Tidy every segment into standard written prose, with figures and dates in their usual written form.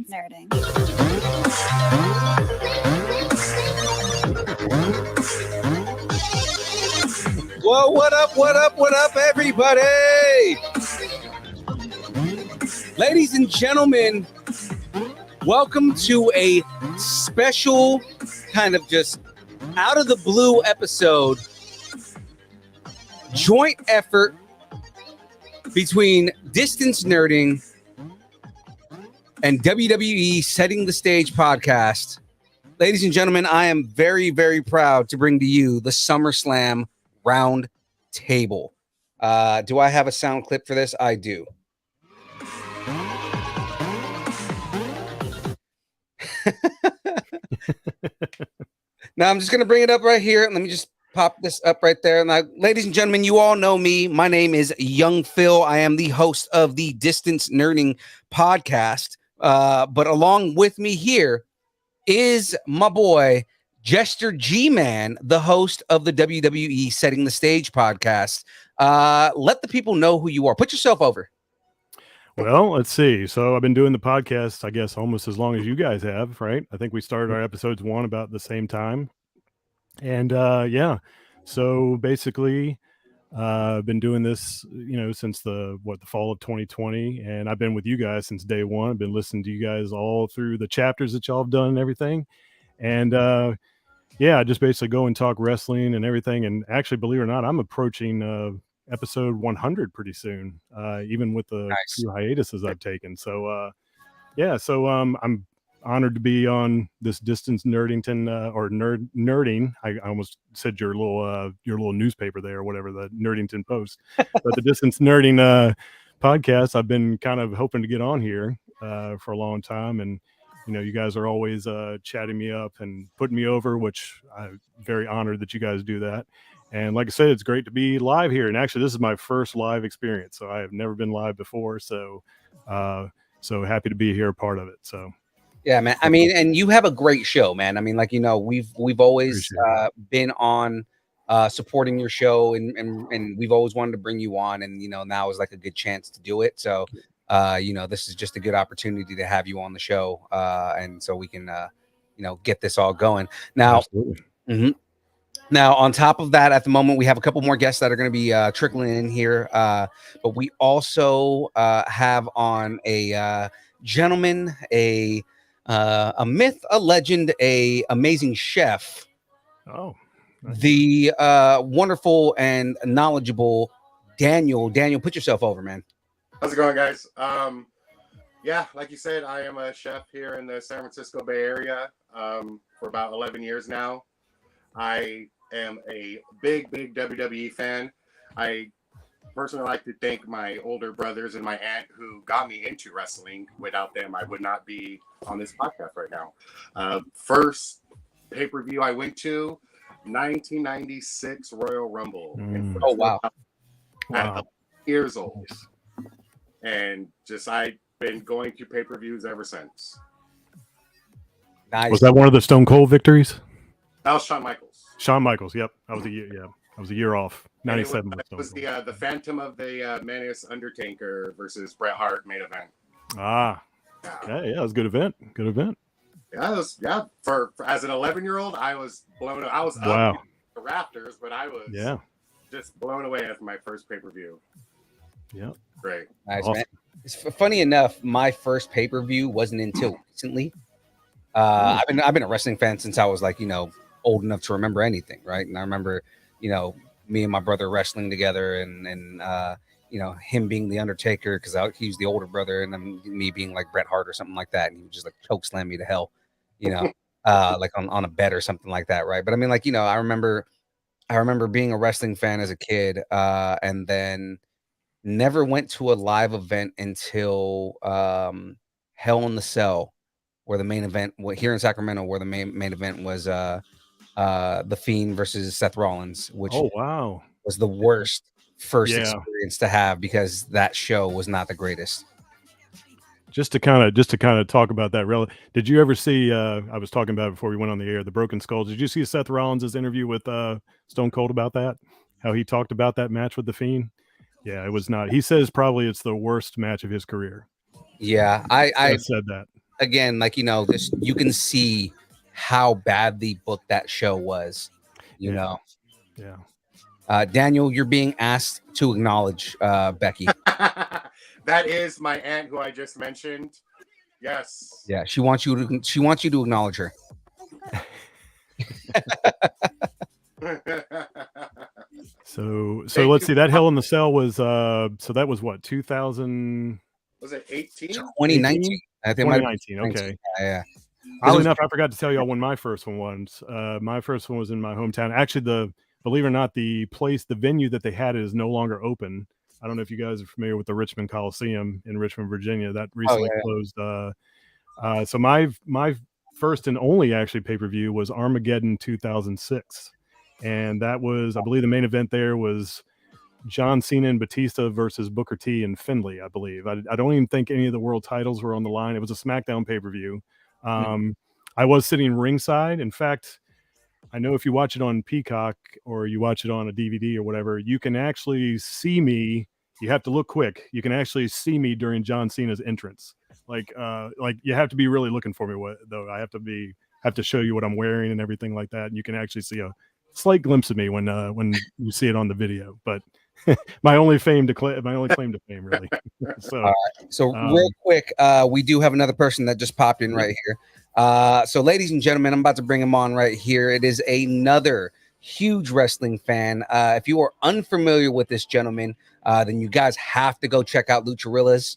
Distance Nerding. Whoa, what up, everybody? Ladies and gentlemen, welcome to a special kind of just out of the blue episode, joint effort between Distance Nerding and WWE Setting the Stage podcast. Ladies and gentlemen, I am very, very proud to bring to you the Summerslam round table. Do I have a sound clip for this? I do. Now I'm just going to bring it up right here. Let me just pop this up right there. Now, ladies and gentlemen, you all know me. My name is Young Phil. I am the host of the Distance Nerding podcast. But along with me here is my boy, Jester G Man, the host of the WWE Setting the Stage podcast. Let the people know who you are. Put yourself over. Well, let's see. So I've been doing the podcast, I guess, almost as long as you guys have, right? I think we started our episodes 1 about the same time. And yeah, so basically, I've been doing this, since the fall of 2020, and I've been with you guys since day one. I've been listening to you guys all through the chapters that y'all have done and everything. And yeah, I just basically go and talk wrestling and everything. And actually, believe it or not, I'm approaching episode 100 pretty soon, even with the few hiatuses I've taken. So yeah, so I'm honored to be on this Distance Nerdington or Nerding. I almost said your little newspaper there or whatever, the Nerdington Post, but the Distance Nerding podcast. I've been kind of hoping to get on here for a long time, and you guys are always chatting me up and putting me over, which I'm very honored that you guys do that. And like I said, it's great to be live here. And actually, this is my first live experience, so I have never been live before. So so happy to be here, part of it. So. Yeah, man. I mean, and you have a great show, man. I mean, like, we've always been on supporting your show, and we've always wanted to bring you on, and now is like a good chance to do it. So this is just a good opportunity to have you on the show, and so we can get this all going now. Now, on top of that, at the moment, we have a couple more guests that are going to be trickling in here, but we also have on a gentleman, a myth, a legend, a amazing chef. Oh, nice. The wonderful and knowledgeable Daniel. Daniel, put yourself over, man. How's it going, guys? Yeah, like you said, I am a chef here in the San Francisco Bay Area for about 11 years now. I am a big WWE fan. I personally like to thank my older brothers and my aunt who got me into wrestling. Without them, I would not be on this podcast right now. First pay-per-view I went to, 1996 Royal Rumble. Oh, wow. At years old. And I've been going to pay-per-views ever since. Nice. Was that one of the Stone Cold victories? That was Shawn Michaels. Shawn Michaels, yep. I was a year off. 97. It was the Phantom of the Menace Undertaker versus Bret Hart main event. Ah, okay, yeah, it was a good event. Good event. Yeah, it was, for as an 11-year-old, I was blown away. I was wow. up the rafters, but I was just blown away after my first pay-per-view. Yeah, great. Nice, awesome. Man. It's funny enough, my first pay-per-view wasn't until recently. I've been a wrestling fan since I was old enough to remember anything, right? And I remember, me and my brother wrestling together, and him being the Undertaker because he was the older brother, and then me being like Bret Hart or something like that, and he would just choke slam me to hell, like on a bed or something like that, right? But I mean, I remember being a wrestling fan as a kid, and then never went to a live event until Hell in the Cell, where the main event here in Sacramento, where the main event was The Fiend versus Seth Rollins, which was the worst first experience to have because that show was not the greatest. Just to kind of talk about that, did you ever see? I was talking about it before we went on the air. The Broken Skulls. Did you see Seth Rollins' interview with Stone Cold about that? How he talked about that match with The Fiend? Yeah, it was not. He says probably it's the worst match of his career. Yeah, I said that. again, like, this, you can see how badly booked that show was, Yeah. Daniel, you're being asked to acknowledge Becky. That is my aunt who I just mentioned. Yes. Yeah, she wants you to acknowledge her. So let's see. That Hell in the Cell was so that was what, 2000? Was it 18? 2019. I think 2019. Okay. Yeah. Oddly enough, I forgot to tell y'all when my first one was. My first one was in my hometown. Actually, believe it or not, the venue that they had is no longer open. I don't know if you guys are familiar with the Richmond Coliseum in Richmond, Virginia. That recently closed. So my first and only actually pay-per-view was Armageddon 2006. And that was, I believe the main event there was John Cena and Batista versus Booker T and Finlay, I believe. I don't even think any of the world titles were on the line. It was a SmackDown pay-per-view. I was sitting ringside. In fact, I know if you watch it on Peacock or you watch it on a DVD or whatever, you can actually see me. You have to look quick. You can actually see me during John Cena's entrance. Like you have to be really looking for me, though. I have to show you what I'm wearing and everything like that. And you can actually see a slight glimpse of me when you see it on the video. But my only claim to fame, really. So real quick, we do have another person that just popped in right here. So ladies and gentlemen, I'm about to bring him on right here. It is another huge wrestling fan. If you are unfamiliar with this gentleman, then you guys have to go check out Lucharillas.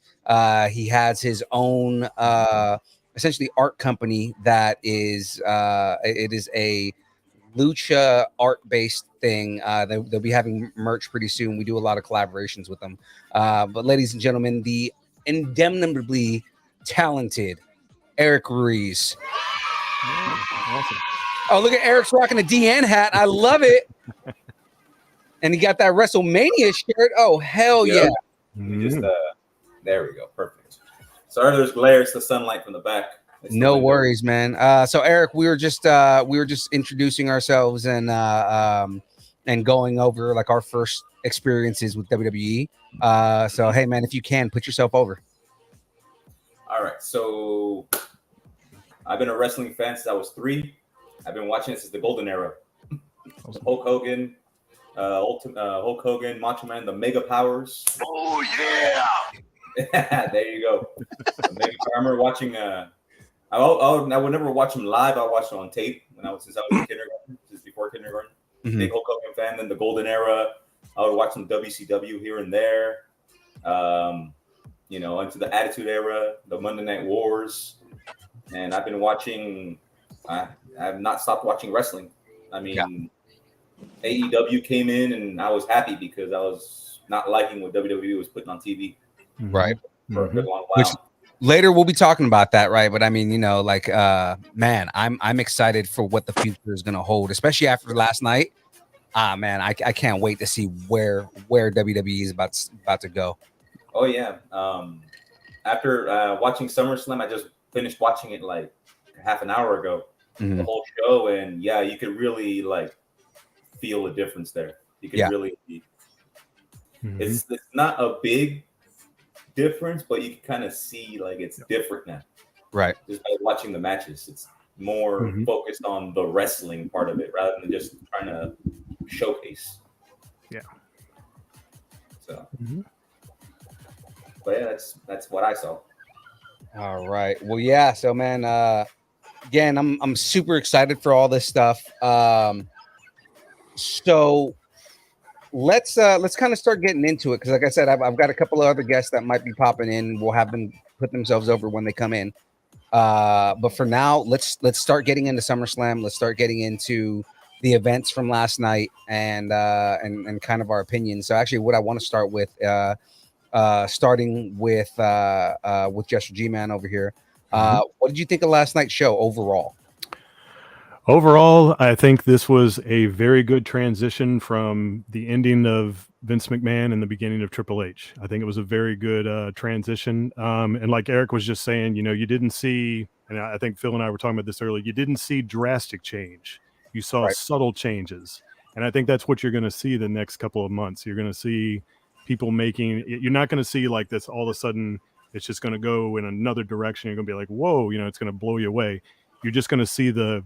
He has his own essentially art company that is it is a lucha art based thing. They'll be having merch pretty soon. We do a lot of collaborations with them. But ladies and gentlemen, the indemnitably talented Eric Ruiz. Awesome. Oh, look at Eric's rocking a DN hat. I love it. And he got that WrestleMania shirt. Oh, hell yeah. Just there we go. Perfect. Sorry, there's glare. It's the sunlight from the back. No worries, man. So Eric, we were just introducing ourselves and going over like our first experiences with WWE. So hey, man, if you can put yourself over. All right. So I've been a wrestling fan since I was 3. I've been watching it since the golden era. Hulk Hogan, Macho Man, the Mega Powers. Oh yeah! There you go. The Mega Power. I remember watching. I would never watch them live. I watched them on tape since I was in kindergarten, just before kindergarten. Mm-hmm. Big Hulk Hogan fan. Then the golden era. I would watch some WCW here and there. Into the Attitude Era, the Monday Night Wars, and I've been watching. I have not stopped watching wrestling. I mean, AEW came in, and I was happy because I was not liking what WWE was putting on TV. Right. For a good long while. Which later we'll be talking about that, right? But I mean, man, I'm excited for what the future is going to hold, especially after last night. Man, I can't wait to see where WWE is about to go. Oh yeah. After watching SummerSlam, I just finished watching it like half an hour ago. Mm-hmm. The whole show, and yeah, you could really like feel a difference there. You could really. It's not a big difference, but you can kind of see like it's different now. Right. Just by watching the matches, it's more focused on the wrestling part of it rather than just trying to showcase. Yeah. So. But yeah, that's what I saw. All right. Well, yeah. So, man, again, I'm super excited for all this stuff. So let's kind of start getting into it because, like I said, I've got a couple of other guests that might be popping in. We'll have them put themselves over when they come in. But for now, let's start getting into SummerSlam. Let's start getting into the events from last night and kind of our opinions. So, actually, what I want to start with. Starting with Jester G Man over here. What did you think of last night's show overall? Overall, I think this was a very good transition from the ending of Vince McMahon and the beginning of Triple H. I think it was a very good transition. And like Eric was just saying, you didn't see, and I think Phil and I were talking about this earlier, you didn't see drastic change. You saw subtle changes. And I think that's what you're going to see the next couple of months. You're going to see people you're not going to see like this all of a sudden it's just going to go in another direction. You're going to be like, whoa, you know, it's going to blow you away. You're just going to see the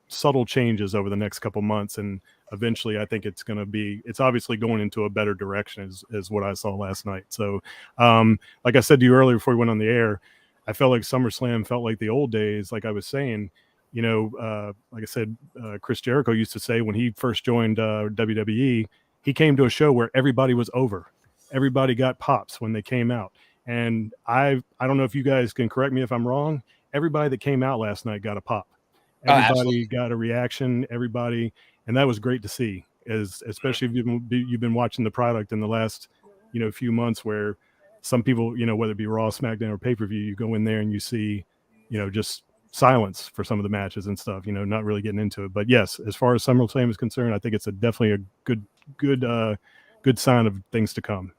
subtle changes over the next couple months, and eventually I think it's obviously going into a better direction is what I saw last night. So like I said to you earlier before we went on the air, I felt like SummerSlam felt like the old days. Like I was saying, you know, like I said, Chris Jericho used to say when he first joined WWE, he came to a show where everybody was over. Everybody got pops when they came out. And I don't know if you guys can correct me if I'm wrong. Everybody that came out last night got a pop. Everybody got a reaction. Everybody, and that was great to see. Especially if you've been watching the product in the last, you know, few months, where some people, you know, whether it be Raw, SmackDown, or pay-per-view, you go in there and you see, you know, just silence for some of the matches and stuff. You know, not really getting into it. But yes, as far as SummerSlam is concerned, I think it's definitely a good sign of things to come.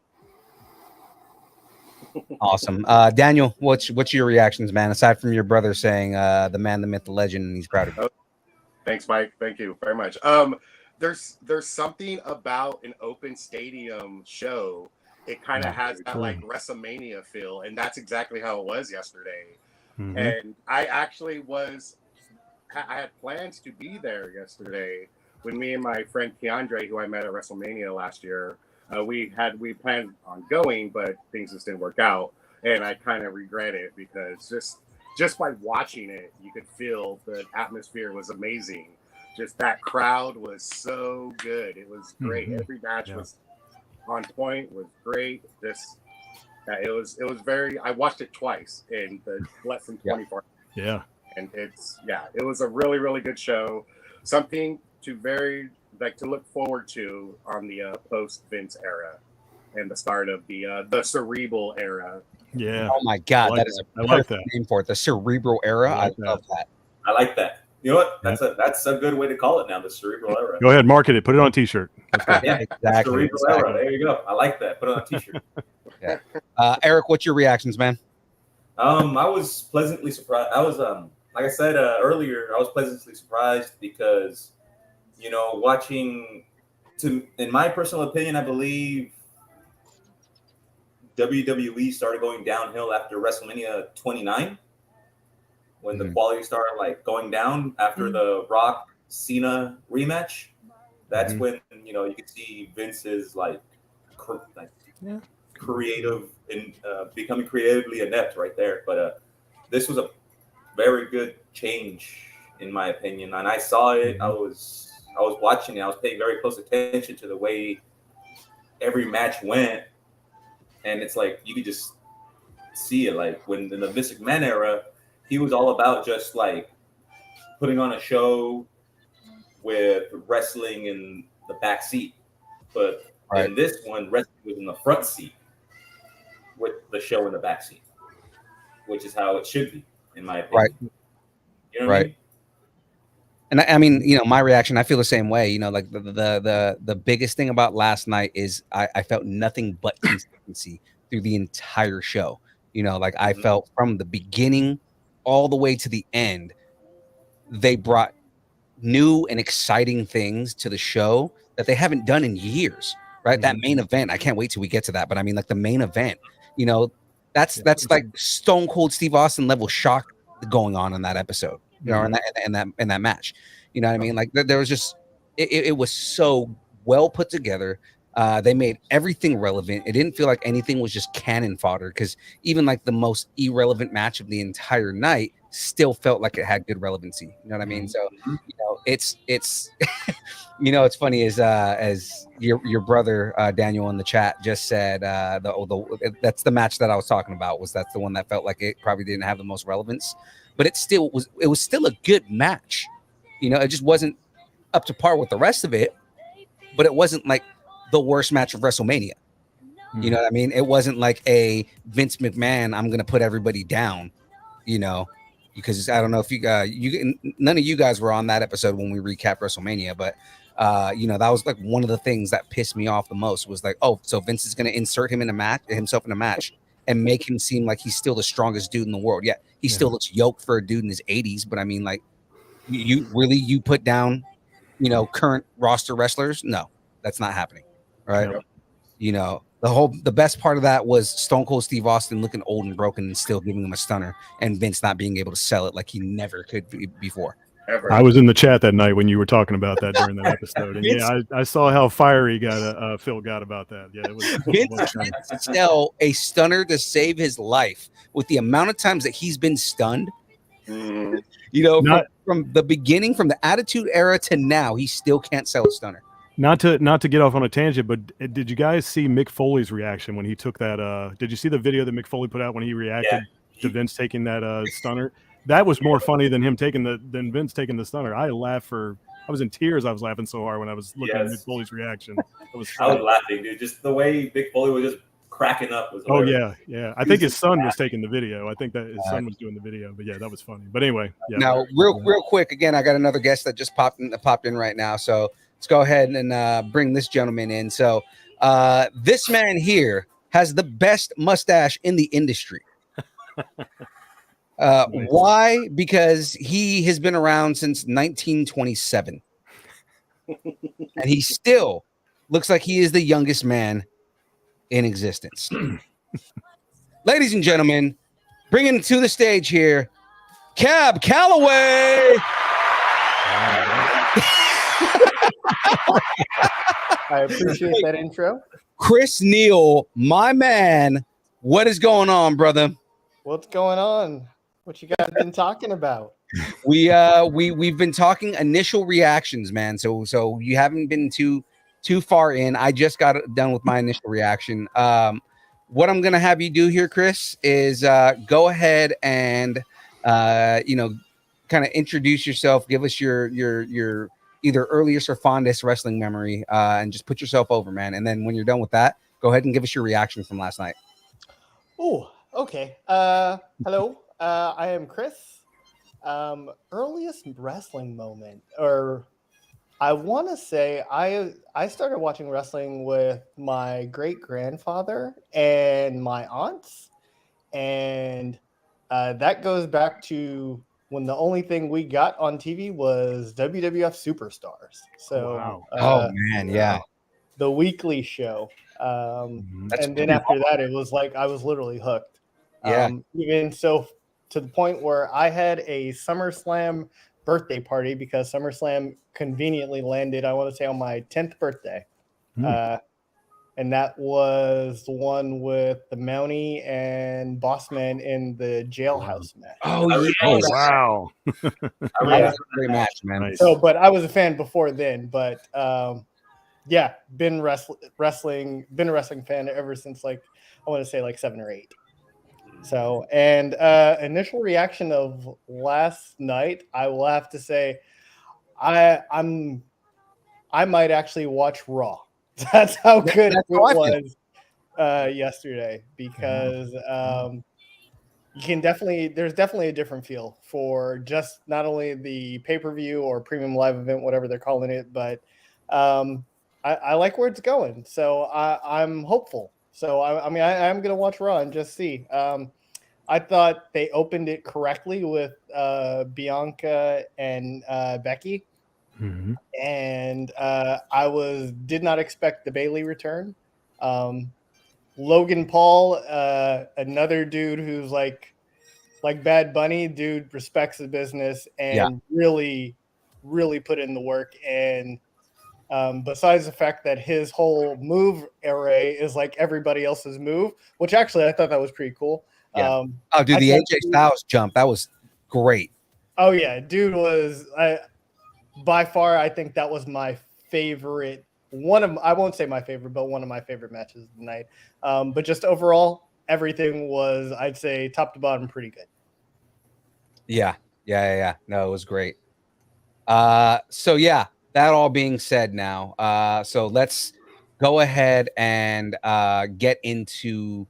Awesome. Daniel, what's your reactions, man? Aside from your brother saying the man, the myth, the legend, and he's proud of you. Thanks, Mike. Thank you very much. There's something about an open stadium show. It kind of has that like WrestleMania feel, and that's exactly how it was yesterday. Mm-hmm. And I actually I had plans to be there yesterday when me and my friend Keandre, who I met at WrestleMania last year, we planned on going, but things just didn't work out, and I kind of regret it because just by watching it, you could feel the atmosphere was amazing. Just that crowd was so good. It was great. Mm-hmm. Every match was on point. Was great. It was very. I watched it twice in the less than 24 hours. Yeah, and it was a really, really good show. Something to look forward to on the post Vince era and the start of the cerebral era. Yeah. Oh my God, that is a perfect name for it. The cerebral era. I love that. I like that. You know what? That's a good way to call it now. The cerebral era. Go ahead, market it. Put it on a t-shirt. Yeah, exactly. Cerebral era. There you go. I like that. Put it on a t-shirt. Yeah. Eric, what's your reactions, man? I was pleasantly surprised. I was like I said earlier, I was pleasantly surprised because, you know, in my personal opinion, I believe WWE started going downhill after WrestleMania 29, when the quality started like going down after the Rock Cena rematch. That's when, you know, you could see Vince's creative and becoming creatively inept right there. But this was a very good change in my opinion, and I saw it. I was watching it. I was paying very close attention to the way every match went, and it's like you could just see it. Like when in the Vince McMahon era, he was all about just like putting on a show with wrestling in the back seat, but in this one, wrestling was in the front seat with the show in the back seat, which is how it should be, in my opinion. Right. You know what I mean? And I mean, you know, my reaction, I feel the same way. You know, like the biggest thing about last night is I felt nothing but consistency through the entire show. You know, like I felt from the beginning all the way to the end, they brought new and exciting things to the show that they haven't done in years. Right. That main event, I can't wait till we get to that. But I mean, like the main event, you know, that's like Stone Cold Steve Austin level shock going on in that episode, you know, in that match. You know what I mean? Like there was just it was so well put together. They made everything relevant. It didn't feel like anything was just cannon fodder, because even like the most irrelevant match of the entire night still felt like it had good relevancy. You know what I mean? So, you know, it's you know, it's funny as your brother Daniel in the chat just said that's the match that I was talking about. That's the one that felt like it probably didn't have the most relevance, but it was still a good match. You know, it just wasn't up to par with the rest of it, but it wasn't like the worst match of WrestleMania. You know what I mean? It wasn't like a Vince McMahon, I'm gonna put everybody down, you know, because I don't know if none of you guys were on that episode when we recapped WrestleMania, but you know, that was like one of the things that pissed me off the most was like, oh, so Vince is gonna insert himself in a match and make him seem like he's still the strongest dude in the world. Yeah, he still looks yoked for a dude in his 80s, but I mean, like, you put down, you know, current roster wrestlers? No, that's not happening. Right. You know, The best part of that was Stone Cold Steve Austin looking old and broken and still giving him a stunner, and Vince not being able to sell it like he never could before. Ever. I was in the chat that night when you were talking about that during that episode, and yeah, I saw how fiery Phil got about that. Yeah, it was. Vince had to sell a stunner to save his life with the amount of times that he's been stunned. Mhm. You know, from the beginning, from the Attitude Era to now, he still can't sell a stunner. Not to get off on a tangent, but did you guys see Mick Foley's reaction when he took that? Did you see the video that Mick Foley put out when he reacted to Vince taking that stunner? That was more funny than than Vince taking the stunner. I was in tears. I was laughing so hard when I was looking at Mick Foley's reaction. It was funny. I was laughing, dude. Just the way Mick Foley was just cracking up was hilarious. Yeah. I think his son was taking the video. I think that his son was doing the video. But yeah, that was funny. But anyway, yeah. Now, real quick, again, I got another guest that just popped in right now. So let's go ahead and bring this gentleman in. So this man here has the best mustache in the industry. Why? Because he has been around since 1927. And he still looks like he is the youngest man in existence. Ladies and gentlemen, bringing to the stage here, Cab Calloway. I appreciate that intro. Chris Neal, my man. What is going on, brother? What's going on? What you guys been talking about? We've been talking initial reactions, man. So you haven't been too far in. I just got done with my initial reaction. What I'm gonna have you do here, Chris, is go ahead and kind of introduce yourself. Give us your either earliest or fondest wrestling memory, and just put yourself over, man. And then when you're done with that, go ahead and give us your reaction from last night. Oh, okay. Hello. I am Chris. Earliest wrestling moment, or I want to say I started watching wrestling with my great grandfather and my aunts, and that goes back to when the only thing we got on TV was WWF Superstars. So, the weekly show. And then after that, it was like I was literally hooked. Yeah. Even so, to the point where I had a SummerSlam birthday party because SummerSlam conveniently landed, I want to say, on my 10th birthday. And that was the one with the Mountie and Bossman in the jailhouse match. Oh, wow. That was a great match, man. Nice. So, but I was a fan before then, but yeah, been a wrestling fan ever since, like, I want to say like 7 or 8. So, and initial reaction of last night, I will have to say, I might actually watch Raw. That's how good it was yesterday, because you can there's definitely a different feel for just not only the pay-per-view or premium live event, whatever they're calling it, but I like where it's going. So I'm hopeful. So I'm going to watch Raw and just see. I thought they opened it correctly with Bianca and Becky. Mm-hmm. And I did not expect the Bailey return. Logan Paul, another dude who's like Bad Bunny, dude respects the business and really, really put in the work. And besides the fact that his whole move array is like everybody else's move, which actually I thought that was pretty cool. Yeah. The AJ Styles jump, that was great. Oh yeah, dude was by far, I think that was my favorite. I won't say my favorite, but one of my favorite matches of the night. But just overall, everything was, I'd say, top to bottom, pretty good. Yeah. No, it was great. So yeah, that all being said now, so let's go ahead and get into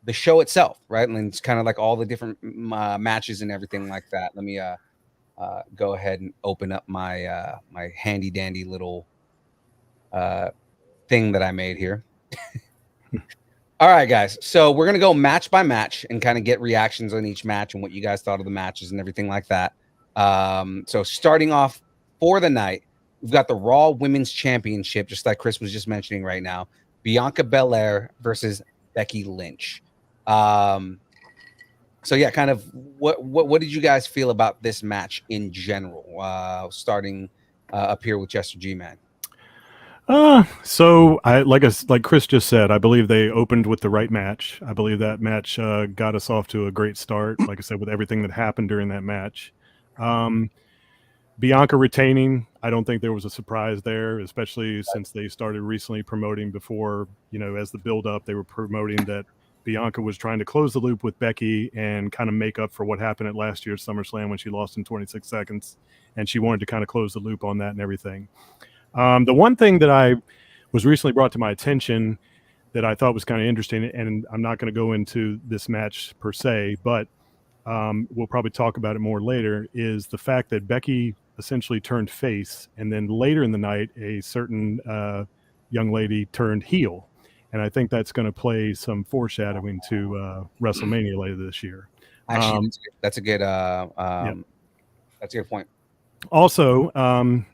the show itself, right? And it's kind of like all the different matches and everything like that. Let me go ahead and open up my my handy dandy little thing that I made here. All right, guys. So we're gonna go match by match and kind of get reactions on each match and what you guys thought of the matches and everything like that. So starting off for the night, we've got the Raw Women's Championship, just like Chris was just mentioning right now. Bianca Belair versus Becky Lynch. So yeah, kind of what did you guys feel about this match in general? Starting up here with Jester G Man. So like Chris just said, I believe they opened with the right match. I believe that match got us off to a great start. Like I said, with everything that happened during that match. Bianca retaining, I don't think there was a surprise there, especially since they started recently promoting before, as the build up, they were promoting that Bianca was trying to close the loop with Becky and kind of make up for what happened at last year's SummerSlam when she lost in 26 seconds. And she wanted to kind of close the loop on that and everything. The one thing that I was recently brought to my attention that I thought was kind of interesting, and I'm not going to go into this match per se, but we'll probably talk about it more later, is the fact that Becky essentially turned face, and then later in the night, a certain young lady turned heel. And I think that's going to play some foreshadowing to WrestleMania later this year. Actually, that's a good yeah. that's a good point. Also,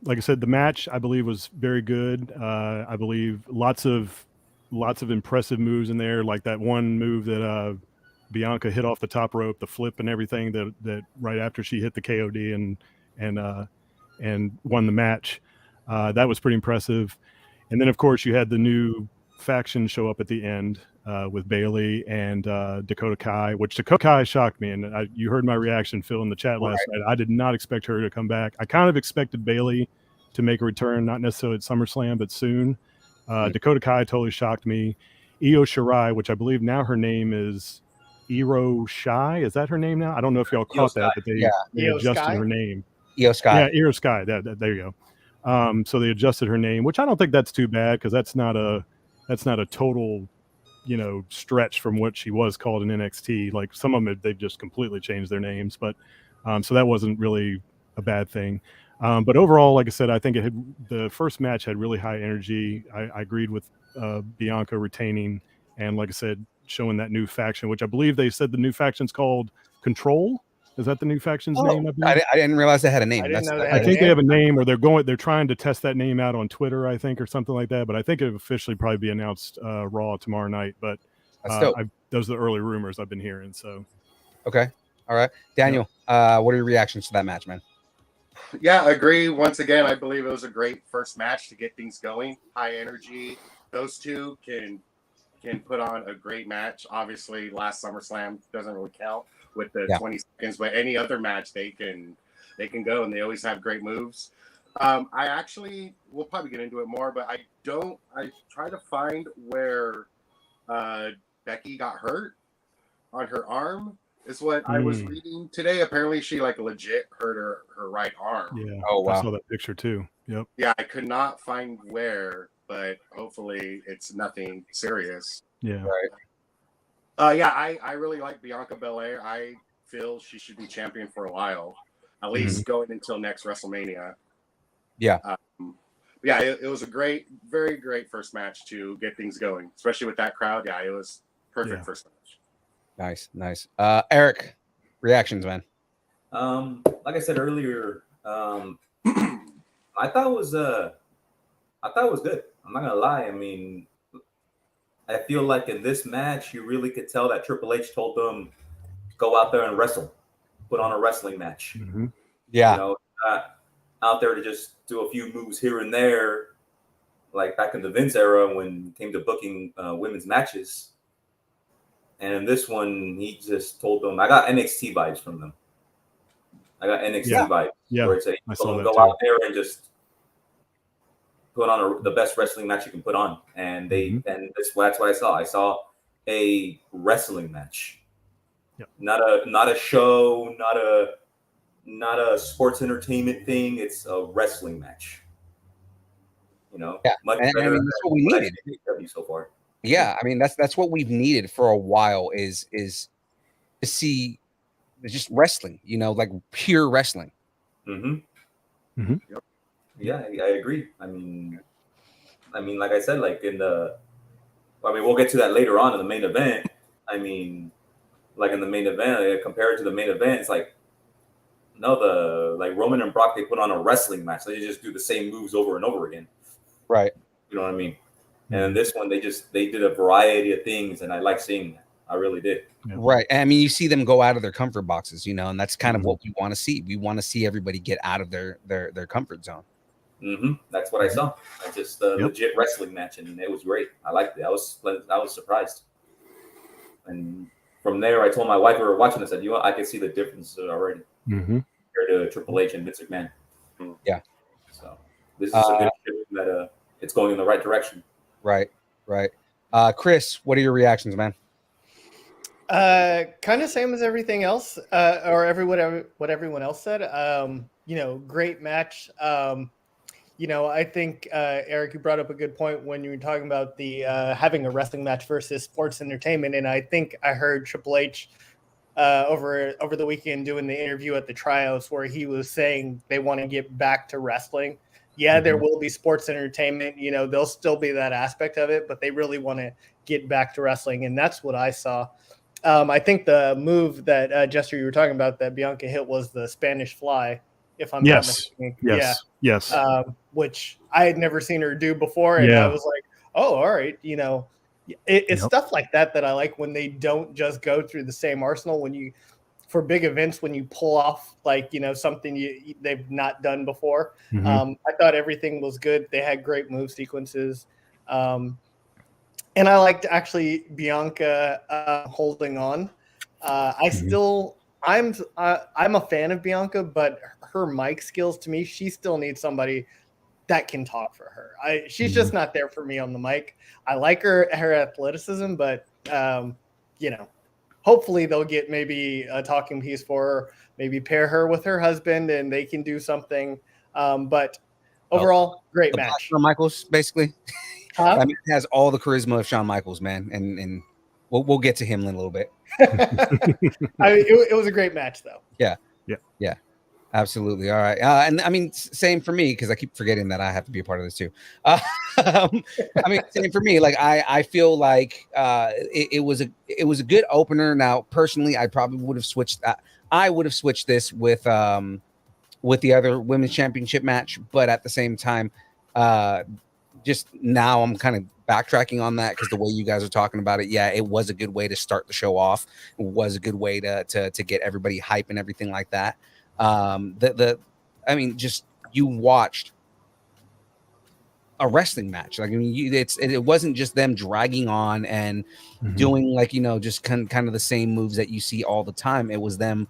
like I said, the match I believe was very good. I believe lots of impressive moves in there, like that one move that Bianca hit off the top rope, the flip and everything that right after she hit the KOD and won the match. That was pretty impressive. And then of course you had the new faction show up at the end with Bailey and Dakota Kai, which Dakota Kai shocked me. And you heard my reaction, Phil, in the chat last night. I did not expect her to come back. I kind of expected Bailey to make a return, not necessarily at SummerSlam, but soon. Dakota Kai totally shocked me. Io Shirai, which I believe now her name is Iro Shy. Is that her name now? I don't know if y'all caught that, but they adjusted her name. Io Sky. Yeah, Iro Sky. There you go. So they adjusted her name, which I don't think that's too bad because that's not a total, stretch from what she was called in NXT. Like some of them, they've just completely changed their names, but so that wasn't really a bad thing. But overall, like I said, I think the first match had really high energy. I agreed with Bianca retaining, and like I said, showing that new faction, which I believe they said the new faction's called Control. Is that the new faction's name? I didn't realize they had a name. I think they have a name, or they're trying to test that name out on Twitter, I think, or something like that. But I think it'll officially probably be announced Raw tomorrow night. But those are the early rumors I've been hearing. So, okay, all right, Daniel, what are your reactions to that match, man? Yeah, I agree. Once again, I believe it was a great first match to get things going. High energy. Those two can put on a great match. Obviously, last SummerSlam doesn't really count with the 20 seconds, but any other match they can go, and they always have great moves. We'll probably get into it more, but I try to find where Becky got hurt on her arm is what I was reading today. Apparently she legit hurt her right arm. Yeah. Oh wow. I saw that picture too. Yep. Yeah, I could not find where, but hopefully it's nothing serious. Yeah. Right. I really like Bianca Belair. I feel she should be champion for a while, at least going until next WrestleMania. Yeah. It was a very great first match to get things going, especially with that crowd. Yeah, it was perfect first match. Nice. Eric, reactions, man. Like I said earlier, I thought it was good. I'm not gonna lie. I mean, I feel like in this match, you really could tell that Triple H told them, go out there and wrestle, put on a wrestling match. Mm-hmm. Yeah. Not out there to just do a few moves here and there, like back in the Vince era when it came to booking women's matches. And in this one, he just told them, I got NXT vibes from them. I got NXT vibes. Yeah, where it's I saw that go too. out there and just put on the best wrestling match you can put on, and that's what I saw. I saw a wrestling match, not a show, not a sports entertainment thing. It's a wrestling match. Much better than that's what we needed so far. Yeah, I mean that's what we've needed for a while is to see just wrestling, like pure wrestling. Mm-hmm. Mm-hmm. Yep. Yeah, I agree. I mean, like I said, we'll get to that later on in the main event. I mean, like in the main event, compared to the main event, it's like, no, Roman and Brock, they put on a wrestling match. They just do the same moves over and over again. Right. You know what I mean? And this one, they did a variety of things, and I like seeing that. I really did. Right. I mean, you see them go out of their comfort boxes, and that's kind of what we want to see. We want to see everybody get out of their comfort zone. That's what I saw. I just legit wrestling match, and it was great. I liked it. I was surprised. And from there, I told my wife we were watching. I said, I can see the difference already compared to Triple H and Vince McMahon. Yeah. So this is a good shift that it's going in the right direction. Right. Chris, what are your reactions, man? Kind of same as everything else, or what everyone else said. Great match. I think Eric, you brought up a good point when you were talking about the having a wrestling match versus sports entertainment, and I think I heard Triple H over the weekend doing the interview at the tryouts where he was saying they want to get back to wrestling. Yeah, there will be sports entertainment. There'll still be that aspect of it, but they really want to get back to wrestling, and that's what I saw. I think the move that Jester, you were talking about that Bianca hit was the Spanish Fly, if I'm not mistaken. Yes. Which I had never seen her do before, and I was like, oh, all right. It's stuff like that I like when they don't just go through the same arsenal. For big events, when you pull off something they've not done before. I thought everything was good. They had great move sequences. And I liked actually Bianca holding on. I'm a fan of Bianca, but her mic skills, to me, she still needs somebody that can talk for her. She's just not there for me on the mic. I like her athleticism, but hopefully they'll get maybe a talking piece for her, maybe pair her with her husband and they can do something. But overall, great match. Shawn Michaels, basically. Huh? I mean, it has all the charisma of Shawn Michaels, man, and we'll get to him in a little bit. It was a great match, though. Yeah, absolutely. All right, and I mean, same for me because I keep forgetting that I have to be a part of this too. I mean, same for me. Like I feel like it was a good opener. Now, personally, I probably would have switched. I would have switched this with the other women's championship match, but at the same time, just now I'm kind of backtracking on that because the way you guys are talking about it, it was a good way to start the show off. It was a good way to get everybody hype and everything like that. I mean, just you watched a wrestling match. Like, I mean, it wasn't just them dragging on and doing just kind of the same moves that you see all the time. It was them.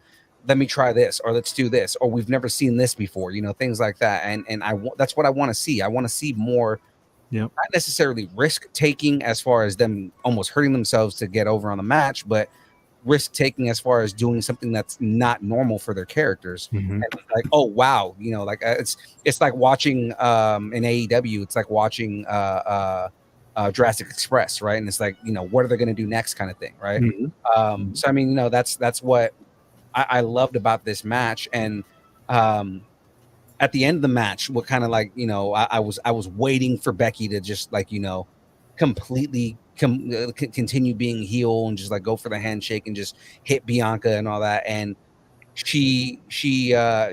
Let me try this, or let's do this, or we've never seen this before. Things like that. And that's what I want to see. I want to see more. Not necessarily risk taking as far as them almost hurting themselves to get over on the match, but risk taking as far as doing something that's not normal for their characters. And like, oh wow, it's like watching in AEW. It's like watching Jurassic Express, right? And it's like, what are they going to do next, kind of thing, right? So I mean, that's what I loved about this match. And at the end of the match, what kind of like, I was waiting for Becky to just like, completely continue being heel and just like go for the handshake and just hit Bianca and all that. And she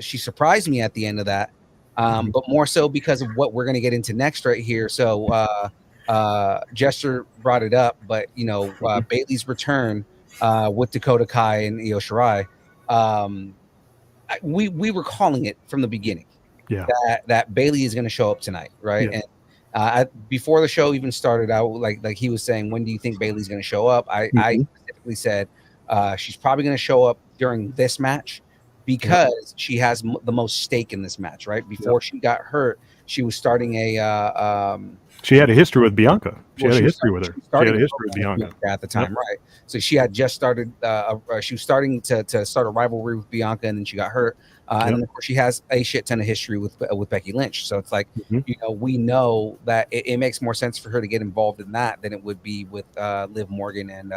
surprised me at the end of that, but more so because of what we're going to get into next right here. So Jester brought it up, but Bayley's return with Dakota Kai and Io Shirai, we were calling it from the beginning. That Bayley is going to show up tonight, right? And before the show even started out, like he was saying, when do you think Bayley's going to show up? I specifically said she's probably going to show up during this match because she has the most stake in this match, right? Before she got hurt, she was starting she had a history with Bianca. She had a history with her. She had a history with Bianca at the time, right? So she had just started. She was starting to start a rivalry with Bianca, and then she got hurt. And then of course she has a shit ton of history with Becky Lynch. So it's like we know that it makes more sense for her to get involved in that than it would be with Liv Morgan and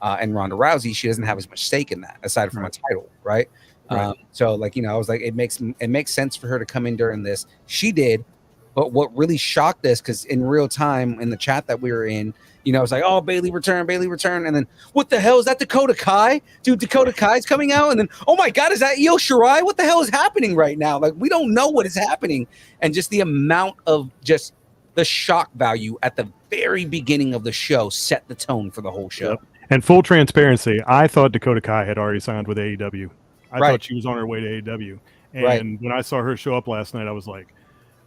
Ronda Rousey. She doesn't have as much stake in that aside from a title, right? So like I was like, it makes sense for her to come in during this. She did. But what really shocked us, because in real time in the chat that we were in, it was like, oh, Bayley return. And then, what the hell? Is that Dakota Kai? Dude, Dakota Kai's coming out. And then, oh my God, is that Io Shirai? What the hell is happening right now? Like, we don't know what is happening. And just the amount of just the shock value at the very beginning of the show set the tone for the whole show. Yep. And full transparency, I thought Dakota Kai had already signed with AEW. I thought she was on her way to AEW. And when I saw her show up last night, I was like,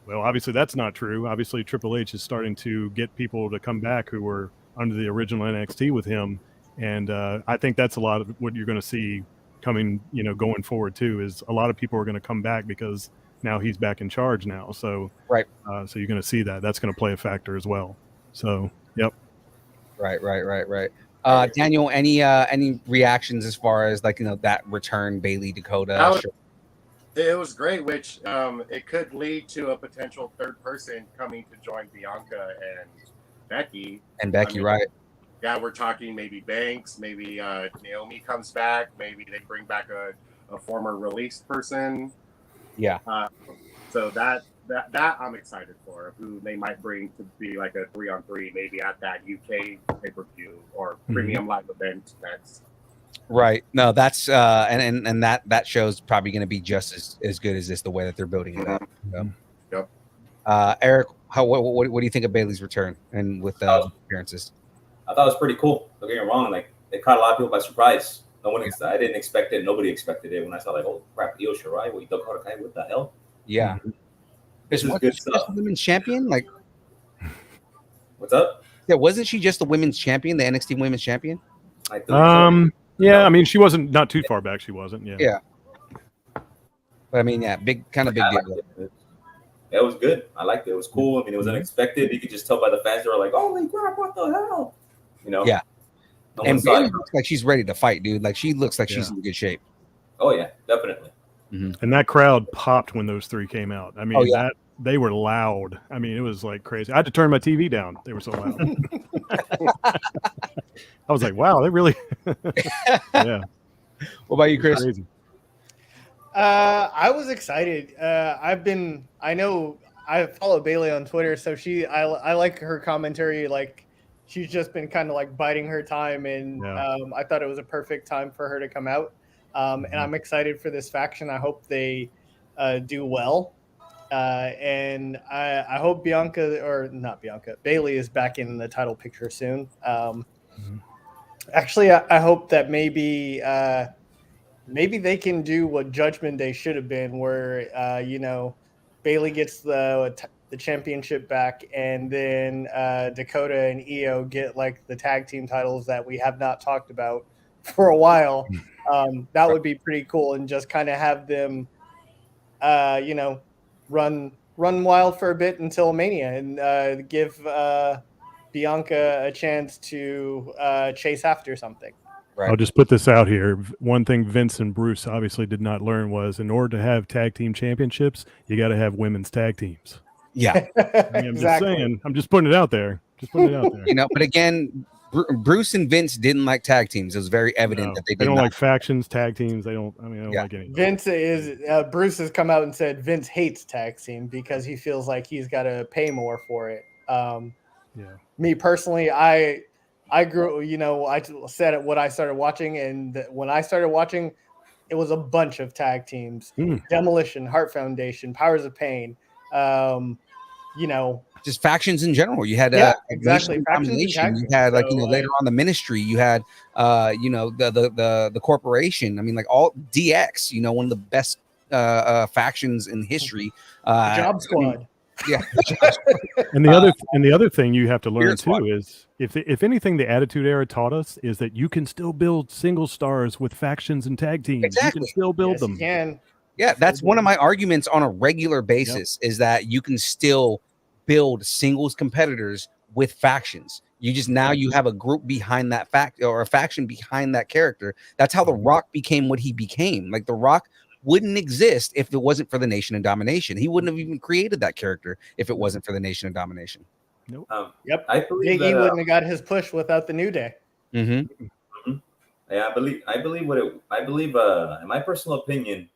well, obviously that's not true. Obviously Triple H is starting to get people to come back who were under the original NXT with him. And I think that's a lot of what you're going to see coming, going forward too, is a lot of people are going to come back because now he's back in charge now. So, so you're going to see that. That's going to play a factor as well. So, yep. Right. Daniel, any reactions as far as that return Bailey Dakota? It was great, which it could lead to a potential third person coming to join Bianca and Becky. Right? Yeah, we're talking maybe Banks, maybe Naomi comes back, maybe they bring back a former released person. Yeah. So that I'm excited for, who they might bring to be like a 3-on-3, maybe at that UK pay-per-view or premium live event next. Right. No, that's and that show's probably going to be just as good as this, the way that they're building it up. So. Yep. Eric, what do you think of Bailey's return and with appearances? I thought it was pretty cool. Don't get me wrong, like it caught a lot of people by surprise. I didn't expect it. Nobody expected it. When I saw oh crap, Io Shirai, what the hell? Yeah. This is good stuff. Just the women's champion? What's up? Yeah, wasn't she just the women's champion, the NXT women's champion? Yeah, I mean, she wasn't not too far back. She wasn't. Yeah. Yeah. But I mean, big deal. It was good. I liked it. It was cool. I mean, it was unexpected. You could just tell by the fans they were like, "Holy crap, what the hell?" Yeah. And Bailey looks like she's ready to fight, dude. Like she looks like she's in good shape. Oh yeah, definitely. And that crowd popped when those three came out. I mean, they were loud. I mean, it was like crazy. I had to turn my TV down. They were so loud. I was like, wow, they really. Yeah. What about you, Chris? Crazy. I was excited. I know I follow Bailey on Twitter, so I like her commentary. Like she's just been kind of like biding her time, and I thought it was a perfect time for her to come out. And I'm excited for this faction. I hope they do well. And I hope Bailey is back in the title picture soon. Actually, I hope that maybe they can do what Judgment Day should have been, where Bailey gets the championship back, and then Dakota and Io get like the tag team titles that we have not talked about for a while. That would be pretty cool, and just kind of have them, run wild for a bit until Mania, and give Bianca a chance to chase after something. Right. I'll just put this out here. One thing Vince and Bruce obviously did not learn was, in order to have tag team championships, you got to have women's tag teams. Yeah. I'm just saying. I'm just putting it out there. But again, Bruce and Vince didn't like tag teams. It was very evident that they don't like factions, tag teams. They don't like anything. Bruce has come out and said Vince hates tag team because he feels like he's got to pay more for it. Me personally, I grew, I said it what I started watching, and when I started watching, it was a bunch of tag teams: Demolition, Heart Foundation, Powers of Pain. Just factions in general. You had exactly factions. You had later on the Ministry. You had the corporation. I mean, like all DX. One of the best factions in history. Job Squad. Yeah. And the other thing you have to learn too is, if anything the Attitude Era taught us, is that you can still build single stars with factions and tag teams. Exactly. You can still build them. You can. Yeah, that's one of my arguments on a regular basis, is that you can still build singles competitors with factions. You just you have a group behind that or a faction behind that character. That's how The Rock became what he became. Like The Rock wouldn't exist if it wasn't for the Nation of Domination. He wouldn't have even created that character if it wasn't for the Nation of Domination. Nope. Yep. I believe he wouldn't have got his push without the New Day. Mm-hmm. Yeah, I believe in my personal opinion,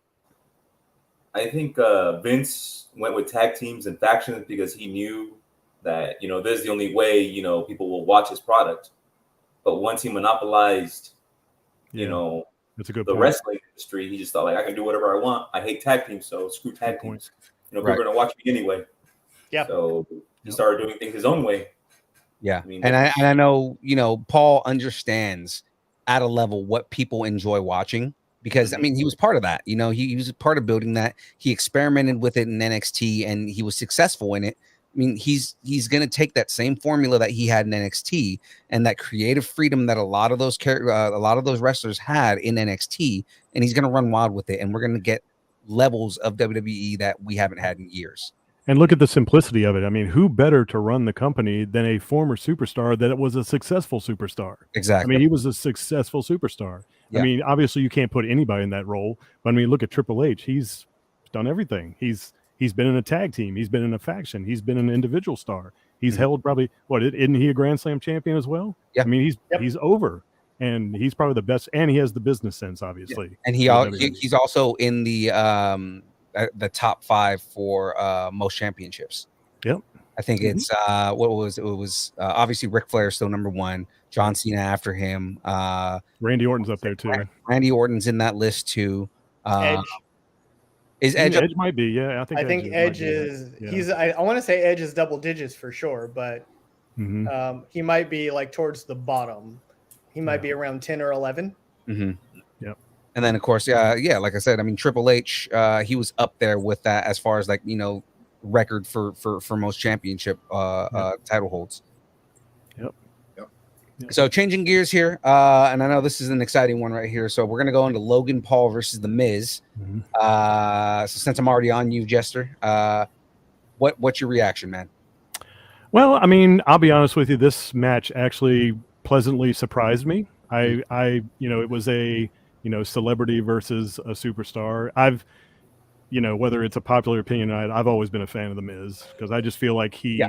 I think Vince went with tag teams and factions because he knew that this is the only way people will watch his product. But once he monopolized, that's a good the point. wrestling industry, he just thought, like, I can do whatever I want. I hate tag teams, so screw tag teams. People are going to watch me anyway. Yeah. So he started doing things his own way. Yeah, I mean, and I know, you know, Paul understands at a level what people enjoy watching because I mean he was part of that. You know, he was a part of building that. He experimented with it in NXT and he was successful in it. I mean, he's going to take that same formula that he had in NXT and that creative freedom that a lot of those wrestlers had in NXT, and he's going to run wild with it. And we're going to get levels of WWE that we haven't had in years. And look at the simplicity of it. I mean, who better to run the company than a former superstar that was a successful superstar? Exactly. I mean, he was a successful superstar. Yeah. I mean, obviously you can't put anybody in that role, but I mean, look at Triple H. He's done everything. He's been in a tag team. He's been in a faction. He's been an individual star. He's held probably isn't he a Grand Slam champion as well? Yeah. I mean, he's over, and he's probably the best, and he has the business sense, obviously. Yeah. And he's also in the top 5 for most championships. Yep. I think it's what was it? It was obviously Ric Flair still number 1, John Cena after him. Randy Orton's up there too. Randy Orton's in that list too. Edge. Is Edge? Edge might be, yeah. I think Edge is. Yeah. He's. I want to say Edge is double digits for sure, but he might be like towards the bottom. He might be around 10 or 11. Yep. And then of course, like I said, I mean Triple H, he was up there with that as far as like, you know, record for most championship title holds. Yep. So changing gears here, and I know this is an exciting one right here. So we're gonna go into Logan Paul versus The Miz. So since I'm already on you, Jester, what's your reaction, man? Well, I mean, I'll be honest with you. This match actually pleasantly surprised me. I it was a celebrity versus a superstar. Whether it's a popular opinion, I've always been a fan of The Miz because I just feel like he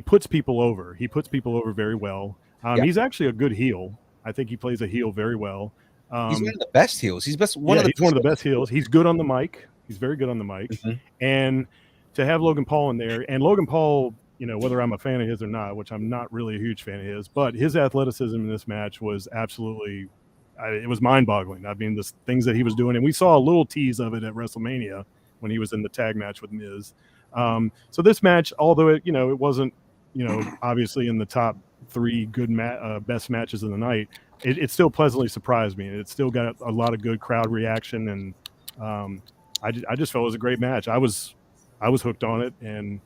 puts people over. He puts people over very well. He's actually a good heel. I think he plays a heel very well. He's one of the best heels. He's one of the best heels. He's good on the mic. He's very good on the mic. And to have Logan Paul in there, and Logan Paul, whether I'm a fan of his or not, which I'm not really a huge fan of his, but his athleticism in this match was absolutely, it was mind-boggling. I mean, the things that he was doing, and we saw a little tease of it at WrestleMania when he was in the tag match with Miz. So this match, although it wasn't, obviously in the top 3 good best matches of the night, it still pleasantly surprised me. It still got a lot of good crowd reaction, and I just felt it was a great match. I was hooked on it, and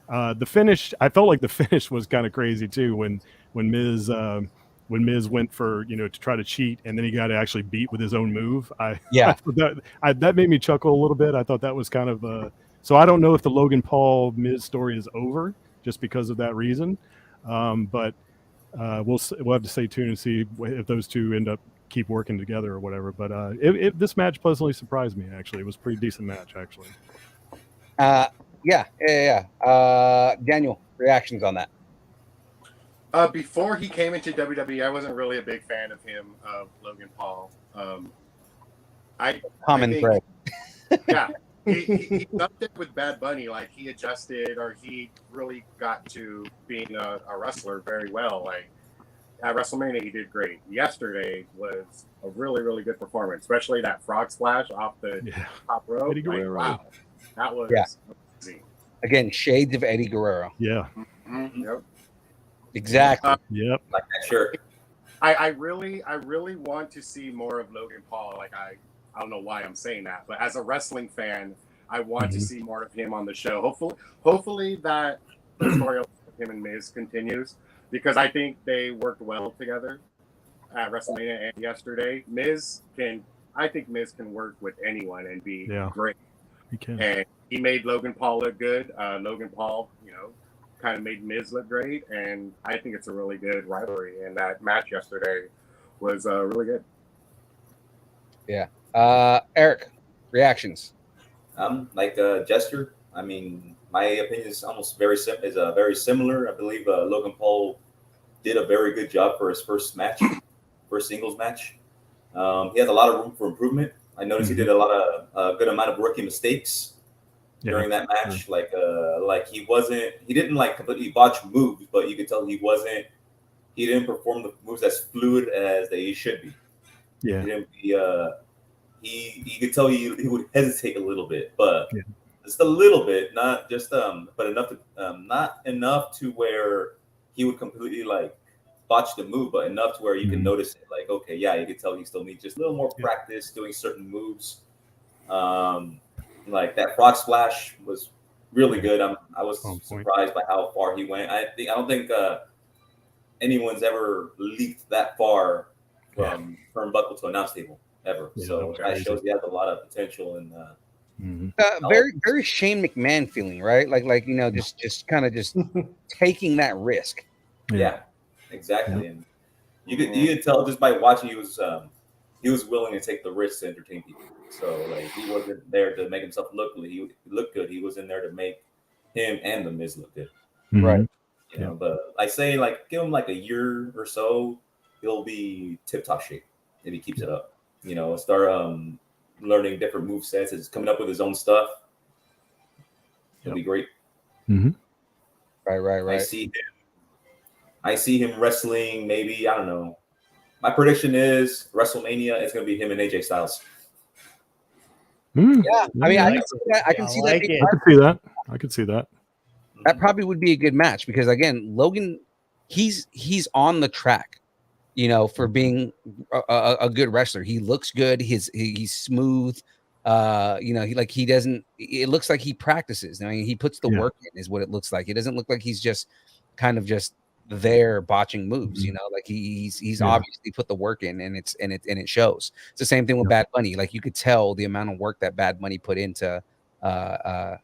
the finish, I felt like the finish was kind of crazy too when Miz went for to try to cheat, and then he got actually beat with his own move. That made me chuckle a little bit. I thought that was kind of so I don't know if the Logan Paul Miz story is over just because of that reason, but we'll have to stay tuned and see if those two end up keep working together or whatever. But this match pleasantly surprised me. Actually, it was a pretty decent match actually. Daniel, reactions on that? Before he came into WWE, I wasn't really a big fan of him, of Logan Paul. Common thread. Yeah, he upped it with Bad Bunny. Like he adjusted, or he really got to being a wrestler very well. Like at WrestleMania, he did great. Yesterday was a really, really good performance, especially that frog splash off the top rope. Eddie Guerrero. Wow, that was amazing. Again, shades of Eddie Guerrero. Yeah. Yep. Exactly. Yep. Like that shirt. I really want to see more of Logan Paul. Like I don't know why I'm saying that, but as a wrestling fan, I want to see more of him on the show. Hopefully that the story of him and Miz continues, because I think they worked well together at WrestleMania and yesterday. I think Miz can work with anyone and be great. He can. And he made Logan Paul look good. Logan Paul, kind of made Miz look great, and I think it's a really good rivalry. And that match yesterday was really good. Yeah. Eric, reactions? Like Jester. I mean, my opinion is almost very similar. I believe Logan Paul did a very good job for his first singles match. He has a lot of room for improvement. I noticed he did a good amount of rookie mistakes during that match. Like he didn't like completely botch moves, but you could tell he didn't perform the moves as fluid as they should be. Yeah. He could tell he would hesitate a little bit, but just a little bit, not just but enough to not enough to where he would completely like botch the move, but enough to where you can notice it. Like, okay, yeah, you can tell he still needs just a little more practice doing certain moves. Like that frog splash was really good. I was surprised by how far he went. I don't think anyone's ever leaped that far from turnbuckle to announce table ever. So that shows he has a lot of potential and very very Shane McMahon feeling, right? Like you know, just kind of just taking that risk. Yeah, exactly. And you could tell just by watching he was willing to take the risk to entertain people. So like he wasn't there to make himself look good. He looked good. He was in there to make him and the Miz look good. Right. You know, but I say like give him like a year or so, he'll be tip top shape if he keeps it up. You know, start learning different move sets. He's coming up with his own stuff. It'll be great. Right. I see him wrestling. Maybe I don't know. My prediction is WrestleMania. It's going to be him and AJ Styles. Yeah, I mean, I can see that. I could see that. That probably would be a good match because again, Logan, he's on the track, you know, for being a good wrestler. He looks good. He's smooth. You know, he doesn't. It looks like he practices. I mean, he puts the work in, is what it looks like. It doesn't look like he's just kind of just there botching moves. You know, like he's obviously put the work in, and it shows. It's the same thing with Bad Bunny. Like you could tell the amount of work that Bad Bunny put into to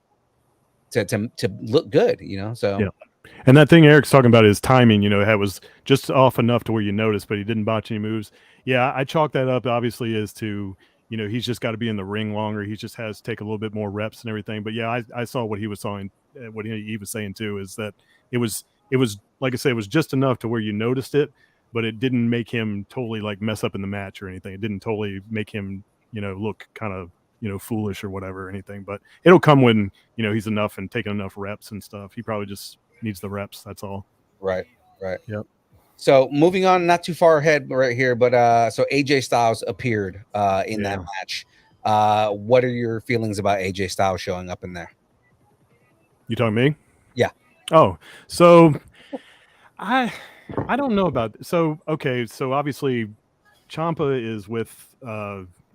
look good, you know. So and that thing Eric's talking about is timing, you know, it was just off enough to where you notice, but he didn't botch any moves. I chalk that up obviously as to, you know, he's just got to be in the ring longer. He just has to take a little bit more reps and everything. But I saw what he was saying, what he was saying too, is that it was like I say, it was just enough to where you noticed it, but it didn't make him totally like mess up in the match or anything. It didn't totally make him, you know, look kind of, you know, foolish or whatever or anything. But it'll come when, you know, he's enough and taking enough reps and stuff. He probably just needs the reps. That's all. Right. Yep. So moving on, not too far ahead right here, but so AJ Styles appeared in that match. What are your feelings about AJ Styles showing up in there? You talking to me? Yeah. Oh, so I don't know about so okay, so obviously Ciampa is with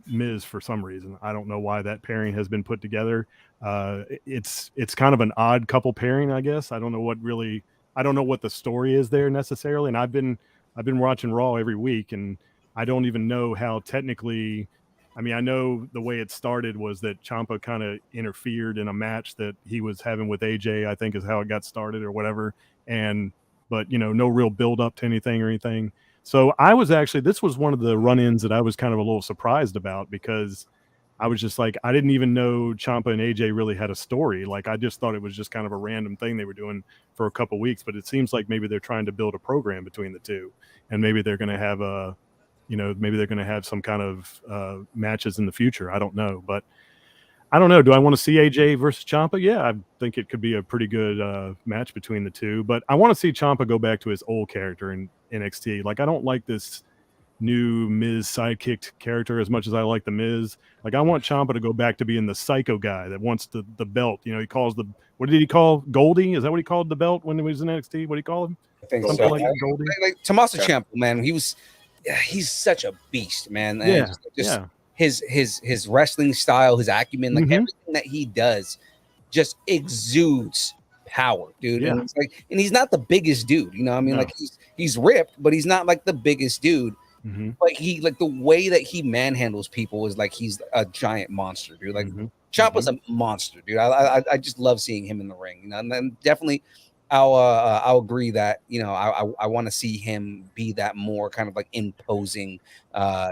Miz for some reason. I don't know why that pairing has been put together. It's kind of an odd couple pairing, I guess. I don't know what the story is there necessarily. And I've been watching Raw every week, and I don't even know how technically. I mean, I know the way it started was that Ciampa kind of interfered in a match that he was having with AJ, I think is how it got started or whatever. But you know, no real build up to anything or anything. So this was one of the run-ins that I was kind of a little surprised about, because I was just like, I didn't even know Ciampa and AJ really had a story. Like, I just thought it was just kind of a random thing they were doing for a couple weeks, but it seems like maybe they're trying to build a program between the two, and maybe they're going to have some kind of matches in the future. I don't know, but I don't know. Do I want to see AJ versus Ciampa? Yeah, I think it could be a pretty good match between the two, but I want to see Ciampa go back to his old character in NXT. Like, I don't like this new Miz sidekick character as much as I like the Miz. Like, I want Ciampa to go back to being the psycho guy that wants the belt. You know, he calls what did he call Goldie? Is that what he called the belt when he was in NXT? What did he call him? I think something so. like Goldie. Like Tommaso Ciampa, man. He's such a beast, man. And his wrestling style, his acumen, like everything that he does just exudes power, dude. Yeah. And it's like, and he's not the biggest dude, you know what I mean? No. Like he's ripped, but he's not like the biggest dude. Like the way that he manhandles people is like he's a giant monster, dude. Like Ciampa's a monster, dude. I just love seeing him in the ring, you know. And then definitely I'll agree that, you know, I want to see him be that more kind of like imposing,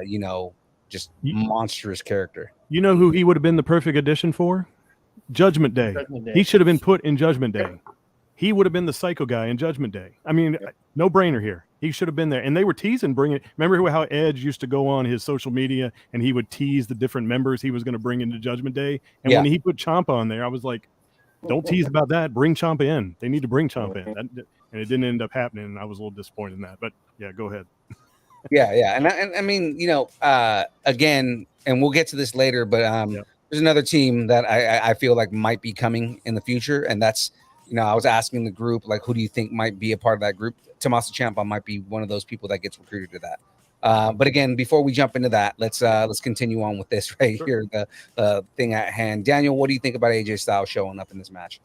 you know, just monstrous character. You know who he would have been the perfect addition for? Judgment Day. He should have been put in Judgment Day. He would have been the psycho guy in Judgment Day. I mean, no brainer here. He should have been there. And they were teasing remember how Edge used to go on his social media and he would tease the different members he was going to bring into Judgment Day? And when he put Ciampa on there, I was like, don't tease about that. Bring Ciampa in. They need to bring Ciampa in. And it didn't end up happening. And I was a little disappointed in that. But yeah, go ahead. Yeah. And I mean, you know, again, and we'll get to this later, but there's another team that I feel like might be coming in the future, and that's, you know, I was asking the group, like, who do you think might be a part of that group? Tommaso Ciampa might be one of those people that gets recruited to that. But again, before we jump into that, let's continue on with this right here, the thing at hand. Daniel, what do you think about AJ Styles showing up in this match?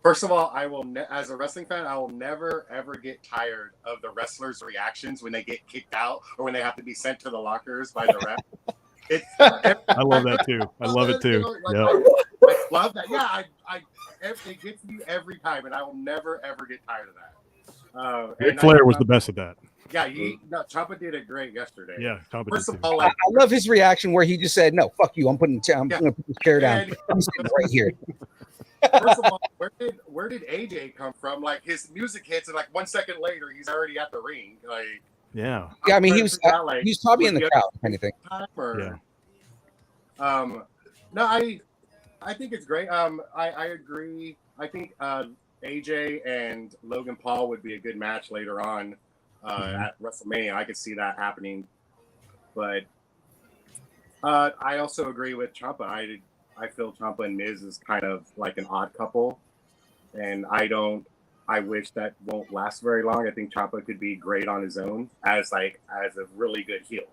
First of all, I will, as a wrestling fan, I will never ever get tired of the wrestlers' reactions when they get kicked out or when they have to be sent to the lockers by the ref. I love that too. I love it too. I love that. Yeah, it gets me every time, and I will never ever get tired of that. Ric Flair was the best at that. Yeah, Ciampa did it great yesterday. Yeah, Ciampa First did of too. all, I love his reaction where he just said, "No, fuck you. I'm going to put this chair down. And- I'm sitting right here." First of all, where did AJ come from? Like, his music hits, and like 1 second later, he's already at the ring. Like, Yeah. Yeah, I mean, he was probably in the crowd, if anything. No, I think it's great. I agree. I think AJ and Logan Paul would be a good match later on at WrestleMania. I could see that happening, but I also agree with Ciampa. I feel Ciampa and Miz is kind of like an odd couple, and I wish that won't last very long. I think Ciampa could be great on his own as a really good heel.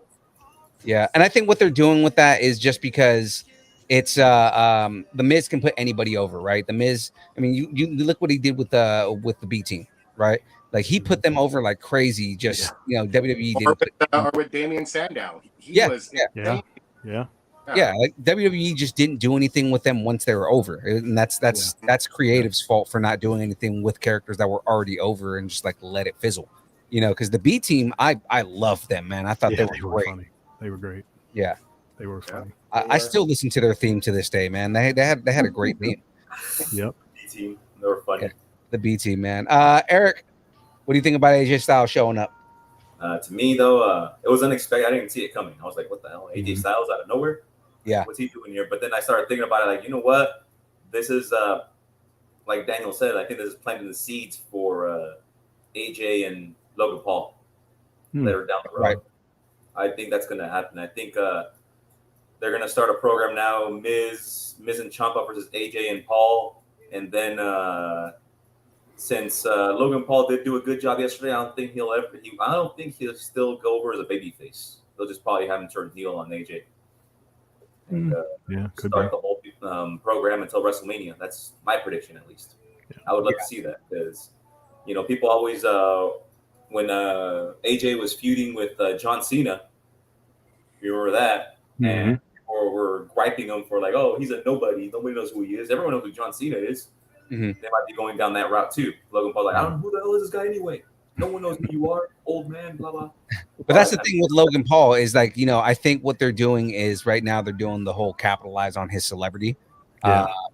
Yeah, and I think what they're doing with that is just because it's the Miz can put anybody over, right? The Miz, I mean, you look what he did with the B team, right? Like, he put them over like crazy. Just you know, WWE didn't. Or with Damian Sandow, he was insane. Yeah, like WWE just didn't do anything with them once they were over, and that's creative's fault for not doing anything with characters that were already over and just like let it fizzle, you know. Because the B team, I loved them, man. I thought they were great. Funny. They were great. Yeah, they were funny. I still listen to their theme to this day, man. They had a great theme. Yep. B team, they were funny. Yeah, the B team, man. Eric, what do you think about AJ Styles showing up? To me, though, it was unexpected. I didn't see it coming. I was like, "What the hell, AJ Styles out of nowhere? Yeah, what's he doing here?" But then I started thinking about it. Like, you know what? This is like Daniel said. I think this is planting the seeds for AJ and Logan Paul later down the road. Right. I think that's going to happen. I think they're going to start a program now: Miz and Ciampa versus AJ and Paul, and then since Logan Paul did do a good job yesterday, I don't think he'll still go over as a babyface. They'll just probably have him turn heel on AJ. And, start the whole program until WrestleMania. That's my prediction, at least. Yeah. I would love to see that because, you know, people always when AJ was feuding with John Cena, you remember that, and people were griping him for like, "Oh, he's a nobody. Nobody knows who he is. Everyone knows who John Cena is." They might be going down that route too. Logan Paul, like, "I don't know who the hell is this guy anyway. No one knows who you are, old man." Blah blah. But that's the thing with Logan Paul is, like, you know, I think what they're doing is right now they're doing the whole capitalize on his celebrity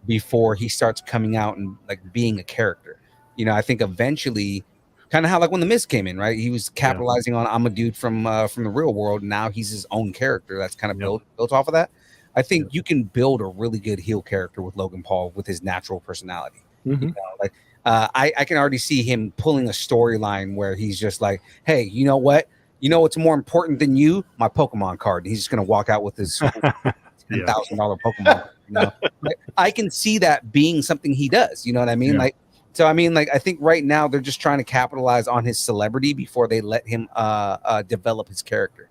before he starts coming out and like being a character. You know, I think eventually, kind of how like when the Miz came in, right? He was capitalizing on I'm a dude from the real world. Now he's his own character. That's kind of built off of that. I think you can build a really good heel character with Logan Paul with his natural personality. You know, like I can already see him pulling a storyline where he's just like, "Hey, you know what? You know what's more important than you? My Pokemon card." And he's just gonna walk out with his $10,000 Pokemon. You know, like, I can see that being something he does. You know what I mean? Like, so I mean, like, I think right now they're just trying to capitalize on his celebrity before they let him develop his character.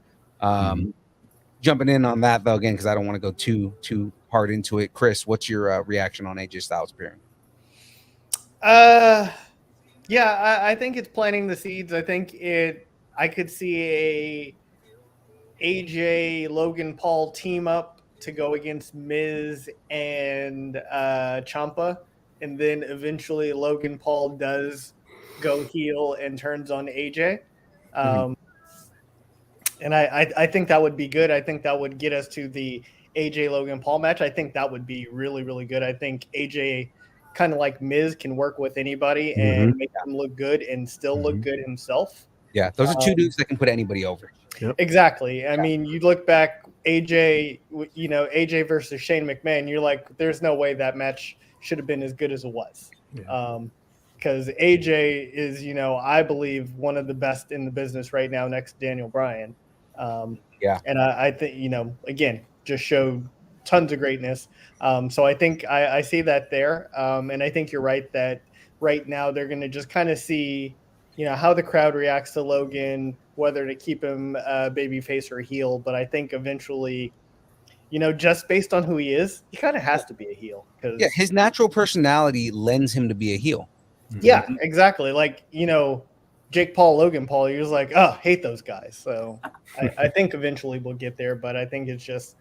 Jumping in on that though, again, because I don't want to go too hard into it. Chris, what's your reaction on AJ Styles appearing? I think it's planting the seeds. I think I could see a AJ Logan Paul team up to go against Miz and Ciampa, and then eventually Logan Paul does go heel and turns on AJ. And I think that would be good. I think that would get us to the AJ Logan Paul match. I think that would be really, really good. I think AJ, kind of like Miz, can work with anybody and make him look good and still look good himself. Yeah, those are two dudes that can put anybody over. Exactly. I mean, you look back, AJ versus Shane McMahon, you're like, there's no way that match should have been as good as it was. Because AJ is, you know, I believe one of the best in the business right now next to Daniel Bryan. And I think, you know, again, just showed tons of greatness. So I think I see that there. And I think you're right that right now they're going to just kind of see, how the crowd reacts to Logan, whether to keep him babyface or heel. But I think eventually, just based on who he is, he kind of has to be a heel. Yeah, his natural personality lends him to be a heel. Yeah, exactly. Like, Jake Paul, Logan Paul, he was like, oh, hate those guys. So I think eventually we'll get there, but I think it's just,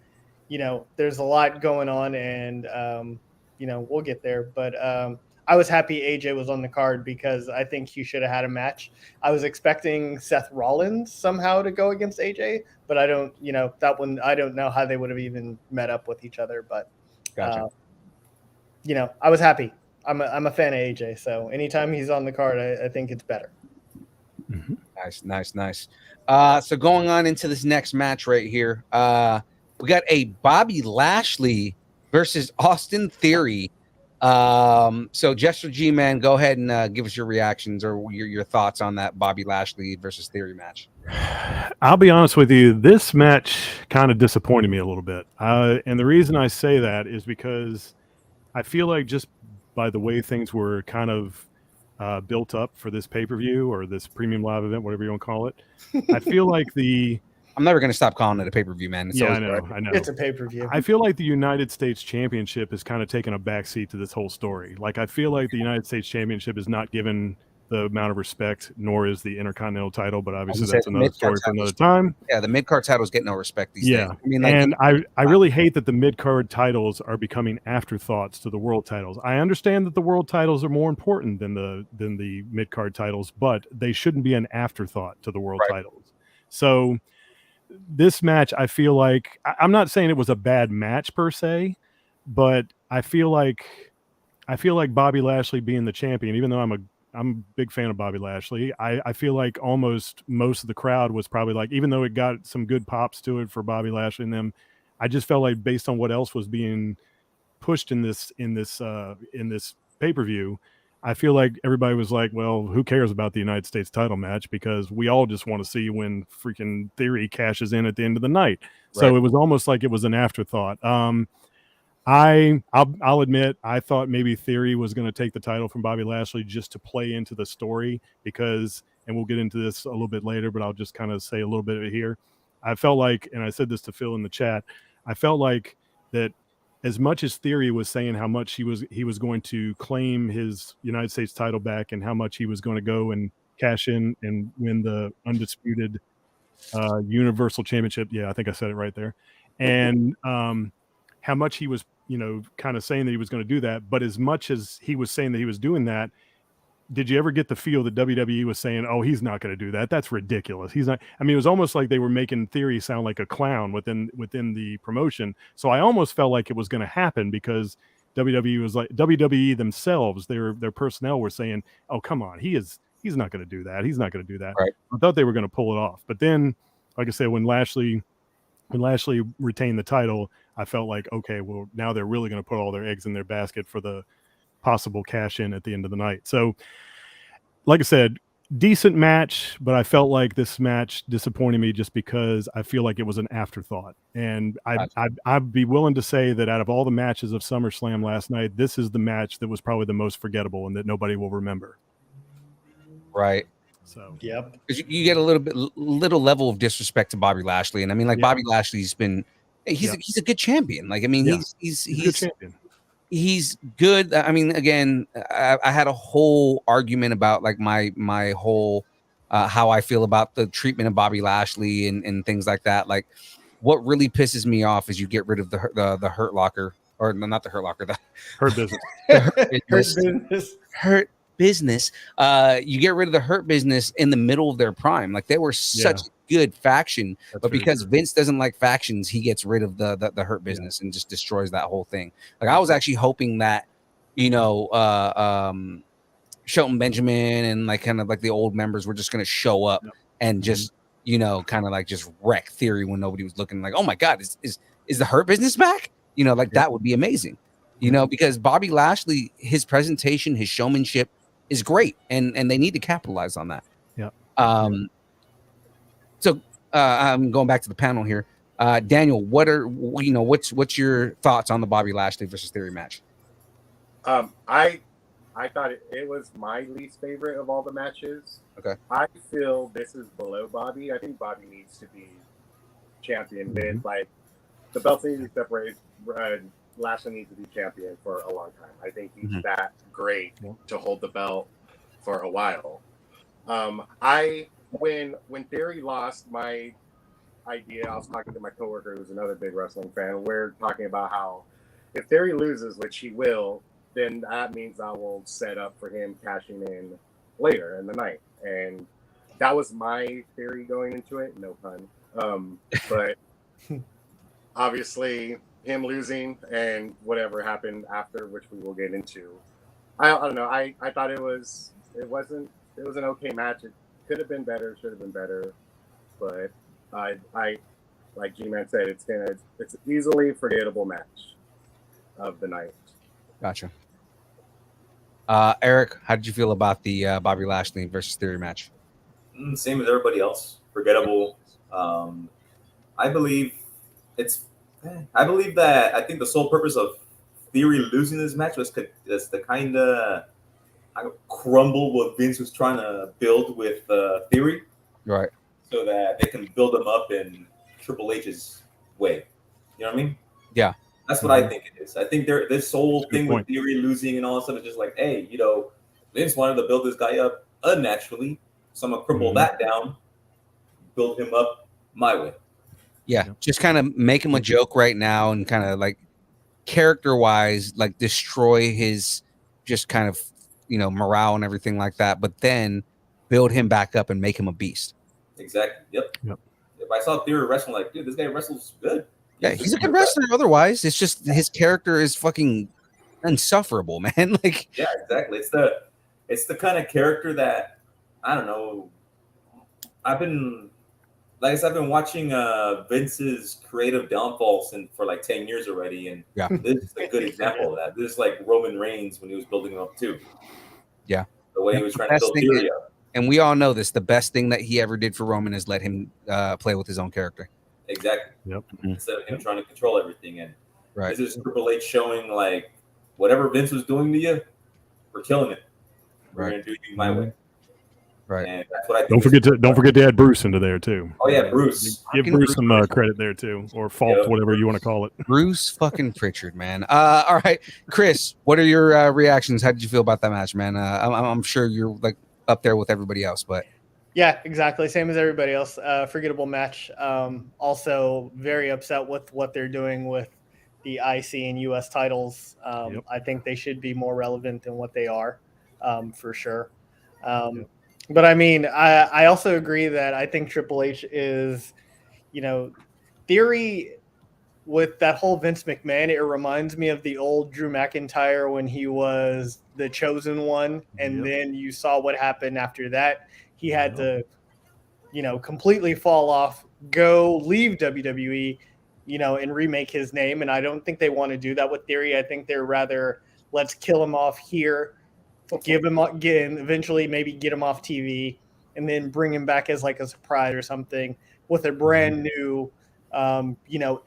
there's a lot going on and, we'll get there. But I was happy AJ was on the card because I think he should have had a match. I was expecting Seth Rollins somehow to go against AJ, but I don't, that one, I don't know how they would have even met up with each other. But, Gotcha. I was happy. I'm a fan of AJ, so anytime he's on the card, I think it's better. Nice. So going on into this next match right here, we got a Bobby Lashley versus Austin Theory. So Jester G Man, go ahead and give us your reactions or your thoughts on that Bobby Lashley versus Theory match. I'll be honest with you, this match kind of disappointed me a little bit. And the reason I say that is because I feel like just by the way things were kind of built up for this pay-per-view or this premium live event, whatever you want to call it, I feel like I'm never going to stop calling it a pay-per-view, man. I know. It's a pay-per-view. I feel like the United States Championship has kind of taken a backseat to this whole story. Like, I feel like the United States Championship is not given the amount of respect, nor is the Intercontinental title, but obviously that's another story for another time. Yeah, the mid-card titles get no respect these days. I mean, and I really hate that the mid-card titles are becoming afterthoughts to the world titles. I understand that the world titles are more important than the mid-card titles, but they shouldn't be an afterthought to the world titles. So this match, I feel like, I'm not saying it was a bad match per se, but I feel like Bobby Lashley being the champion, even though I'm a big fan of Bobby Lashley, I feel like almost most of the crowd was probably like, even though it got some good pops to it for Bobby Lashley and them, I just felt like based on what else was being pushed in this pay-per-view, I feel like everybody was like, well, who cares about the United States title match, because we all just want to see when freaking Theory cashes in at the end of the night. So it was almost like it was an afterthought. I'll admit, I thought maybe Theory was going to take the title from Bobby Lashley just to play into the story because, and we'll get into this a little bit later, but I'll just kind of say a little bit of it here. I felt like, and I said this to Phil in the chat, I felt like that as much as Theory was saying how much he was going to claim his United States title back and how much he was going to go and cash in and win the undisputed Universal Championship. Yeah, I think I said it right there. And how much he was, kind of saying that he was going to do that. But as much as he was saying that he was doing that, did you ever get the feel that WWE was saying, oh, he's not going to do that? That's ridiculous. He's not. I mean, it was almost like they were making Theory sound like a clown within the promotion. So I almost felt like it was going to happen because WWE was like, WWE themselves, their personnel were saying, oh, come on, he's not going to do that. He's not going to do that. Right. I thought they were going to pull it off. But then, like I said, when Lashley retained the title, I felt like, okay, well, now they're really going to put all their eggs in their basket for the possible cash in at the end of the night. So, like I said, decent match, but I felt like this match disappointed me just because I feel like it was an afterthought. And I'd be willing to say that out of all the matches of SummerSlam last night, this is the match that was probably the most forgettable and that nobody will remember. Right. So, yep. Because you get a little level of disrespect to Bobby Lashley, and I mean, like Bobby Lashley's been, he's a good champion. Like, I mean, he's a good champion. He's good. I mean, again, I had a whole argument about like my whole how I feel about the treatment of Bobby Lashley and things like that. Like, what really pisses me off is you get rid of the Hurt Locker, or not the Hurt Locker, the Hurt Business. Hurt Business. You get rid of the Hurt Business in the middle of their prime. Like, they were such a good faction. That's but because Vince doesn't like factions, he gets rid of the Hurt Business and just destroys that whole thing. Like, I was actually hoping that, Shelton Benjamin and like kind of like the old members were just going to show up and just, kind of like just wreck Theory when nobody was looking. Like, oh my God, is the Hurt Business back? That would be amazing. Because Bobby Lashley, his presentation, his showmanship is great, and they need to capitalize on that. Yeah. So I'm going back to the panel here. Daniel, what's your thoughts on the Bobby Lashley versus Theory match? I thought it was my least favorite of all the matches. Okay. I feel this is below Bobby. I think Bobby needs to be champion. Like the belts need to be separated. Lashley needs to be champion for a long time. I think he's that great to hold the belt for a while. When Theory lost, my idea, I was talking to my coworker who's another big wrestling fan. We're talking about how if Theory loses, which he will, then that means I will set up for him cashing in later in the night. And that was my theory going into it. No pun. But obviously him losing and whatever happened after, which we will get into. I don't know. I thought it was an okay match. It could have been better, should have been better. But I like G Man said, it's an easily forgettable match of the night. Gotcha. Eric, how did you feel about the Bobby Lashley versus Theory match? Same as everybody else. Forgettable. I believe that I think the sole purpose of Theory losing this match was to kind of crumble what Vince was trying to build with Theory, right? So that they can build him up in Triple H's way. You know what I mean? Yeah. That's what I think it is. I think this whole thing with Theory losing and all that stuff is just like, hey, Vince wanted to build this guy up unnaturally, so I'm gonna crumble that down, build him up my way. Yeah, just kind of make him a joke right now, and kind of like character-wise, like destroy his just kind of morale and everything like that, but then build him back up and make him a beast. Exactly. Yep. If I saw Theory wrestling, like, dude, this guy wrestles good. Yeah, he's a good wrestler. Otherwise, it's just his character is fucking insufferable, man. Like, yeah, exactly. It's the kind of character that I don't know. I've been watching Vince's creative downfall for like 10 years already, and this is a good example of that. This is like Roman Reigns when he was building him up too. Yeah, the way he was trying to build Theory up. And we all know this. The best thing that he ever did for Roman is let him play with his own character. Exactly. Yep. Instead of him trying to control everything. And this is Triple H showing like whatever Vince was doing to you, we're killing it. We're gonna do you my way. Right. And that's what I think. Don't forget to add Bruce into there too. Oh yeah, Bruce. Give Bruce some credit there too, or fault, whatever you want to call it. Bruce fucking Pritchard, man. All right, Chris, what are your reactions? How did you feel about that match, man? I'm sure you're like up there with everybody else, but yeah, exactly. Same as everybody else. Forgettable match. Also very upset with what they're doing with the IC and US titles. I think they should be more relevant than what they are, for sure. But I mean, I also agree that I think Triple H is, Theory with that whole Vince McMahon. It reminds me of the old Drew McIntyre when he was the chosen one. And then you saw what happened after that. He had to, completely fall off, leave WWE, and remake his name. And I don't think they want to do that with Theory. I think they're rather, let's kill him off here, give him again, eventually maybe get him off TV, and then bring him back as like a surprise or something with a brand new,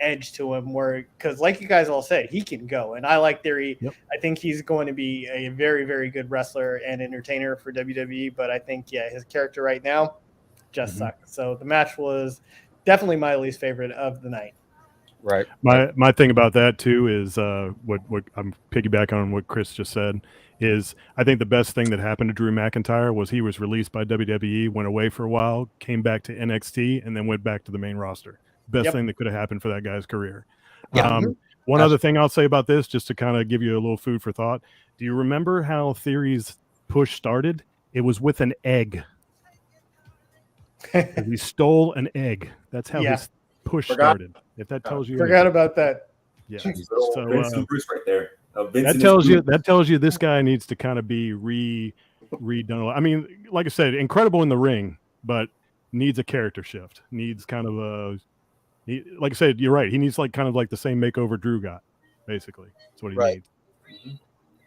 edge to him. Because like you guys all said, he can go, and I like Theory. I think he's going to be a very, very good wrestler and entertainer for WWE. But I think his character right now just sucks. So the match was definitely my least favorite of the night. Right. My thing about that too is what I'm piggybacking on what Chris just said is I think the best thing that happened to Drew McIntyre was he was released by WWE, went away for a while, came back to NXT, and then went back to the main roster. Best thing that could have happened for that guy's career. One other thing I'll say about this, just to kind of give you a little food for thought. Do you remember how Theory's push started? It was with an egg. He stole an egg. That's how his push started. If that tells you forgot about that. Yeah. So Vince and Bruce right there. That tells you this guy needs to kind of be redone. I mean, like I said, incredible in the ring, but needs a character shift. Needs kind of like I said, you're right. He needs like kind of like the same makeover Drew got, basically. That's what he needs.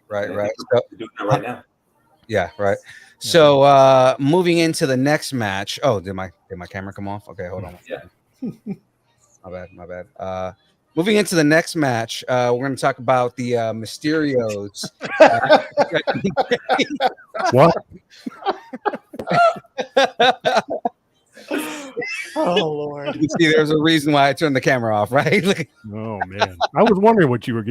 Right. Doing that right now. Yeah, right. So moving into the next match. Oh, did my camera come off? Okay, hold on. Yeah. My bad. Moving into the next match, we're going to talk about the Mysterios. What? Oh Lord! You see, there's a reason why I turned the camera off, right? Oh man, I was wondering what you were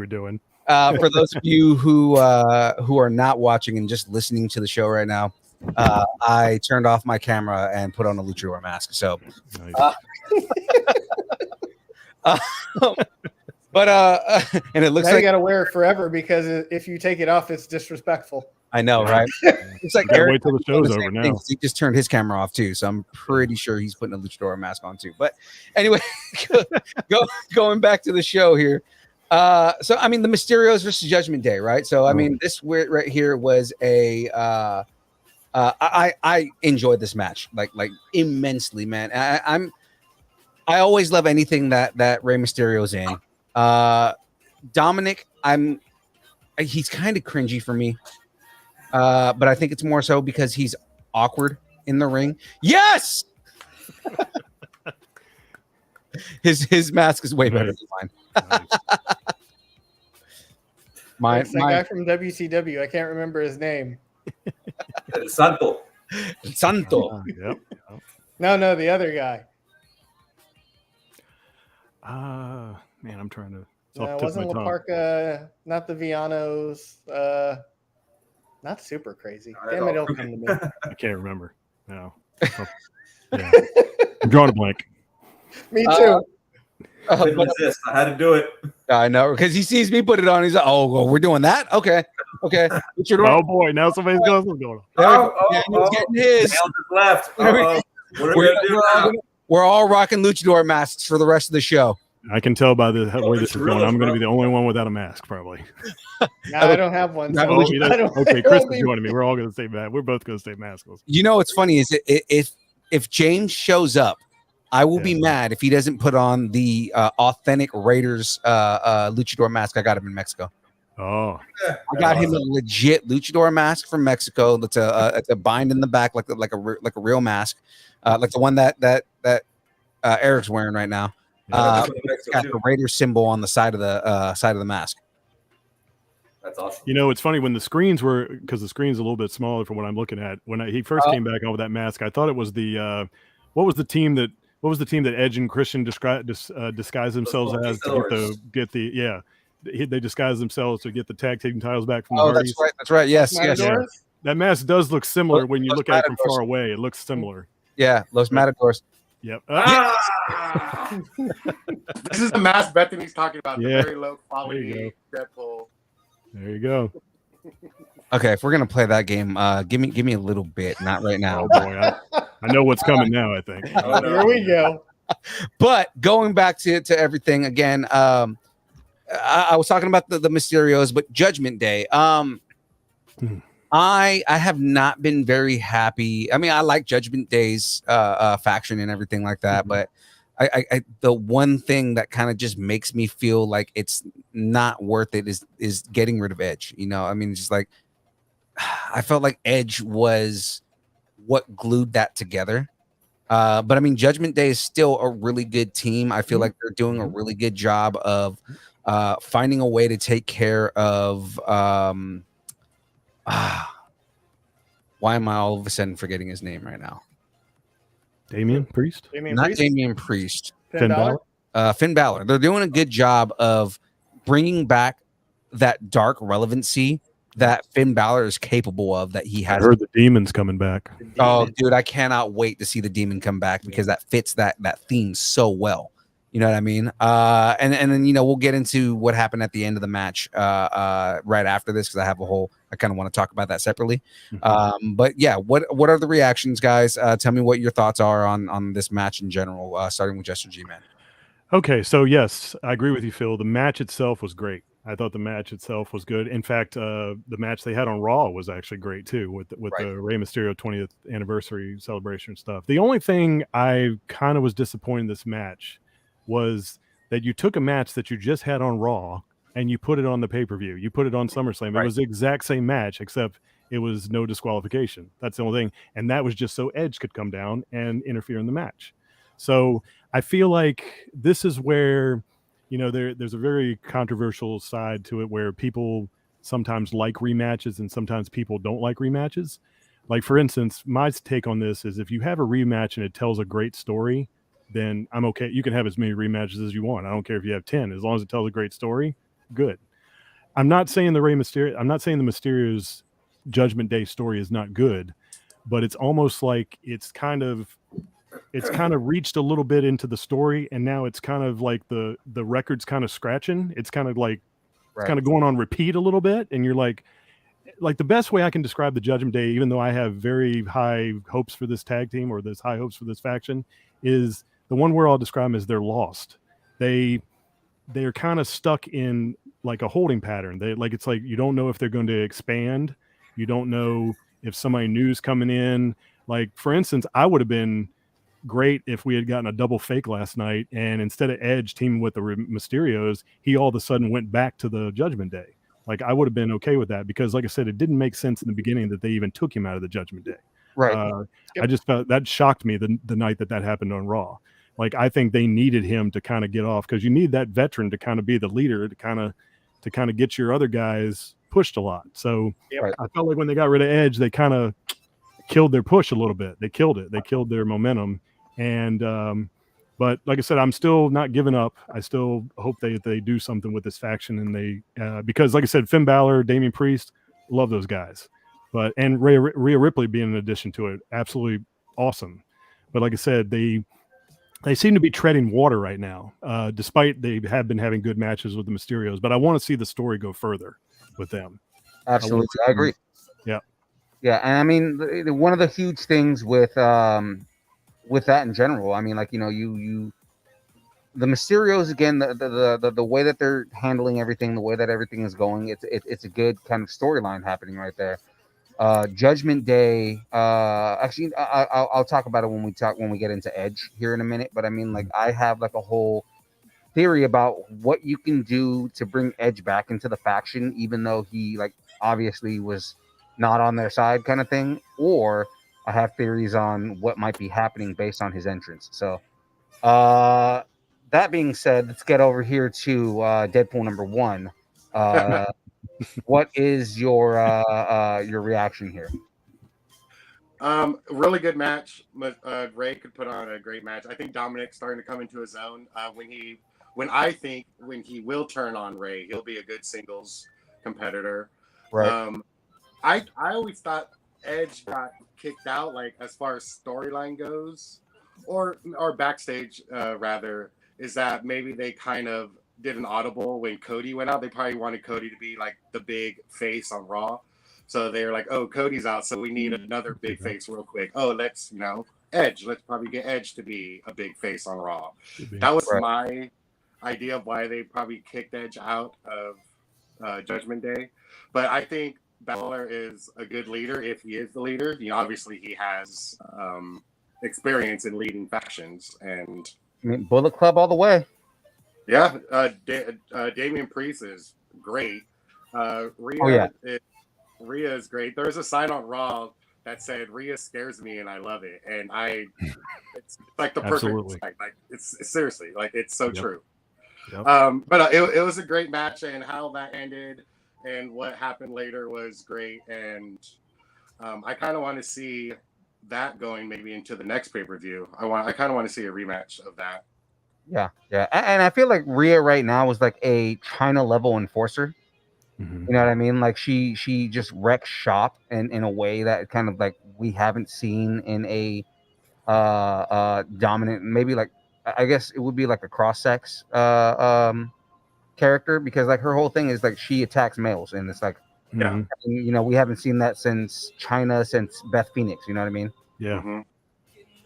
doing. For those of you who are not watching and just listening to the show right now, I turned off my camera and put on a luchador mask. So, Nice. but and it looks Now like you got to wear it forever because if you take it off, it's disrespectful. I know, right? It's like Gotta Eric wait till the show's over now. He just turned his camera off too, so I'm pretty sure he's putting a luchador mask on too. But anyway, going back to the show here. So I mean, the Mysterios versus Judgment Day, right? So I mean, this right here was a I enjoyed this match like immensely, man. I always love anything that Rey Mysterio's in. Dominic, he's kind of cringy for me. But I think it's more so because he's awkward in the ring. Yes. his mask is way better than mine. It's that guy from WCW. I can't remember his name. Santo. Yep. No, the other guy. Man, I'm trying to. No, it wasn't Laparca, not the Vianos. Not super crazy. Damn it, it'll come to me. I can't remember. No. Yeah. I'm drawing a blank. Me too. I had to do it. I know because he sees me put it on. He's like, "Oh, well, we're doing that. Okay." Oh boy, now somebody's going. What's going on? He's getting his. Just left. What are we gonna do now? We're all rocking luchador masks for the rest of the show. I can tell by the way this is going. I'm going to be the only one without a mask, probably. No, I don't have one. So okay, Chris is joining me. We're all going to stay mask. We're both going to stay maskless. You know what's funny is if James shows up, I will be mad if he doesn't put on the authentic Raiders luchador mask I got him in Mexico. Oh, I got him a legit luchador mask from Mexico. That's a bind in the back like a real mask, like the one that Eric's wearing right now. Got the Raider symbol on the side of the mask. That's awesome. You know, it's funny when the screens were because the screen's a little bit smaller from what I'm looking at. When he first came back on with that mask, I thought it was the what was the team that Edge and Christian disguised themselves as to get the they disguised themselves to get the tag team titles back from the Hardys. That's right. Yes. Yeah. That mask does look similar when you look at it from far away. It looks similar. Yeah, Los Matadors. Yep. This is the mask Bethany's talking about. Yeah. The very low quality Deadpool. There you go. Okay, if we're gonna play that game, give me a little bit, not right now. Oh boy, I know what's coming now. I think. Here we go. But going back to everything again, I was talking about the Mysterios, but Judgment Day. I have not been very happy. I mean, I like Judgment Day's faction and everything like that, but I the one thing that kind of just makes me feel like it's not worth it is getting rid of Edge. You know, I mean, just like I felt like Edge was what glued that together. But I mean, Judgment Day is still a really good team. I feel like they're doing a really good job of finding a way to take care of. Why am I all of a sudden forgetting his name right now? Damian Priest? Damian Priest. Finn Balor? Finn Balor. They're doing a good job of bringing back that dark relevancy that Finn Balor is capable of. That he has. I heard the Demon's coming back. Oh, dude, I cannot wait to see the Demon come back because that fits that theme so well. You know what I mean? And then we'll get into what happened at the end of the match right after this because I kind of want to talk about that separately. But yeah, what are the reactions, guys? Tell me what your thoughts are on this match in general, starting with Jester G Man. Okay, so yes, I agree with you, Phil. The match itself was great. I thought the match itself was good. In fact, the match they had on Raw was actually great too, with the Rey Mysterio 20th anniversary celebration stuff. The only thing I kind of was disappointed in this match was that you took a match that you just had on Raw and you put it on the pay-per-view. You put it on Summerslam. It was the exact same match, except it was no disqualification. That's the only thing. And that was just so Edge could come down and interfere in the match. So I feel like this is where, there's a very controversial side to it where people sometimes like rematches and sometimes people don't like rematches. Like, for instance, my take on this is if you have a rematch and it tells a great story, then I'm okay. You can have as many rematches as you want. I don't care if you have 10, as long as it tells a great story, good. I'm not saying the Mysterio's Judgment Day story is not good, but it's almost like it's kind of reached a little bit into the story, and now it's kind of like the record's kind of scratching. It's kind of like it's kind of going on repeat a little bit, and you're like the best way I can describe the Judgment Day, even though I have very high hopes for this tag team or this high hopes for this faction, is the one word I'll describe them as they're lost. They're kind of stuck in like a holding pattern. It's like you don't know if they're going to expand. You don't know if somebody new's coming in. Like, for instance, I would have been great if we had gotten a double fake last night, and instead of Edge teaming with the Mysterios, he all of a sudden went back to the Judgment Day. Like, I would have been okay with that because, like I said, it didn't make sense in the beginning that they even took him out of the Judgment Day. Right. I just felt that shocked me the night that happened on Raw. Like, I think they needed him to kind of get off because you need that veteran to kind of be the leader to kind of get your other guys pushed a lot. So I felt like when they got rid of Edge, they kind of killed their push a little bit. They killed it. They killed their momentum. And but like I said, I'm still not giving up. I still hope they do something with this faction, and they because like I said, Finn Balor, Damian Priest, love those guys. But and Rhea Ripley being an addition to it, absolutely awesome. But like I said, they seem to be treading water right now, despite they have been having good matches with the Mysterios. But I want to see the story go further with them. Absolutely, I agree. Yeah, yeah, and I mean, one of the huge things with that in general, I mean, like, you the Mysterios again, the way that they're handling everything, the way that everything is going, it's a good kind of storyline happening right there. Judgment Day. Actually, I'll talk about it when we get into Edge here in a minute. But I mean, like, I have like a whole theory about what you can do to bring Edge back into the faction, even though he like obviously was not on their side, kind of thing. Or I have theories on what might be happening based on his entrance. So, that being said, let's get over here to Deadpool #1. What is your reaction here? Really good match. Ray could put on a great match. I think Dominic's starting to come into his own. When he will turn on Ray, he'll be a good singles competitor. Right. I always thought Edge got kicked out, like as far as storyline goes, or backstage rather, is that maybe they kind of did an audible when Cody went out. They probably wanted Cody to be like the big face on Raw. So they're like, oh, Cody's out, so we need another big face real quick. Oh, let's, Edge. Let's probably get Edge to be a big face on Raw. That was my idea of why they probably kicked Edge out of Judgment Day. But I think Balor is a good leader if he is the leader. Obviously he has experience in leading factions. And I mean, Bullet Club all the way. Yeah, Damian Priest is great. Rhea is great. There's a sign on Raw that said Rhea scares me and I love it, and it's like the perfect sign. Like it's seriously, like it's so true. Yep. But it was a great match, and how that ended and what happened later was great, and I kind of want to see that going maybe into the next pay-per-view. I kind of want to see a rematch of that. Yeah, and I feel like Rhea right now is like a China level enforcer. Mm-hmm. You know what I mean? Like she just wrecks shop in a way that kind of like we haven't seen in a dominant, maybe like I guess it would be like a cross-sex character, because like her whole thing is like she attacks males, and it's like we haven't seen that since China, since Beth Phoenix. You know what I mean? Yeah. Mm-hmm.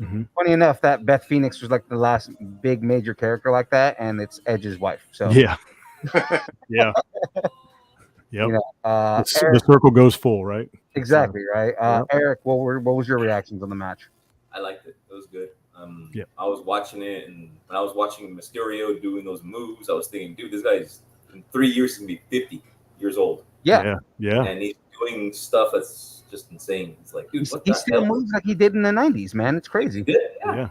Mm-hmm. Funny enough, that Beth Phoenix was like the last big major character like that, and it's Edge's wife. So yeah. Yep. The circle goes full, right? Exactly, right. Eric, what was your reactions on the match? I liked it. It was good. I was watching it, and when I was watching Mysterio doing those moves, I was thinking, dude, this guy's in 3 years gonna be 50 years old. Yeah. And he's doing stuff that's just insane. It's like, dude, he still moves like he did in the 90s, man. It's crazy. Yeah.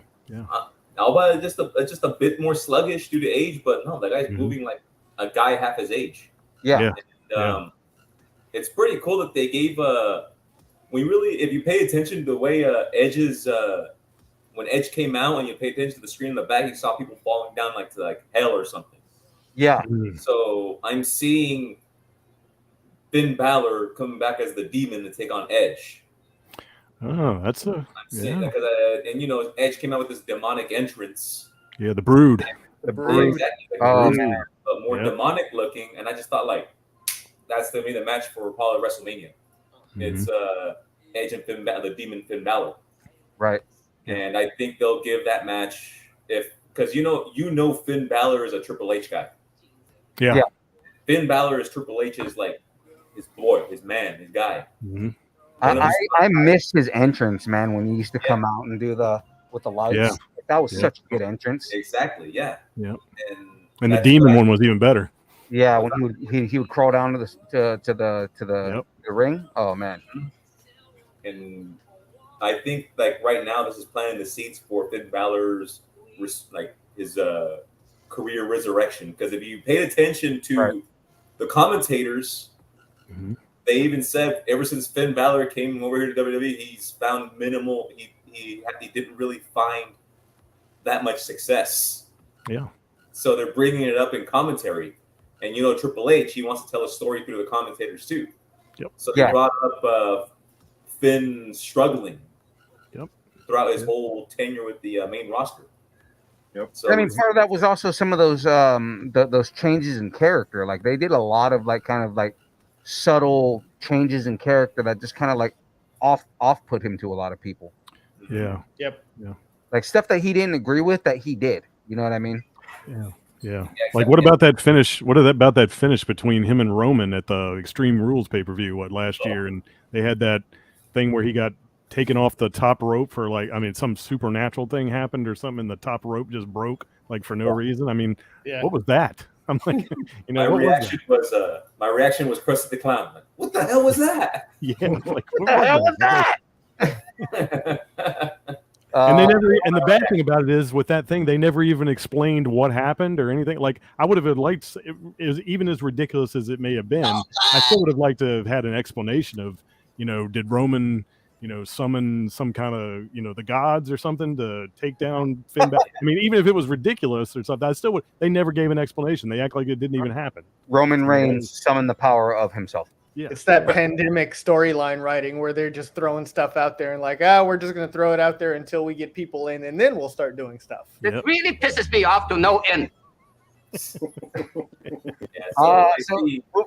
Alba is just a bit more sluggish due to age, but no, the guy's Mhm. moving like a guy half his age. Yeah. And, it's pretty cool that they gave if you pay attention to the way Edge's when Edge came out and you pay attention to the screen in the back, you saw people falling down like to hell or something. Yeah. Mhm. So I'm seeing Finn Balor coming back as the demon to take on Edge. Oh, that's I'm seeing that because Edge came out with this demonic entrance. the Brood. The Brood. Exactly, like Oh, Brood, man. but more Yep. demonic looking. And I just thought that's gonna be the match for probably WrestleMania. It's Edge and the demon Finn Balor. Right. And I think they'll give that match because Finn Balor is a Triple H guy. Yeah. Yeah. Finn Balor is Triple H's his boy, his man, his guy. Mhm. I miss his entrance, man, when he used to come out and do with the lights. Yeah. That was Yeah. such a good entrance. Exactly, yeah. Yeah. And the demon one was even better. Yeah, when he would crawl down to the ring. Oh man. And I think right now this is planting the seeds for Finn Balor's his career resurrection. Because if you paid attention to the commentators, they even said ever since Finn Balor came over here to WWE, he's found minimal. He didn't really find that much success. Yeah. So they're bringing it up in commentary, and Triple H, he wants to tell a story through the commentators too. Yep. So they brought up Finn struggling. Yep. Throughout his whole tenure with the main roster. Yep. So I mean, part of that was also some of those those changes in character. Like they did a lot of subtle changes in character that just kind of off put him to a lot of people. Yeah. Yep. Yeah. Like stuff that he didn't agree with that he did. You know what I mean? Yeah. Yeah. exactly. Like, what about that finish? What about that finish between him and Roman at the Extreme Rules pay-per-view last year? And they had that thing where he got taken off the top rope for some supernatural thing happened or something, and the top rope just broke for no reason. I mean, what was that? I'm like, my reaction was Krusty the Clown. Like, what the hell was that? Yeah, like, What the hell was that? And they never. And the bad thing about it is, with that thing, they never even explained what happened or anything. Like, I would have liked, even as ridiculous as it may have been, I still would have liked to have had an explanation of, did Roman, summon some kind of, the gods or something to take down Finn Balor? I mean, even if it was ridiculous or something, I still would. They never gave an explanation. They act like it didn't even happen. Roman Reigns summoned the power of himself. Yeah. It's that pandemic storyline writing where they're just throwing stuff out there and we're just going to throw it out there until we get people in, and then we'll start doing stuff. Yep. It really pisses me off to no end.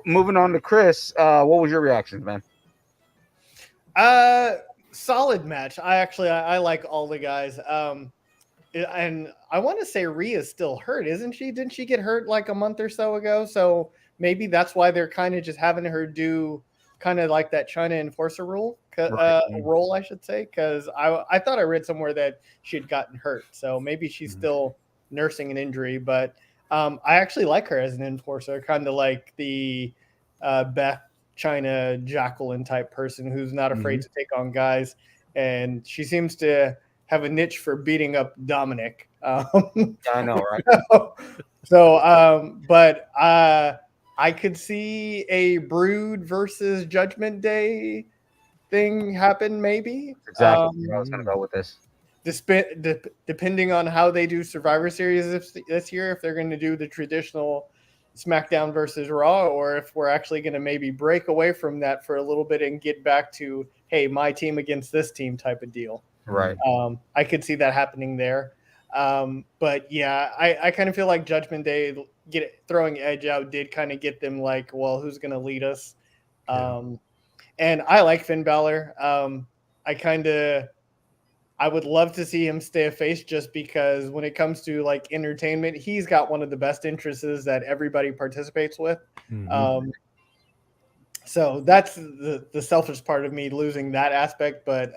Moving on to Chris, what was your reactions, man? Solid match. I like all the guys. And I want to say Rhea's still hurt, isn't she? Didn't she get hurt like a month or so ago? So maybe that's why they're kind of just having her do kind of like that China enforcer role, I should say, because I thought I read somewhere that she had gotten hurt. So maybe she's still nursing an injury, but I actually like her as an enforcer, kind of like the Beth China Jacqueline type person who's not afraid to take on guys. And she seems to have a niche for beating up Dominic. I know, right? But I could see a Brood versus Judgment Day thing happen, maybe. Exactly. I was going to go with this. Depending on how they do Survivor Series this year, if they're going to do the traditional SmackDown versus Raw, or if we're actually going to maybe break away from that for a little bit and get back to, hey, my team against this team type of deal. Right. I could see that happening there. But yeah, I kind of feel like Judgment Day throwing Edge out did kind of get them like, well, who's going to lead us? And I like Finn Balor. I would love to see him stay a face, just because when it comes to like entertainment, he's got one of the best interests that everybody participates with. So that's the selfish part of me losing that aspect. But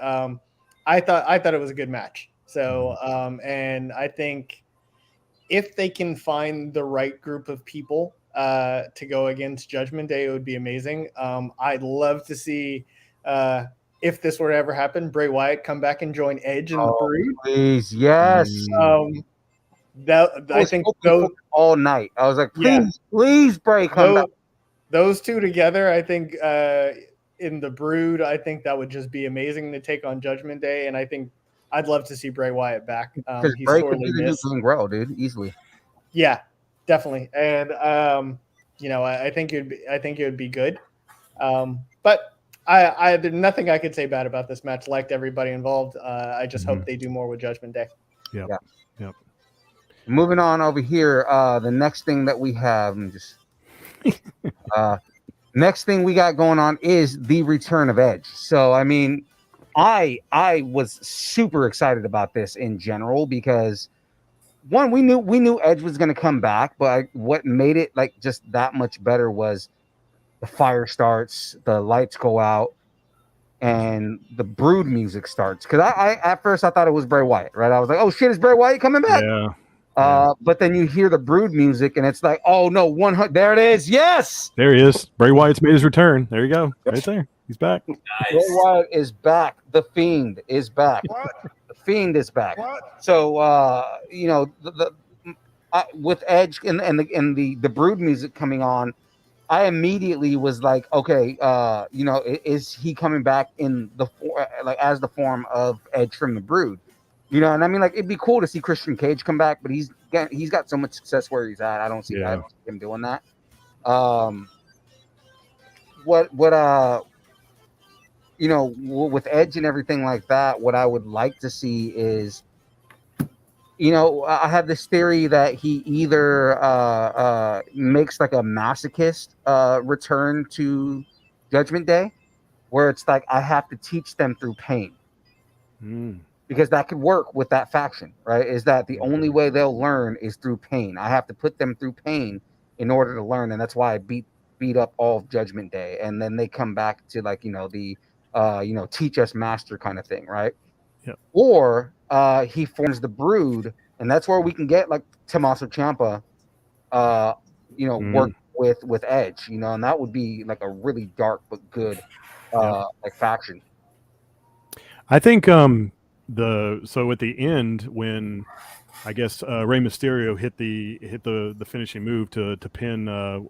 I thought it was a good match. So and I think if they can find the right group of people to go against Judgment Day, it would be amazing. I'd love to see if this were to ever happen, Bray Wyatt come back and join Edge in the Brood. Please, yes. I think those all night. I was like, Yeah. please, Bray, come back. those two together, I think in the Brood, I think that would just be amazing to take on Judgment Day, and I think I'd love to see Bray Wyatt back. Because He's Bray could sorely be the new missed. Gangrel, dude, easily. Yeah, definitely, and I think it would be good. But there's nothing I could say bad about this match. Liked everybody involved. I just hope they do more with Judgment Day. Yep. Moving on over here, the next thing that we have, next thing we got going on is the return of Edge. So, I mean, I was super excited about this in general because one, we knew Edge was going to come back, but what made it like just that much better was the fire starts, the lights go out, and the Brood music starts. Because I at first I thought it was Bray Wyatt, right? I was like, oh shit, is Bray Wyatt coming back? Yeah. But then you hear the Brood music, and it's like, oh no, 100. There it is. Yes, there he is. Bray Wyatt's made his return. There you go. Right there. He's back. Nice. Bray Wyatt is back. The Fiend is back. The Fiend is back. So with Edge and the Brood music coming on, I immediately was like, okay, is he coming back in as the form of Edge from the Brood? And I mean, like, it'd be cool to see Christian Cage come back, but he's got so much success where he's at. I don't see him doing that. With Edge and everything like that, what I would like to see is, I have this theory that he either makes like a masochist return to Judgment Day, where it's like I have to teach them through pain. Because that could work with that faction, right? Is that the only way they'll learn is through pain. I have to put them through pain in order to learn, and that's why I beat up all of Judgment Day, and then they come back to like the teach us master kind of thing, right? Yep. Or he forms the Brood, and that's where we can get like Tommaso Ciampa, work with Edge, and that would be like a really dark but good like faction. I think so at the end when I guess Rey Mysterio hit the finishing move to pin I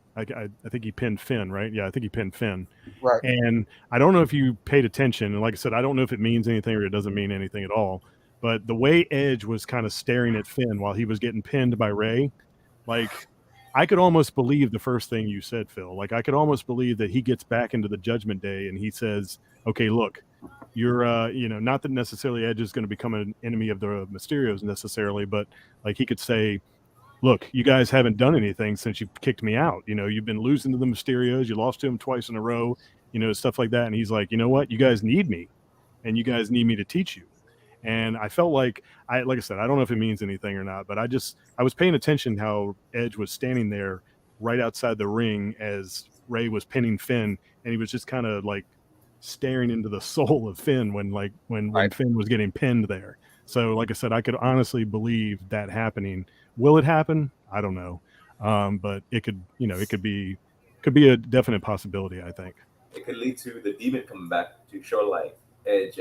think he pinned Finn, right? Yeah, I think he pinned Finn. Right. And I don't know if you paid attention, and like I said, I don't know if it means anything or it doesn't mean anything at all. But the way Edge was kind of staring at Finn while he was getting pinned by Rey, like I could almost believe the first thing you said, Phil. Like I could almost believe that he gets back into the Judgment Day and he says, okay, look, you're not that necessarily Edge is going to become an enemy of the Mysterios necessarily, but like he could say, look, you guys haven't done anything since you kicked me out. You've been losing to the Mysterios, you lost to them twice in a row, stuff like that. And he's like, you know what, you guys need me and you guys need me to teach you. And I felt like I said, I don't know if it means anything or not, but I was paying attention how Edge was standing there right outside the ring as Rey was pinning Finn, and he was just kind of like staring into the soul of Finn when Finn was getting pinned there. So like I said, I could honestly believe that happening. Will it happen? I don't know. But it could be a definite possibility, I think. It could lead to the Demon coming back to show like Edge.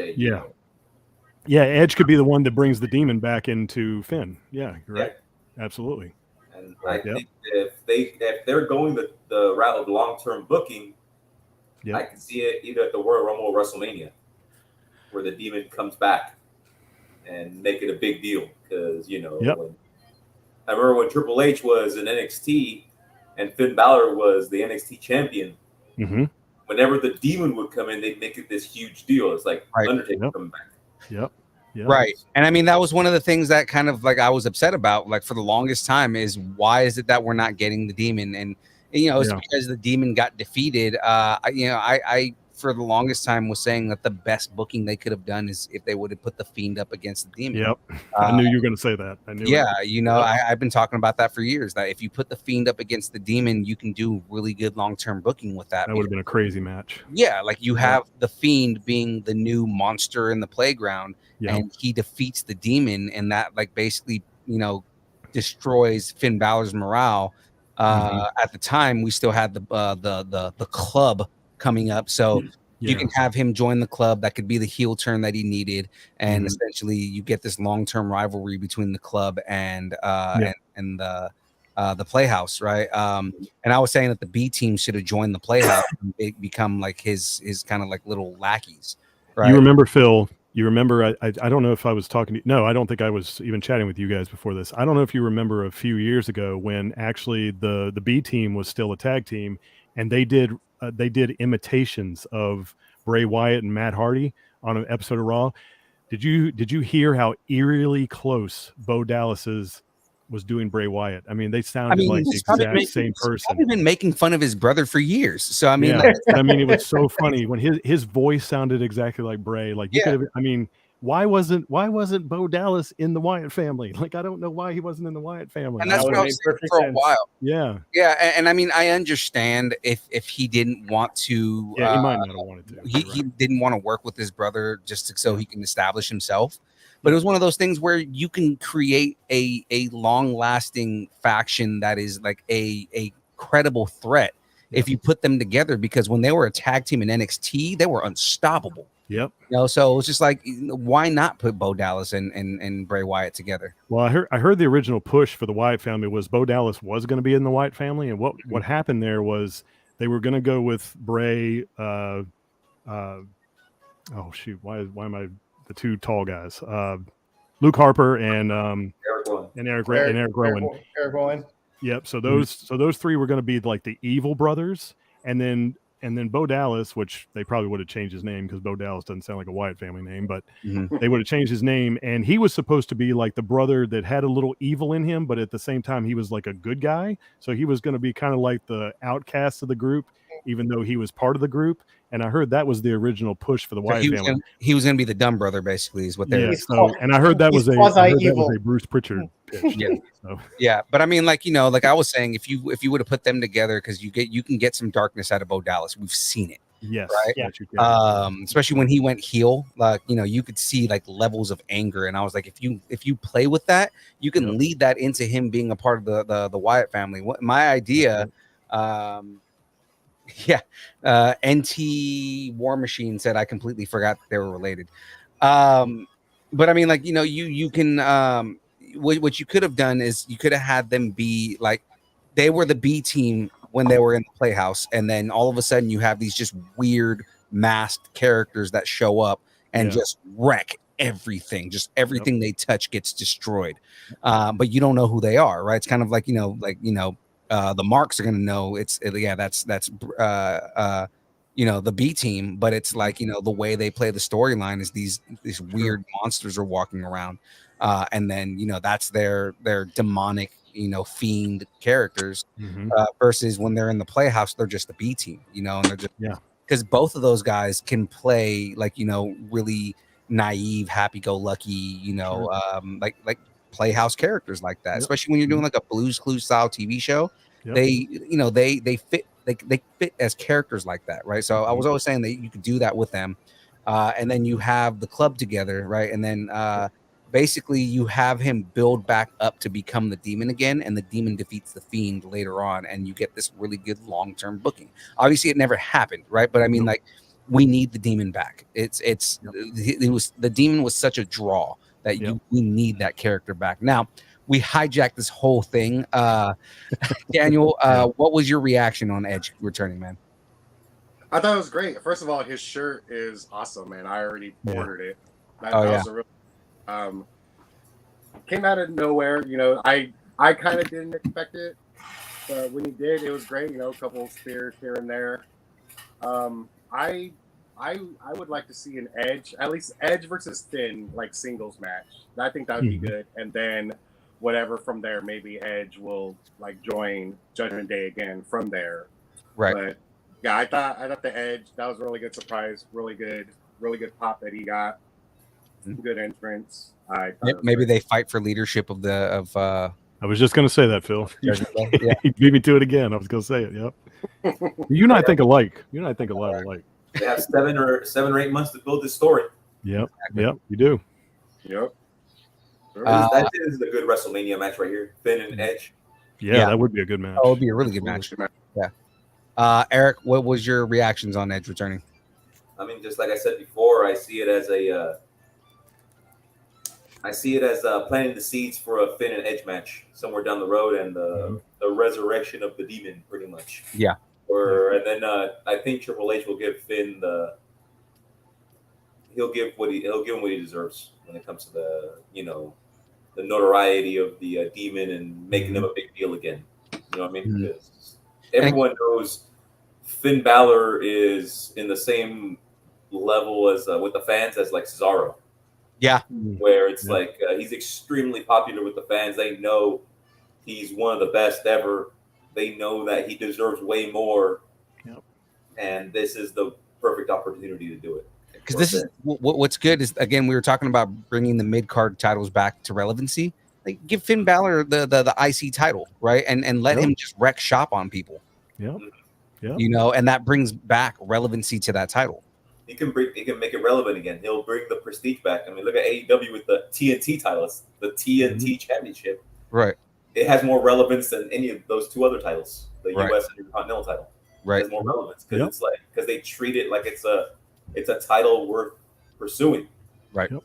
Yeah, Edge could be the one that brings the Demon back into Finn. Yeah, you're right. Yeah. Absolutely. And I think if they're going the route of long-term booking, I can see it either at the Royal Rumble or WrestleMania, where the Demon comes back and make it a big deal. Because I remember when Triple H was in NXT and Finn Balor was the NXT champion. Mm-hmm. Whenever the Demon would come in, they'd make it this huge deal. It's like Undertaker coming back. Yep. Right. And I mean, that was one of the things that kind of like I was upset about, like for the longest time, is why is it that we're not getting the Demon? And it's because the Demon got defeated. I for the longest time was saying that the best booking they could have done is if they would have put the Fiend up against the Demon. Yep. I knew you were going to say that. I knew. Yeah, I've been talking about that for years, that if you put the Fiend up against the Demon, you can do really good long-term booking with that. That would have been a crazy match. Yeah, like you have the Fiend being the new monster in the playground, and he defeats the Demon, and that like basically, destroys Finn Balor's morale. At the time, we still had the club coming up, so You can have him join the club. That could be the heel turn that he needed, and essentially you get this long-term rivalry between the club and the Playhouse, right? And I was saying that the B team should have joined the Playhouse and become like his kind of like little lackeys, right? You remember, Phil? You remember? I don't know if I was talking to you. No, I don't think I was even chatting with you guys before this. I don't know if you remember a few years ago when actually the B team was still a tag team, and they did imitations of Bray Wyatt and Matt Hardy on an episode of Raw. Did you hear how eerily close Bo Dallas's was doing Bray Wyatt? I mean, they sounded like the exact same person. He's probably been making fun of his brother for years. So I mean, I mean, it was so funny when his voice sounded exactly like Bray. Like you could have. I mean, why wasn't Bo Dallas in the Wyatt family? Like, I don't know why he wasn't in the Wyatt family. And that's what I was saying for a while. Yeah. And I mean, I understand if he didn't want to. Yeah, he might not have wanted to. He didn't want to work with his brother so he can establish himself. But it was one of those things where you can create a long-lasting faction that is like a credible threat if you put them together. Because when they were a tag team in NXT, they were unstoppable. Yep. So it's just like, why not put Bo Dallas and Bray Wyatt together? Well, I heard the original push for the Wyatt family was Bo Dallas was going to be in the Wyatt family, and what happened there was they were going to go with Bray. Oh shoot, why am I the two tall guys? Luke Harper and Eric Rowan. Eric Rowan. Yep. So those three were going to be like the evil brothers, and then Bo Dallas, which they probably would have changed his name because Bo Dallas doesn't sound like a Wyatt family name, but they would have changed his name. And he was supposed to be like the brother that had a little evil in him, but at the same time, he was like a good guy. So he was going to be kind of like the outcast of the group, even though he was part of the group. And I heard that was the original push for the Wyatt family. He was going to be the dumb brother, basically, is what they were. And I heard that was a Bruce Pritchard pitch. Yeah. But I mean, like I was saying, if you would have put them together, because you can get some darkness out of Bo Dallas. We've seen it. Yes. Right. Yeah. Especially when he went heel, like you could see like levels of anger, and I was like, if you play with that, you can lead that into him being a part of the Wyatt family. My idea. NT War Machine said I completely forgot they were related. But I mean, like, you can what you could have done is you could have had them be like they were the B team when they were in the Playhouse, and then all of a sudden you have these just weird masked characters that show up and just wreck everything. Just everything they touch gets destroyed. But you don't know who they are, right? It's kind of like the marks are going to know that's the B team, but it's like, the way they play the storyline is these weird monsters are walking around. And then, that's their demonic, fiend characters versus when they're in the Playhouse, they're just the B team, and they're just, because both of those guys can play like, really naive, happy-go-lucky, like Playhouse characters like that, especially when you're doing like a Blue's Clues style TV show. They fit as characters like that, right? So I was always saying that you could do that with them, and then you have the club together, right? And then basically you have him build back up to become the demon again, and the demon defeats the fiend later on, and you get this really good long-term booking. Obviously, it never happened, right? But I mean, like, we need the demon back. The demon was such a draw that we need that character back. Now, we hijacked this whole thing. Daniel, what was your reaction on Edge returning, man? I thought it was great. First of all, his shirt is awesome, man. I already ordered it. That was a real, came out of nowhere. I kind of didn't expect it, but when he did, it was great. A couple of spears here and there. I would like to see an Edge, at least Edge versus Finn, like singles match. I think that would be good. And then whatever from there, maybe Edge will like join Judgment Day again from there. Right. But yeah, I thought the Edge, that was a really good surprise, really good pop that he got. Good entrance. Maybe they fight for leadership of I was just gonna say that, Phil. You beat me to it again. I was gonna say it. Yep. You and I think alike. Alike. They have 7 or 8 months to build this story. Yep. You do. Yep. That is a good WrestleMania match right here. Finn and Edge. Yeah, that would be a good match. Oh, it would be a really good match. Yeah. Eric, what was your reactions on Edge returning? I mean, just like I said before, I see it as planting the seeds for a Finn and Edge match somewhere down the road, and the resurrection of the Demon, pretty much. Yeah. And then I think Triple H will give Finn he'll give him what he deserves when it comes to the notoriety of the Demon and making them a big deal again. You know what I mean? Because everyone knows Finn Balor is in the same level as with the fans as like Cesaro. Yeah. Where it's like he's extremely popular with the fans. They know he's one of the best ever. They know that he deserves way more. Yep. And this is the perfect opportunity to do it. Because this is what's good is, again, we were talking about bringing the mid-card titles back to relevancy. Like, give Finn Balor the IC title, right? And let him just wreck shop on people. Yeah. Yeah. You know, and that brings back relevancy to that title. He can make it relevant again. He'll bring the prestige back. I mean, look at AEW with the TNT titles, the TNT Championship. Right. It has more relevance than any of those two other titles, the US and the Continental title. Right. It has more relevance because they treat it like it's a title worth pursuing. Right. Yep.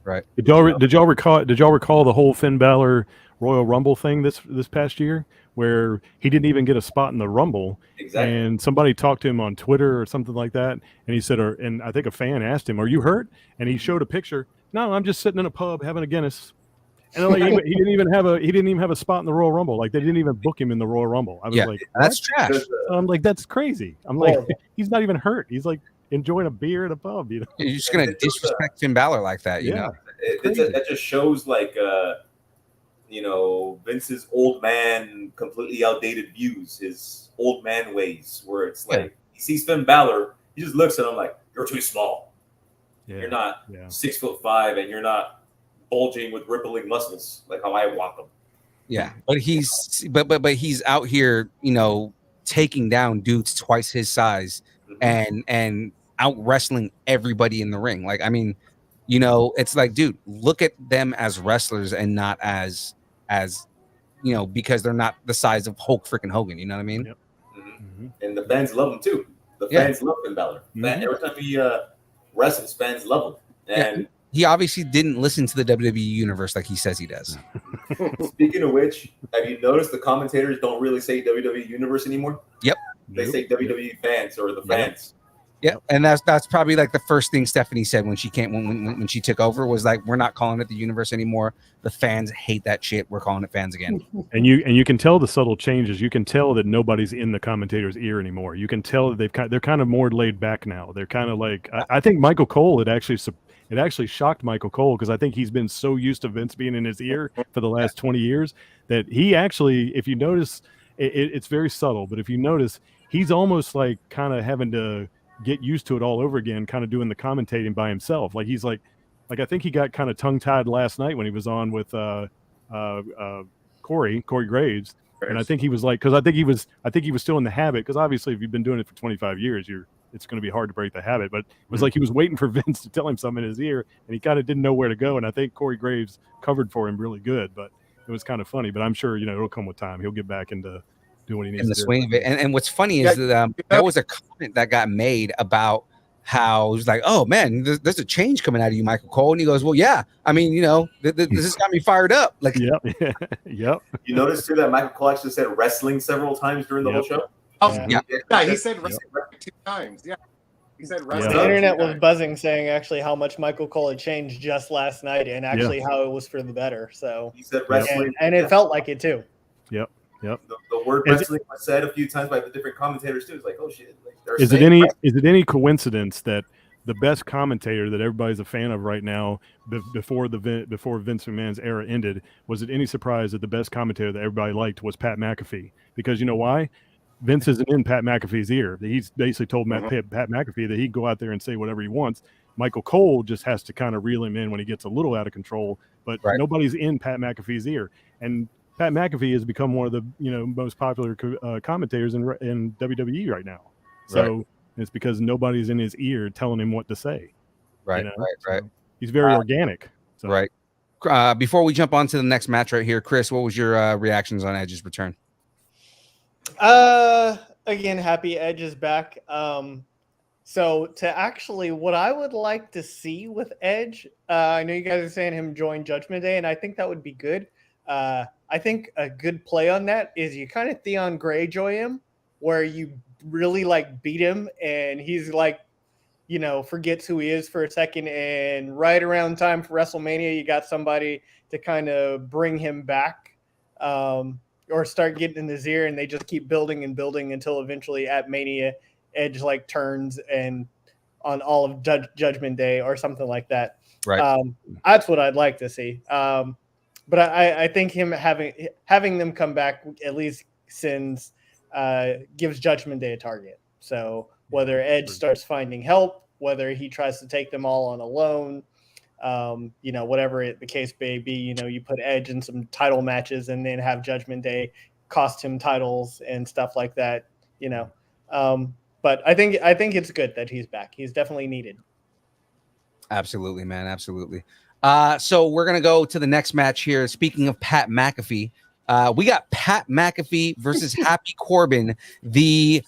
Right. Did y'all recall the whole Finn Balor Royal Rumble thing this past year, where he didn't even get a spot in the Rumble? Exactly. And somebody talked to him on Twitter or something like that, and he said, and I think a fan asked him, "Are you hurt?" And he showed a picture. No, I'm just sitting in a pub having a Guinness. And like, he didn't even have a spot in the Royal Rumble. Like, they didn't even book him in the Royal Rumble. I was like, that's trash. I'm like, that's crazy. I'm like, he's not even hurt. He's like enjoying a beer at a pub. You know, you're just gonna disrespect Finn Balor like that. You know, that just shows like Vince's old man, completely outdated views, his old man ways, where it's like he sees Finn Balor, he just looks at him like, you're too small. Yeah. You're not 6'5", and you're not bulging with rippling muscles like how I want them. Yeah, but he's out here, taking down dudes twice his size and out wrestling everybody in the ring. Like, I mean, it's like, dude, look at them as wrestlers and not as because they're not the size of Hulk freaking Hogan. You know what I mean? Yep. Mm-hmm. And the fans love him too. The fans love Finn Balor. Every time he wrestles, fans love him. And he obviously didn't listen to the WWE universe like he says he does. Speaking of which, have you noticed the commentators don't really say WWE universe anymore? Yep. They say WWE fans or the fans. Yeah, and that's probably like the first thing Stephanie said when she came when she took over was like, we're not calling it the universe anymore. The fans hate that shit. We're calling it fans again. And you can tell the subtle changes. You can tell that nobody's in the commentator's ear anymore. You can tell that they're kind of more laid back now. They're kind of like, I think Michael Cole it actually shocked Michael Cole, because I think he's been so used to Vince being in his ear for the last 20 years that he actually, if you notice, it's very subtle, but if you notice, he's almost like kind of having to get used to it all over again, kind of doing the commentating by himself. Like, he's like I think he got kind of tongue-tied last night when he was on with Corey Graves. And I think he was like, because I think he was still in the habit, because obviously if you've been doing it for 25 years, it's going to be hard to break the habit. But it was like he was waiting for Vince to tell him something in his ear, and he kind of didn't know where to go. And I think Corey Graves covered for him really good, but it was kind of funny. But I'm sure it'll come with time. He'll get back into doing what he needs in the to do. swing of it. And what's funny is that there was a comment that got made about how it was like, oh man, there's a change coming out of you, Michael Cole. And he goes, well, yeah, I mean, this has got me fired up. Like, yep. You notice too that Michael Cole actually said wrestling several times during the whole show. Yeah, he said wrestling 2 times. Yeah, he said wrestling. The internet was buzzing, saying actually how much Michael Cole had changed just last night, and actually how it was for the better. So he said wrestling, and it felt like it too. Yep. The word wrestling was said a few times by the different commentators too. It's like, oh shit! Like, is it any coincidence that the best commentator that everybody's a fan of right now, before Vince McMahon's era ended, was it any surprise that the best commentator that everybody liked was Pat McAfee? Because you know why? Vince isn't in Pat McAfee's ear. He's basically told Pat McAfee that he'd go out there and say whatever he wants. Michael Cole just has to kind of reel him in when he gets a little out of control, but nobody's in Pat McAfee's ear. And Pat McAfee has become one of the most popular commentators in WWE right now. So it's because nobody's in his ear telling him what to say. Right. So he's very organic. So. Right. Before we jump on to the next match right here, Chris, what was your reactions on Edge's return? Again, happy Edge is back. So to actually, what I would like to see with Edge, I know you guys are saying him join Judgment Day, and I think that would be good. I think a good play on that is you kind of Theon Greyjoy him, where you really like beat him, and he's like, forgets who he is for a second, and right around time for WrestleMania, you got somebody to kind of bring him back, or start getting in his ear, and they just keep building and building until eventually at Mania, Edge like turns and on all of Judgment Day or something like that. Right. That's what I'd like to see. But I think him having them come back at least gives Judgment Day a target. So whether Edge starts finding help, whether he tries to take them all on alone, whatever the case may be, you put Edge in some title matches and then have Judgment Day cost him titles and stuff like that. But I think it's good that he's back. He's definitely needed. Absolutely, man. Absolutely. So we're gonna go to the next match here. Speaking of Pat McAfee, we got Pat McAfee versus Happy Corbin, the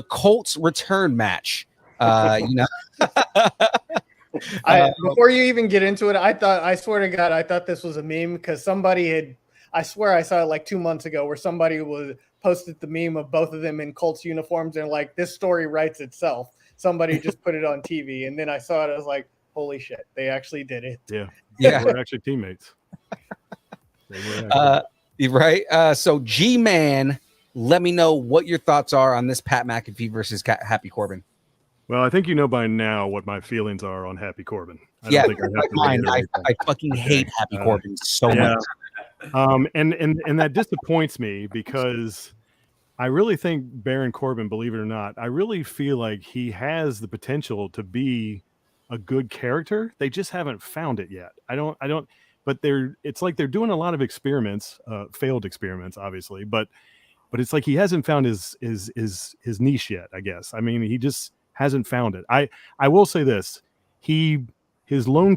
Colts return match. Before you even get into it, I swear to God, I thought this was a meme because I swear I saw it like 2 months ago where somebody posted the meme of both of them in Colts uniforms and like, this story writes itself. Somebody just put it on TV, and then I saw it. I was like, holy shit, they actually did it. Yeah. Yeah. We're actually teammates. Right. So G Man, let me know what your thoughts are on this Pat McAfee versus Happy Corbin. Well, I think you know by now what my feelings are on Happy Corbin. I fucking hate Happy Corbin so much. And that disappoints me because I really think Baron Corbin, believe it or not, I really feel like he has the potential to be a good character. They just haven't found it yet. But it's like they're doing a lot of experiments, failed experiments, obviously, but it's like he hasn't found his niche yet, I guess. I mean, he just hasn't found it. I will say this. His lone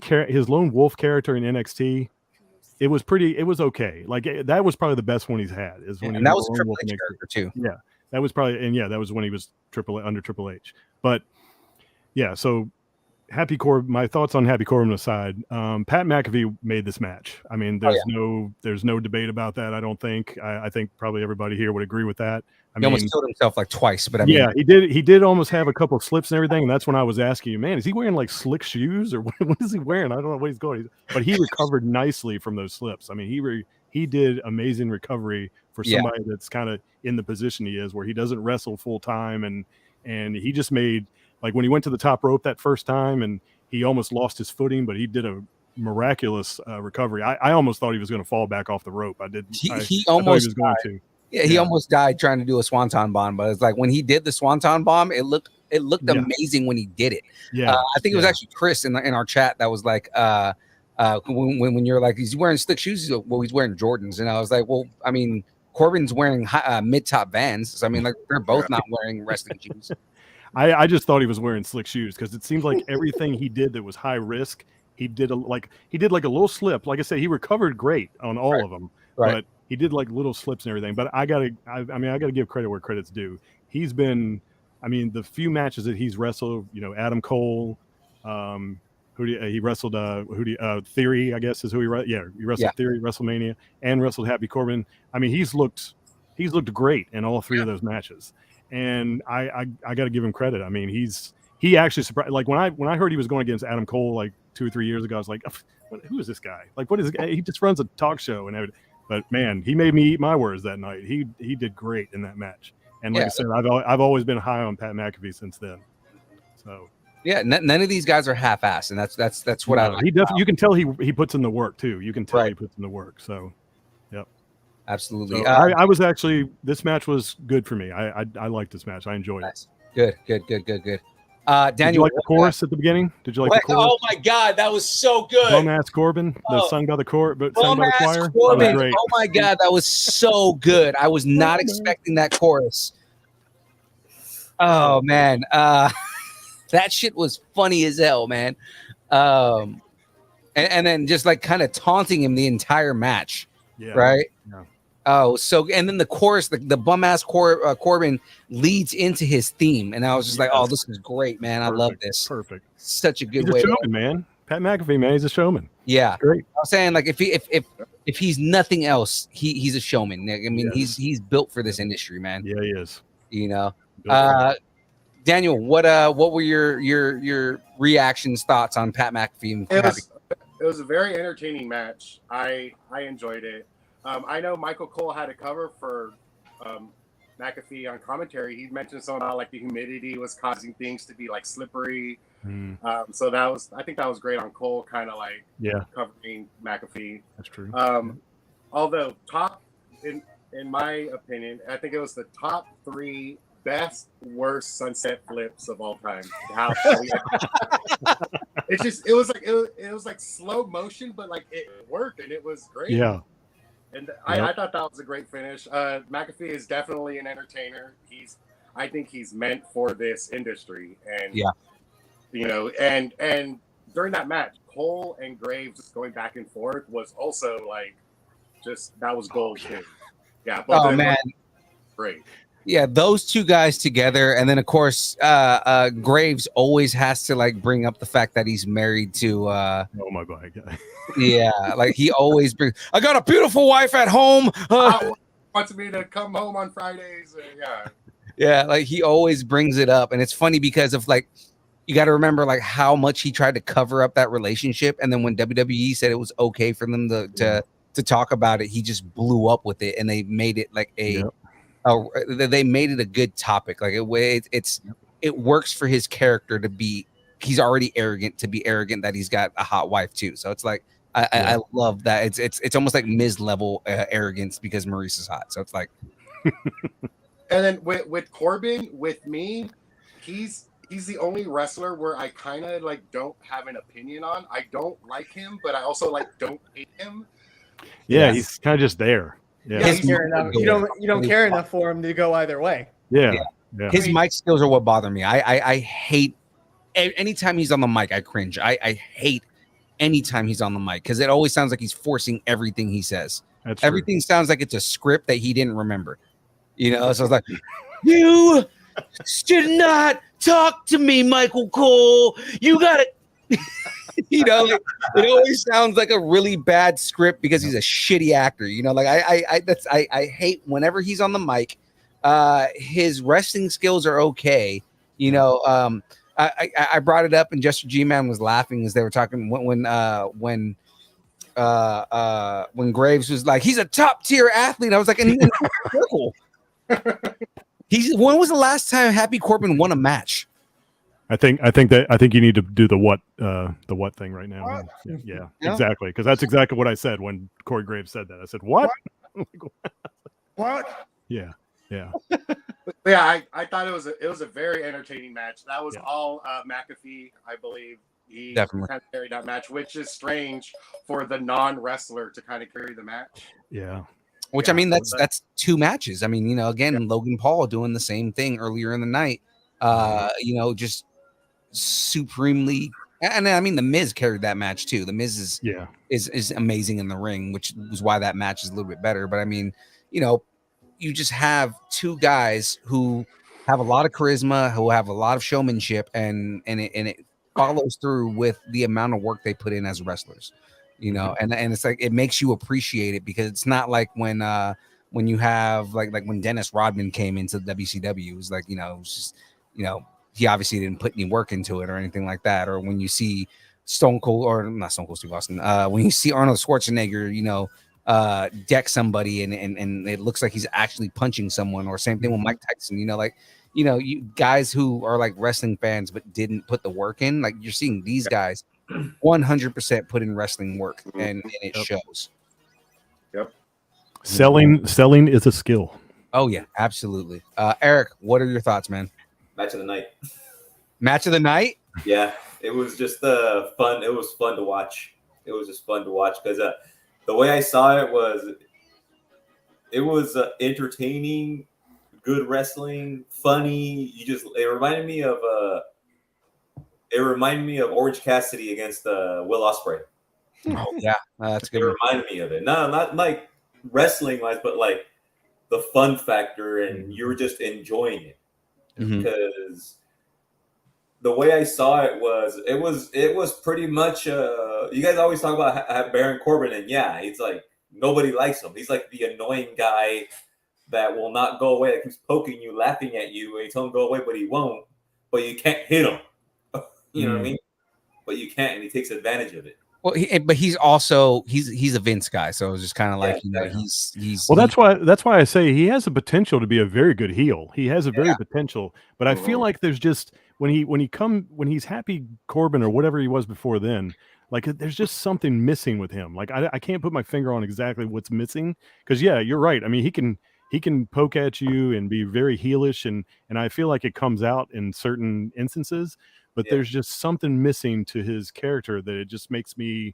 wolf character in NXT, it was okay. Like that was probably the best one he's had. And that was Triple H character too. Yeah, that was that was when he was under Triple H. But yeah, so Happy Corbin. My thoughts on Happy Corbin aside, Pat McAfee made this match. I mean, there's no debate about that. I don't think. I think probably everybody here would agree with that. He almost killed himself like twice, but he did. He did almost have a couple of slips and everything. And that's when I was asking you, man, is he wearing like slick shoes or what is he wearing? I don't know what he's going. But he recovered nicely from those slips. I mean, he did amazing recovery for somebody that's kind of in the position he is, where he doesn't wrestle full time, and he just made, like when he went to the top rope that first time and he almost lost his footing, but he did a miraculous recovery. I almost thought he was going to fall back off the rope. I did. He almost was going to. Yeah, he almost died trying to do a swanton bomb, but it's like when he did the swanton bomb, it looked amazing when he did it. Yeah, I think it was actually Chris in our chat that was like, when you're like, he's wearing slick shoes, well, he's wearing Jordans, and I was like, well, I mean, Corbin's wearing mid top Vans, so I mean, like they're both not wearing wrestling shoes. I just thought he was wearing slick shoes because it seems like everything he did that was high risk, he did like a little slip. Like I said, he recovered great on all of them, but he did like little slips and everything. But I gotta give credit where credit's due. He's been, I mean, the few matches that he's wrestled, Adam Cole, he wrestled Theory, I guess is who he wrestled Theory WrestleMania and wrestled Happy Corbin. I mean, he's looked great in all three of those matches. And I got to give him credit. I mean, he actually surprised. Like when I heard he was going against Adam Cole like 2 or 3 years ago, I was like, who is this guy? Like, what is this guy? He just runs a talk show and everything. But man, he made me eat my words that night. He did great in that match. And like I said, I've always been high on Pat McAfee since then. So yeah, none of these guys are half-assed, and that's what I like. He definitely, you can tell he puts in the work too. You can tell he puts in the work. So, yep. Absolutely. So I was actually, this match was good for me. I liked this match. I enjoyed it. Good. Daniel, did you like the chorus at the beginning? Did you like the chorus? Oh my God, that was so good. Bum-ass Corbin, sung by the choir. Corbin. Oh my God, that was so good. I was not expecting that chorus. Oh man, that shit was funny as hell, man. And then just like kind of taunting him the entire match. Yeah. Right. Yeah. Oh, so and then the chorus, the bum ass Corbin leads into his theme, and I was just like, "Oh, this is great, man! I love this. Perfect. Such a good He's a way." showman, man. Pat McAfee, man, he's a showman. Yeah, Great. I'm saying like if he's nothing else, he's a showman. I mean, he's built for this industry, man. Yeah, he is. You know, Built Daniel, what were your reactions, thoughts on Pat McAfee? It was a very entertaining match. I enjoyed it. I know Michael Cole had a cover for McAfee on commentary. He mentioned something about like the humidity was causing things to be like slippery. So I think that was great on Cole, kind of like covering McAfee. That's true. Although in my opinion, I think it was the top 3 best worst sunset flips of all time. It was like slow motion, but like it worked and it was great. Yeah. And I thought that was a great finish. McAfee is definitely an entertainer. I think he's meant for this industry. And you know, and during that match, Cole and Graves just going back and forth was also like that was gold too. Yeah. Oh man, great. Yeah, those two guys together, and then of course, Graves always has to like bring up the fact that he's married to. Oh my god! Yeah, like he always brings. I got a beautiful wife at home. Wants me to come home on Fridays. Yeah, like he always brings it up, and it's funny because of like you got to remember like how much he tried to cover up that relationship, and then when WWE said it was okay for them to talk about it, he just blew up with it, and they made it like they made it a good topic. Like it works for his character to be. He's already arrogant to be arrogant that he's got a hot wife too. So it's like I love that. It's almost like Miz level arrogance because Maurice is hot. So it's like. And then with Corbin, with me, he's the only wrestler where I kind of like don't have an opinion on. I don't like him, but I also like don't hate him. Yeah, he's kind of just there. Yeah, you don't care enough for him to go either way. Yeah. His mic skills are what bother me. I hate anytime he's on the mic. I cringe. I hate anytime he's on the mic because it always sounds like he's forcing everything he says. Everything sounds like it's a script that he didn't remember. You know, so it's like you should not talk to me, Michael Cole. You gotta. You know, like, it always sounds like a really bad script because he's a shitty actor. You know, like I hate whenever he's on the mic. His wrestling skills are okay. You know, I brought it up and Jester G Man was laughing as they were talking when Graves was like, he's a top tier athlete. I was like, and he's circle. When was the last time Happy Corbin won a match? I think you need to do the what thing right now. Yeah, exactly. Because that's exactly what I said when Corey Graves said that. I said, what? What? Yeah. I thought it was a very entertaining match. That was all McAfee, I believe. He definitely kind of carried that match, which is strange for the non-wrestler to kind of carry the match. Yeah. Which I mean, that's 2 matches. I mean, you know, again, Logan Paul doing the same thing earlier in the night. You know, just supremely, and I mean, the Miz carried that match too. The Miz is amazing in the ring, which is why that match is a little bit better. But I mean, you know, you just have 2 guys who have a lot of charisma, who have a lot of showmanship, and it follows through with the amount of work they put in as wrestlers. You know, and it's like it makes you appreciate it because it's not like when you have like when Dennis Rodman came into the WCW, it was like, you know, it was just, you know, he obviously didn't put any work into it or anything like that. Or when you see Stone Cold, or not Stone Cold Steve Austin, when you see Arnold Schwarzenegger, you know, deck somebody and it looks like he's actually punching someone, or same thing with Mike Tyson, you know, like, you know, you guys who are like wrestling fans but didn't put the work in, like you're seeing these guys 100% put in wrestling work and it shows. Selling is a skill. Oh yeah, absolutely. Eric, what are your thoughts, man? Match of the night. Match of the night? Yeah, it was just fun. It was fun to watch. It was just fun to watch because the way I saw it was entertaining, good wrestling, funny. It reminded me of Orange Cassidy against Will Ospreay. Oh yeah, that's good. It reminded me of it. No, not like wrestling wise, but like the fun factor, and you were just enjoying it because the way I saw it was pretty much. You guys always talk about Baron Corbin, and yeah, it's like nobody likes him. He's like the annoying guy that will not go away, that keeps poking you, laughing at you, and you tell him to go away, but he won't. But you can't hit him. You know what I mean? But you can't, and he takes advantage of it. Well, but he's also he's a Vince guy, so it's just kind of like he's. Well, that's why I say he has the potential to be a very good heel. He has a very potential, but I feel like there's just when he's happy Corbin or whatever he was before then, like there's just something missing with him. Like I can't put my finger on exactly what's missing because you're right. I mean, he can poke at you and be very heelish, and I feel like it comes out in certain instances. But there's just something missing to his character that it just makes me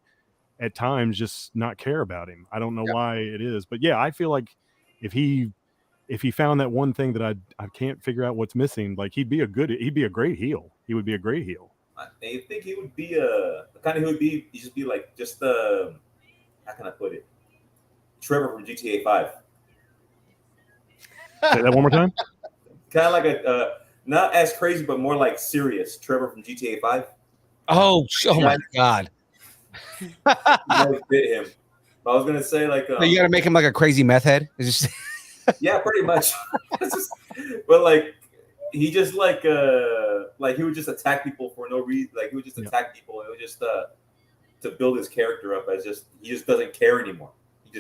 at times just not care about him. I don't know why it is, but I feel like if he found that one thing that I can't figure out what's missing, like he'd be a great heel. He would be a great heel. I think he would be he'd just be like how can I put it? Trevor from GTA 5. Say that one more time. Kind of like a not as crazy, but more like serious Trevor from GTA 5. Oh my God. You guys bit him. I was gonna say like you gotta make him like a crazy meth head. It's just yeah, pretty much. But like he just like he would just attack people for no reason. Like he would just attack people. It was just to build his character up as he just doesn't care anymore. He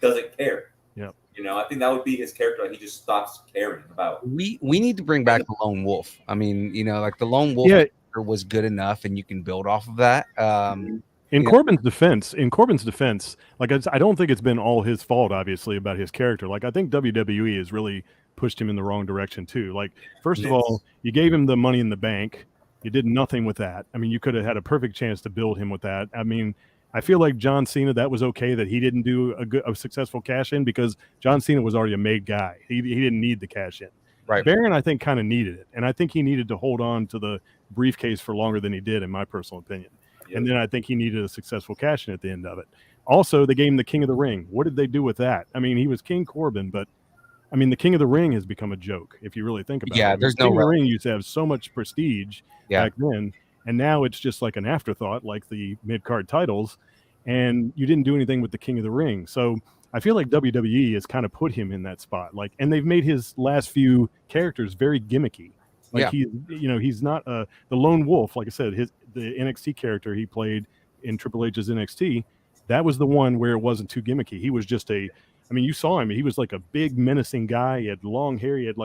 doesn't care. Yeah. You know, I think that would be his character. Like he just stops caring about. We need to bring back the Lone Wolf. I mean, like the Lone Wolf was good enough, and you can build off of that. In Corbin's defense, like I don't think it's been all his fault, obviously, about his character. Like I think WWE has really pushed him in the wrong direction too. Like first of all, you gave him the Money in the Bank. You did nothing with that. I mean, you could have had a perfect chance to build him with that. I mean, I feel like John Cena, that was okay that he didn't do a successful cash in because John Cena was already a made guy. He didn't need the cash in. Right. Baron, I think, kind of needed it. And I think he needed to hold on to the briefcase for longer than he did, in my personal opinion. Yep. And then I think he needed a successful cash in at the end of it. Also, they gave him the King of the Ring. What did they do with that? I mean, he was King Corbin, but I mean, the King of the Ring has become a joke if you really think about it. Yeah, there's no King of the Ring used to have so much prestige back then, and now it's just like an afterthought, like the mid-card titles. And you didn't do anything with the King of the Ring. So I feel like WWE has kind of put him in that spot. Like, and they've made his last few characters very gimmicky. Like he's not the Lone Wolf. Like I said, the NXT character he played in Triple H's NXT, that was the one where it wasn't too gimmicky. He was just you saw him. He was like a big menacing guy. He had long hair. He had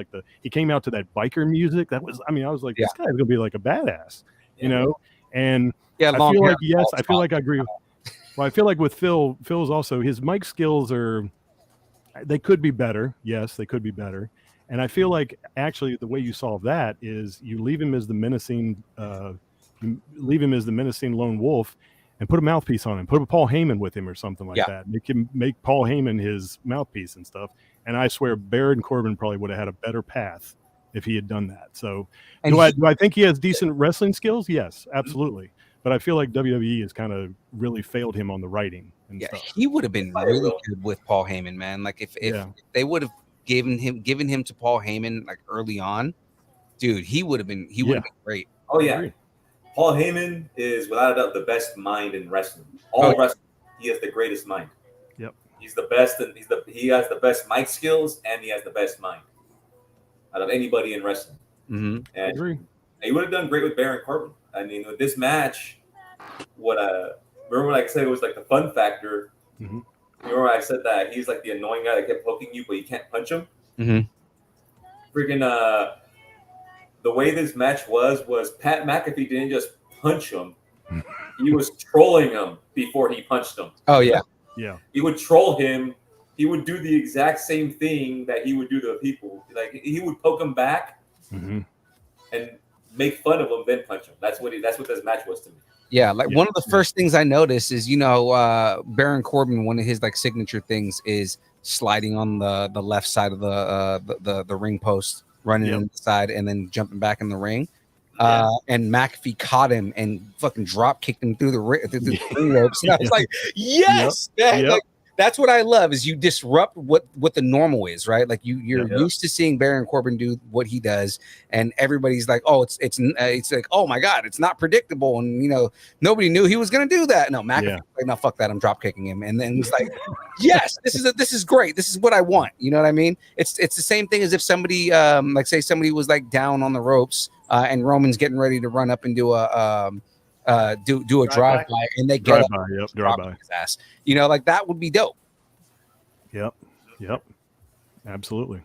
he came out to that biker music. That was, I was like, this guy's gonna be like a badass, you know? And I feel like, I feel like I agree. Well, I feel like with Phil's also, his mic skills they could be better. Yes, they could be better. And I feel like actually the way you solve that is you leave him as the menacing Lone Wolf and put a mouthpiece on him. Put a Paul Heyman with him or something like that. Make Paul Heyman his mouthpiece and stuff. And I swear Baron Corbin probably would have had a better path if he had done that. So do I think he has decent wrestling skills? Yes, absolutely. But I feel like WWE has kind of really failed him on the writing and stuff. He would have been really good with Paul Heyman, man. Like if they would have given him to Paul Heyman like early on, dude, he would have been great. Oh yeah. Paul Heyman is without a doubt the best mind in wrestling. Wrestling, he has the greatest mind. Yep. He's the best, and he has the best mic skills, and he has the best mind out of anybody in wrestling. Mm-hmm. And I agree. He would have done great with Baron Corbin. I mean, with this match, remember when I said it was like the fun factor? Mm-hmm. Remember when I said that he's like the annoying guy that kept poking you, but you can't punch him? Mm-hmm. Freaking the way this match was Pat McAfee didn't just punch him. He was trolling him before he punched him. Oh, yeah. Yeah. He would troll him. He would do the exact same thing that he would do to people. Like he would poke him back and make fun of him, then punch him. That's what this match was to me. Yeah, one of the first things I noticed is, Baron Corbin, one of his like signature things is sliding on the left side of the ring post, running on the side, and then jumping back in the ring. And McAfee caught him and fucking drop kicked him through the ring ropes. And I was like, yes, man. Like, That's what I love is you disrupt what the normal is, right? Like you're Yeah. used to seeing Baron Corbin do what he does, and everybody's like, oh, it's like, oh my god, it's not predictable, and nobody knew he was gonna do that. No, McAfee's like, no, fuck that, I'm drop kicking him, and then he's like, yes, this is great, this is what I want. You know what I mean? It's the same thing as if somebody like say somebody was like down on the ropes, and Roman's getting ready to run up and do a drive-by, and they get drive-by his ass. Like that would be dope. Yep. Absolutely.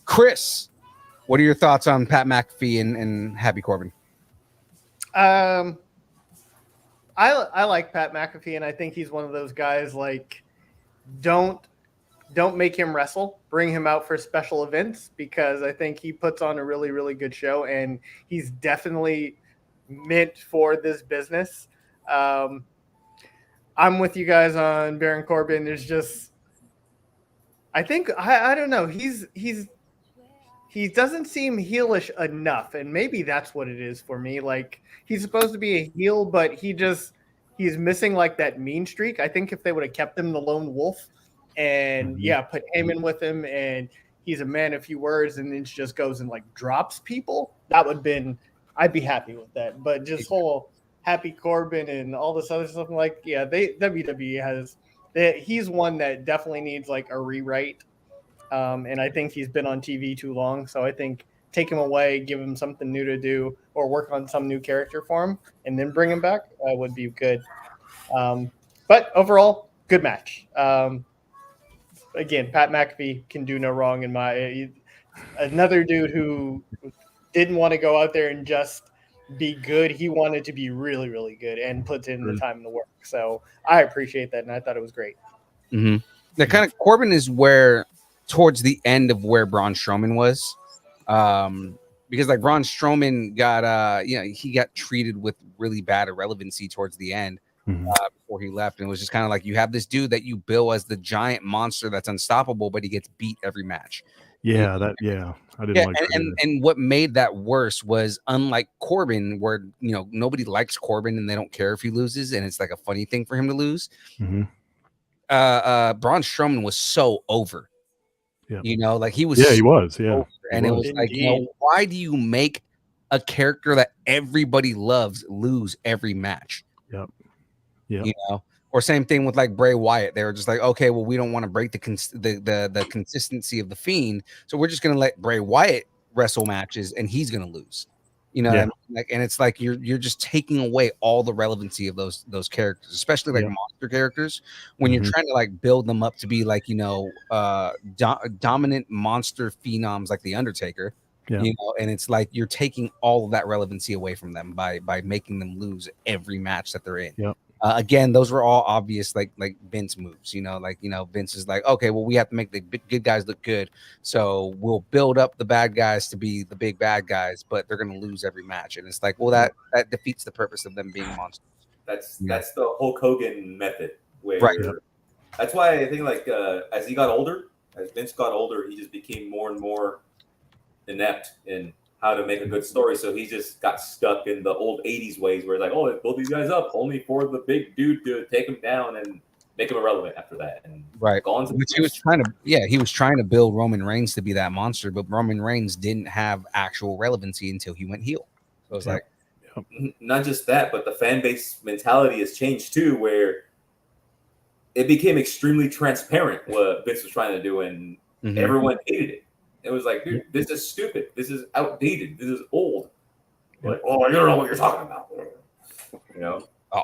Chris, what are your thoughts on Pat McAfee and Happy Corbin? I like Pat McAfee, and I think he's one of those guys like don't make him wrestle. Bring him out for special events because I think he puts on a really, really good show, and he's definitely meant for this business. I'm with you guys on Baron Corbin. There's just, I think I don't know. He doesn't seem heelish enough, and maybe that's what it is for me. Like he's supposed to be a heel, but he's missing like that mean streak. I think if they would have kept him the lone wolf, and put Heyman with him, and he's a man of few words, and then just goes and like drops people, I'd be happy with that. But just whole Happy Corbin and all this other stuff, like WWE has. He's one that definitely needs like a rewrite. And I think he's been on TV too long. So I think take him away, give him something new to do, or work on some new character for him, and then bring him back would be good. But overall, good match. Again, Pat McAfee can do no wrong in another dude who didn't want to go out there and just be good. He wanted to be really, really good and puts in the time and the work. So I appreciate that, and I thought it was great. Mm-hmm. The kind of Corbin is where towards the end of where Braun Strowman was, because like Braun Strowman got he got treated with really bad irrelevancy towards the end before he left, and it was just kind of like you have this dude that you bill as the giant monster that's unstoppable, but he gets beat every match. I didn't like that. And what made that worse was unlike Corbin, where nobody likes Corbin and they don't care if he loses, and it's like a funny thing for him to lose. Mm-hmm. Braun Strowman was so over. Like he was. Yeah, he was. Yeah, over. And it was like, why do you make a character that everybody loves lose every match? Yep. Or same thing with like Bray Wyatt. They were just like, okay, well, we don't want to break the consistency of the Fiend, so we're just gonna let Bray Wyatt wrestle matches, and he's gonna lose. What I mean? Like, and it's like you're just taking away all the relevancy of those characters, especially like monster characters, when you're trying to like build them up to be like dominant monster phenoms like the Undertaker. And it's like you're taking all of that relevancy away from them by making them lose every match that they're in. Again, those were all obvious, like Vince moves. Vince is like, okay, well, we have to make the good guys look good, so we'll build up the bad guys to be the big bad guys, but they're going to lose every match, and it's like, well, that defeats the purpose of them being monsters. That's the Hulk Hogan method, where That's why I think like as Vince got older, he just became more and more inept in how to make a good story. So he just got stuck in the old 80s ways where it's like, oh, let's build these guys up only for the big dude to take him down and make him irrelevant after that. And he was trying to build Roman Reigns to be that monster, but Roman Reigns didn't have actual relevancy until he went heel. So it's like, not just that, but the fan base mentality has changed too, where it became extremely transparent what Vince was trying to do, and everyone hated it. It was like, dude, this is stupid. This is outdated. This is old. Like, oh, you don't know what you're talking about.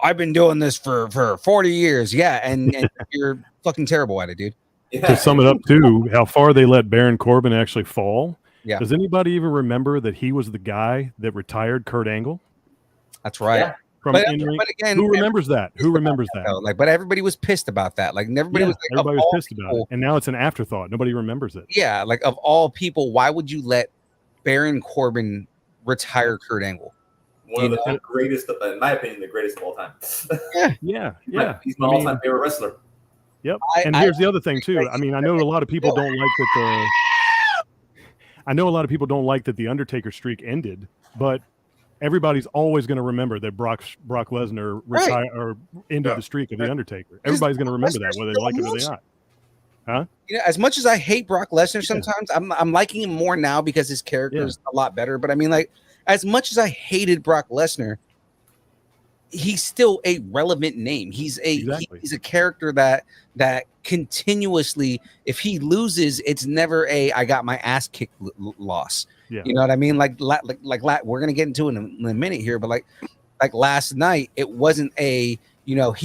I've been doing this for 40 years. Yeah, and you're fucking terrible at it, dude. Yeah. To sum it up, too, how far they let Baron Corbin actually fall. Yeah. Does anybody even remember that he was the guy that retired Kurt Angle? That's right. Yeah. But again, who remembers that? But everybody was pissed about that. Like everybody was pissed about it, and now it's an afterthought. Nobody remembers it. Yeah, like of all people, why would you let Baron Corbin retire Kurt Angle? One of the greatest, in my opinion, the greatest of all time. Yeah. He's my all-time favorite wrestler. Yep. And here's the other thing too. I mean, I know a lot of people don't like that. I know a lot of people don't like that the Undertaker streak ended, but everybody's always going to remember that Brock Lesnar retired or ended the streak of the Undertaker. Everybody's going to remember that, whether they like it or they not. Huh? You know, as much as I hate Brock Lesnar, sometimes I'm liking him more now because his character is a lot better. But I mean, like, as much as I hated Brock Lesnar, he's still a relevant name. He's a character that continuously, if he loses, it's never I got my ass kicked loss. Yeah. You know what I mean? Like we're gonna get into it in a minute here, but like last night, it wasn't he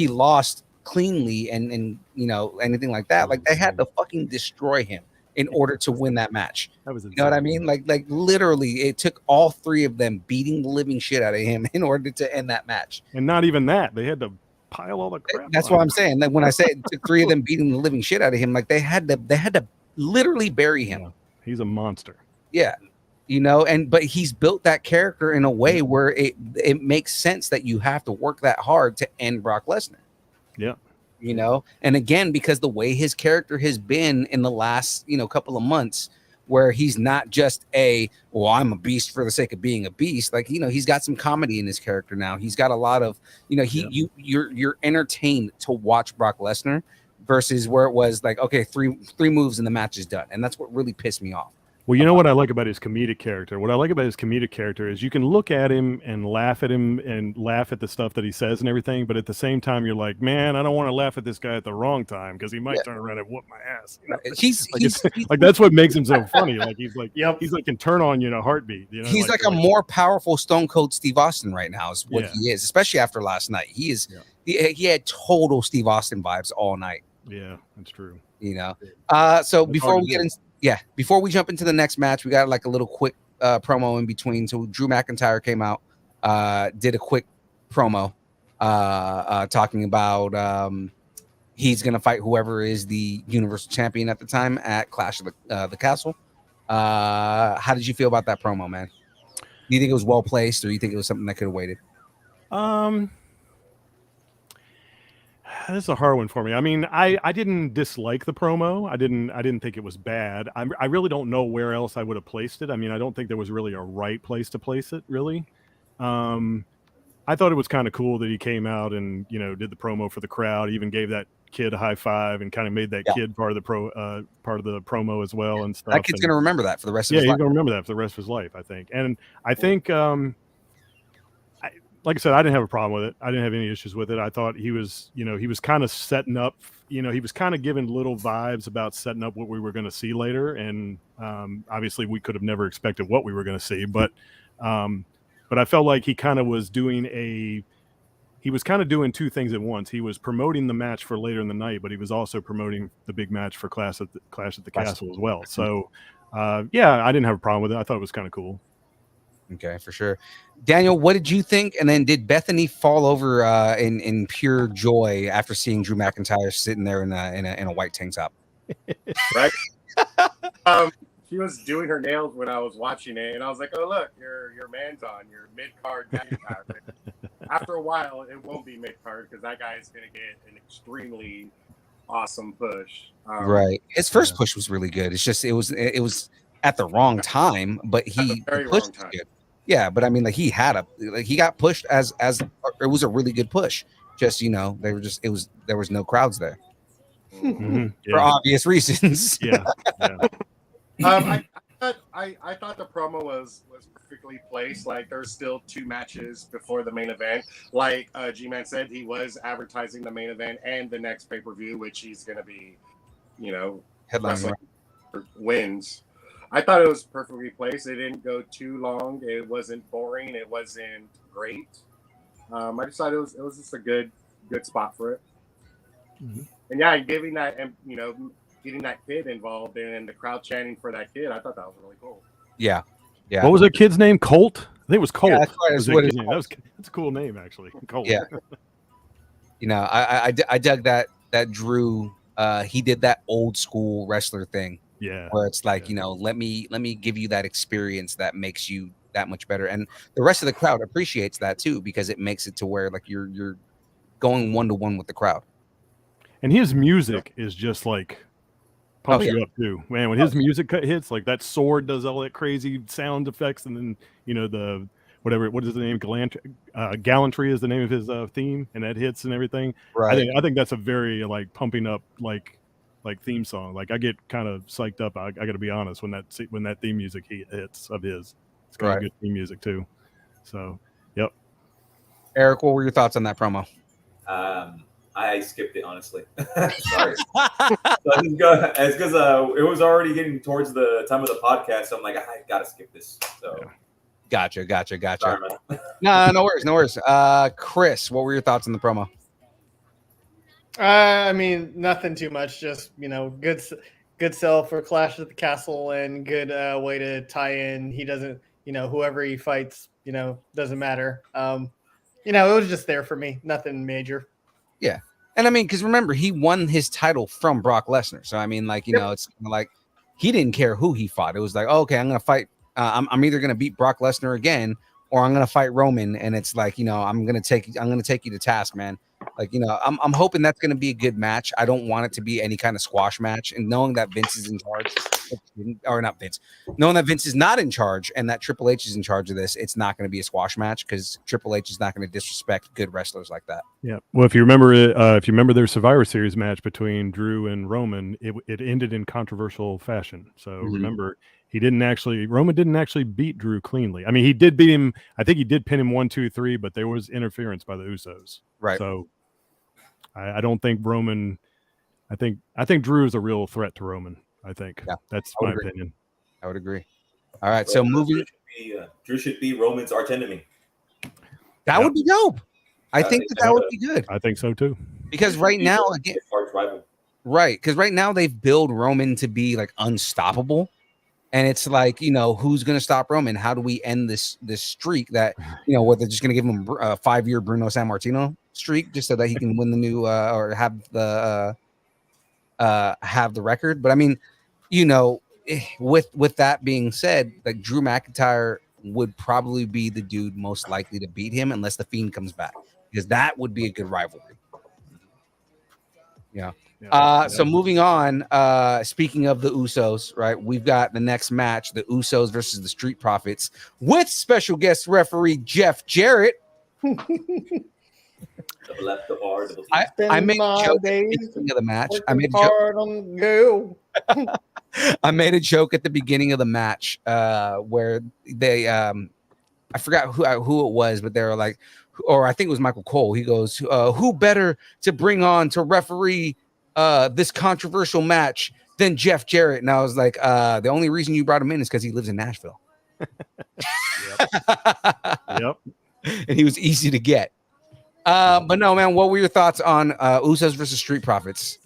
lost cleanly and you know anything like that. Like they had to fucking destroy him in order to win that match. That was insane. You know what I mean? Like literally, it took all three of them beating the living shit out of him in order to end that match. And not even that, they had to pile all the crap. That's what I'm saying. Like when I say it took three of them beating the living shit out of him, like they had to literally bury him. Yeah. He's a monster. Yeah. You know, but he's built that character in a way where it makes sense that you have to work that hard to end Brock Lesnar. Yeah. You know, and again, because the way his character has been in the last, couple of months, where he's not just I'm a beast for the sake of being a beast. Like, he's got some comedy in his character now. He's got a lot of, you're entertained to watch Brock Lesnar versus where it was like, okay, three moves and the match is done. And that's what really pissed me off. Well, you know what I like about his comedic character? What I like about his comedic character is you can look at him and laugh at him and laugh at the stuff that he says and everything, but at the same time, you're like, man, I don't want to laugh at this guy at the wrong time because he might turn around and whoop my ass. You know? He's like that's what makes him so funny. Like he's like, he's like can turn on you in a heartbeat. You know, he's like a more powerful Stone Cold Steve Austin right now is what he is, especially after last night. He is he had total Steve Austin vibes all night. Yeah, that's true. You know, so before we get into before we jump into the next match, we got like a little quick promo in between. So Drew McIntyre came out, did a quick promo talking about he's going to fight whoever is the Universal Champion at the time at Clash of the Castle. How did you feel about that promo, man? Do you think it was well placed, or do you think it was something that could have waited? This is a hard one for me. I mean, I didn't dislike the promo. I didn't think it was bad. I really don't know where else I would have placed it. I mean, I don't think there was really a right place to place it, really. I thought it was kind of cool that he came out and, did the promo for the crowd, even gave that kid a high five and kind of made that kid part of the promo as well and stuff. That kid's going to remember that for the rest of his life. Yeah, he's going to remember that for the rest of his life, I think. And I think like I said, I didn't have a problem with it. I didn't have any issues with it. I thought he was kind of setting up, he was kind of giving little vibes about setting up what we were going to see later. And obviously we could have never expected what we were going to see, but I felt like he kind of was doing doing two things at once. He was promoting the match for later in the night, but he was also promoting the big match for Clash at the Castle as well. So I didn't have a problem with it. I thought it was kind of cool. Okay, for sure. Daniel, what did you think? And then did Bethany fall over in pure joy after seeing Drew McIntyre sitting there in a white tank top? Right. She was doing her nails when I was watching it, and I was like, "Oh, look, your man's on your mid card McIntyre." After a while, it won't be mid card because that guy is going to get an extremely awesome push. Right. His first push was really good. It's just it was at the wrong time, but he pushed good. Yeah, but I mean, like he got pushed as it was a really good push. Just there was no crowds there for obvious reasons. Yeah. I thought the promo was perfectly placed. Like there's still 2 matches before the main event. Like G Man said, he was advertising the main event and the next pay-per-view, which he's going to be, headlining wins. I thought it was perfectly placed. It didn't go too long. It wasn't boring. It wasn't great. I just thought it was just a good spot for it. Mm-hmm. And giving that getting that kid involved and the crowd chanting for that kid, I thought that was really cool. Yeah. What was that kid's name? Colt? I think it was Colt. Yeah, that's a cool name, actually. Colt. Yeah. I dug that Drew. He did that old school wrestler thing. Yeah. Where it's like, let me give you that experience that makes you that much better. And the rest of the crowd appreciates that too, because it makes it to where like you're going 1-to-1 with the crowd. And his music is just like pumps you up too. Man, when his music hits, like that sword does all that crazy sound effects, and then whatever. What is the name? Gallantry is the name of his theme, and that hits and everything. Right. I think that's a very like pumping up like theme song. Like I get kind of psyched up. I got to be honest when that theme music hits of his. It's kind of good theme music too. So, yep. Eric, what were your thoughts on that promo? I skipped it, honestly. Sorry. So it's because it was already getting towards the time of the podcast. So I'm like, I gotta skip this. So Gotcha. sorry, man. No worries. Chris, what were your thoughts on the promo? I mean, nothing too much. Just good sell for Clash at the Castle and good way to tie in. He doesn't, whoever he fights, doesn't matter. It was just there for me. Nothing major. Yeah. And I mean, because remember, he won his title from Brock Lesnar. So I mean, like, it's like he didn't care who he fought. It was like, okay, I'm gonna fight. I'm either gonna beat Brock Lesnar again, or I'm gonna fight Roman. And it's like, I'm gonna take you to task, man. Like, I'm hoping that's gonna be a good match. I don't want it to be any kind of squash match. And knowing that Vince is in charge, or not Vince, knowing that Vince is not in charge and that Triple H is in charge of this, it's not going to be a squash match because Triple H is not going to disrespect good wrestlers like that. Yeah. Well, if you remember their Survivor Series match between Drew and Roman, it ended in controversial fashion. So remember, Roman didn't actually beat Drew cleanly. I mean, he did beat him. I think he did pin him 1, 2, 3, but there was interference by the Usos. Right. So I don't think Roman. I think Drew is a real threat to Roman. I think that's my opinion. I would agree. All right, so moving. Drew should be Roman's archenemy. That would be dope. I think that would be good. I think so too. Because right now, again, right? Because right now they've built Roman to be like unstoppable, and it's like who's going to stop Roman? How do we end this streak that where they're just going to give him a 5-year Bruno Sammartino streak just so that he can win the new or have the record? But I mean, with that being said, like Drew McIntyre would probably be the dude most likely to beat him unless the Fiend comes back, because that would be a good rivalry. Yeah. So moving on, speaking of the Usos, right? We've got the next match, the Usos versus the Street Profits, with special guest referee Jeff Jarrett. I made a joke at the beginning of the match. I made a joke at the beginning of the match where they I forgot who it was, but they were like, or I think it was Michael Cole. He goes, who better to bring on to referee this controversial match than Jeff Jarrett? And I was like, the only reason you brought him in is because he lives in Nashville. Yep. And he was easy to get. But no, man, what were your thoughts on Usos versus Street Profits?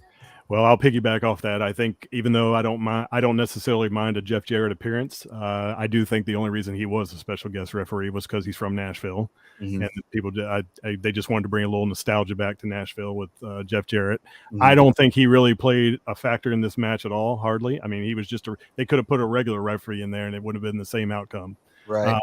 Well, I'll piggyback off that. I think even though I don't necessarily mind a Jeff Jarrett appearance, I do think the only reason he was a special guest referee was because he's from Nashville, and people they just wanted to bring a little nostalgia back to Nashville with Jeff Jarrett. I don't think he really played a factor in this match at all, hardly. I mean, he was just they could have put a regular referee in there and it would have been the same outcome. Right.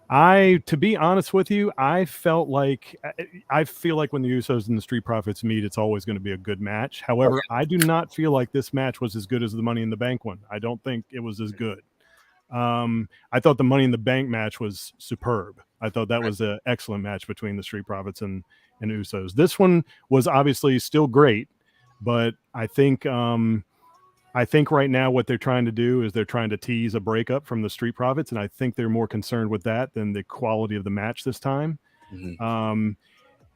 To be honest with you, I feel like when the Usos and the Street Profits meet, it's always going to be a good match. However, I do not feel like this match was as good as the Money in the Bank one. I don't think it was as good. I thought the Money in the Bank match was superb. I thought that was an excellent match between the Street Profits and Usos. This one was obviously still great, but I think right now what they're trying to do is they're trying to tease a breakup from the Street Profits, and I think they're more concerned with that than the quality of the match this time. And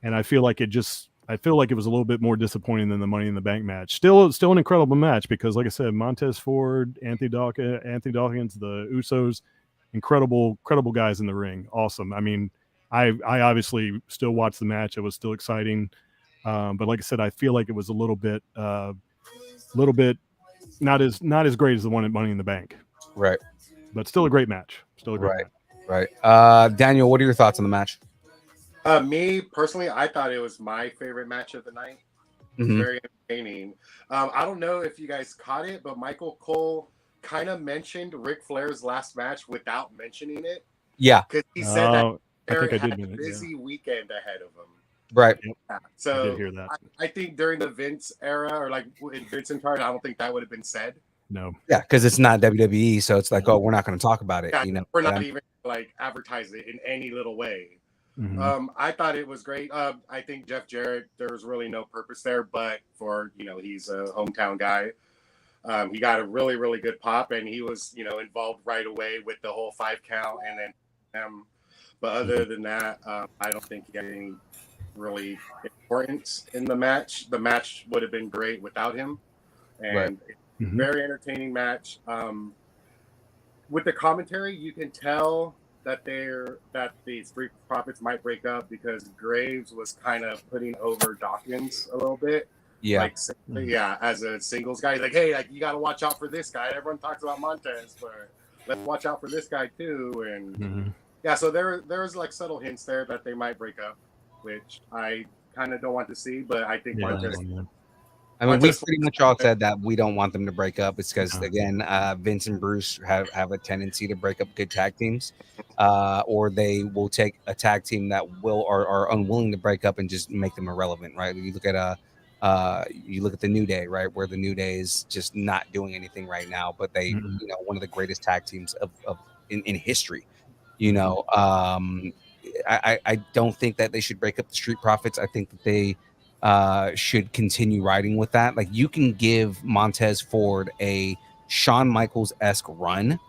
I feel like it was a little bit more disappointing than the Money in the Bank match. Still an incredible match because, like I said, Montez Ford, Anthony Dawkins, the Usos, incredible guys in the ring. Awesome. I mean, I obviously still watched the match. It was still exciting, but like I said, I feel like it was a little bit not as great as the one at Money in the Bank. Right. But still a great match. Match. Right. Daniel, what are your thoughts on the match? Me personally, I thought it was my favorite match of the night. Very entertaining. I don't know if you guys caught it, but Michael Cole kind of mentioned Ric Flair's last match without mentioning it. Yeah. Because he said that Flair had a busy weekend ahead of him. Right. Yeah. So I did hear that. I think during the Vince era, or like in Vince in charge, I don't think that would have been said. No. Yeah, because it's not WWE, so it's like, oh, we're not going to talk about it. Yeah, we're not even like advertise it in any little way. Mhm. I thought it was great. I think Jeff Jarrett, there was really no purpose there, but for he's a hometown guy. He got a really, really good pop, and he was, involved right away with the whole 5 count, and then, but other than that, I don't think he had any really importance in the match. The match would have been great without him, and Mhm. very entertaining match. With the commentary, you can tell that the Street Profits might break up because Graves was kind of putting over Dawkins a little bit. Yeah. As a singles guy, like, hey, like you got to watch out for this guy. Everyone talks about Montez, but let's watch out for this guy too. And so there's like subtle hints there that they might break up, which I kind of don't want to see, but I think Montez. I mean, we pretty much all said that we don't want them to break up. It's because, again, Vince and Bruce have a tendency to break up good tag teams, or they will take a tag team that are unwilling to break up and just make them irrelevant, right? You look at the New Day, right, where the New Day is just not doing anything right now, but they, one of the greatest tag teams in history. I don't think that they should break up the Street Profits. I think that they should continue riding with that. Like, you can give Montez Ford a Shawn Michaels-esque run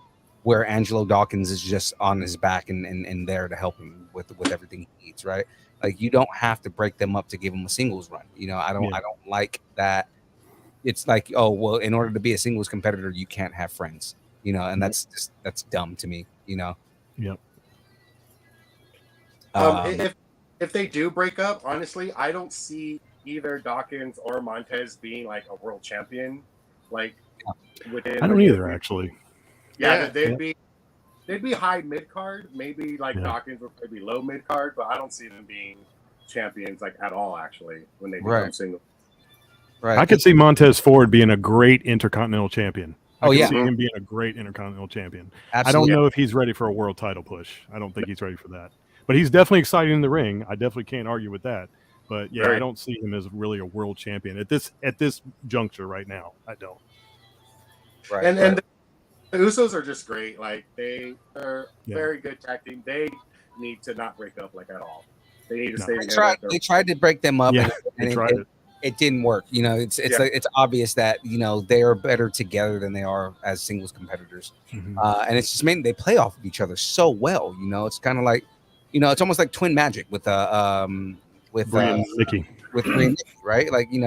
where Angelo Dawkins is just on his back and there to help him with everything he needs, right? Like, you don't have to break them up to give him a singles run. I don't like that. It's like, oh, well, in order to be a singles competitor, you can't have friends, and that's dumb to me, Yep. If they do break up, honestly, I don't see either Dawkins or Montez being like a world champion. Like within, I don't either, actually. Yeah, they'd be high mid card. Maybe like Dawkins would probably be low mid card, but I don't see them being champions like at all. Actually, when they become single. Right. I could see Montez Ford being a great intercontinental champion. I could see him being a great intercontinental champion. Absolutely. I don't know if he's ready for a world title push. I don't think he's ready for that. But he's definitely exciting in the ring. I definitely can't argue with that. But I don't see him as really a world champion at this juncture right now. I don't. Right. And the Usos are just great. Like, they are very good tag team. They need to not break up like at all. They need to stay together. They tried to break them up, and it didn't work. It's obvious that they are better together than they are as singles competitors, and it's just mainly they play off of each other so well. It's kind of like, it's almost like twin magic with Nikki. With Nikki, right? Like, you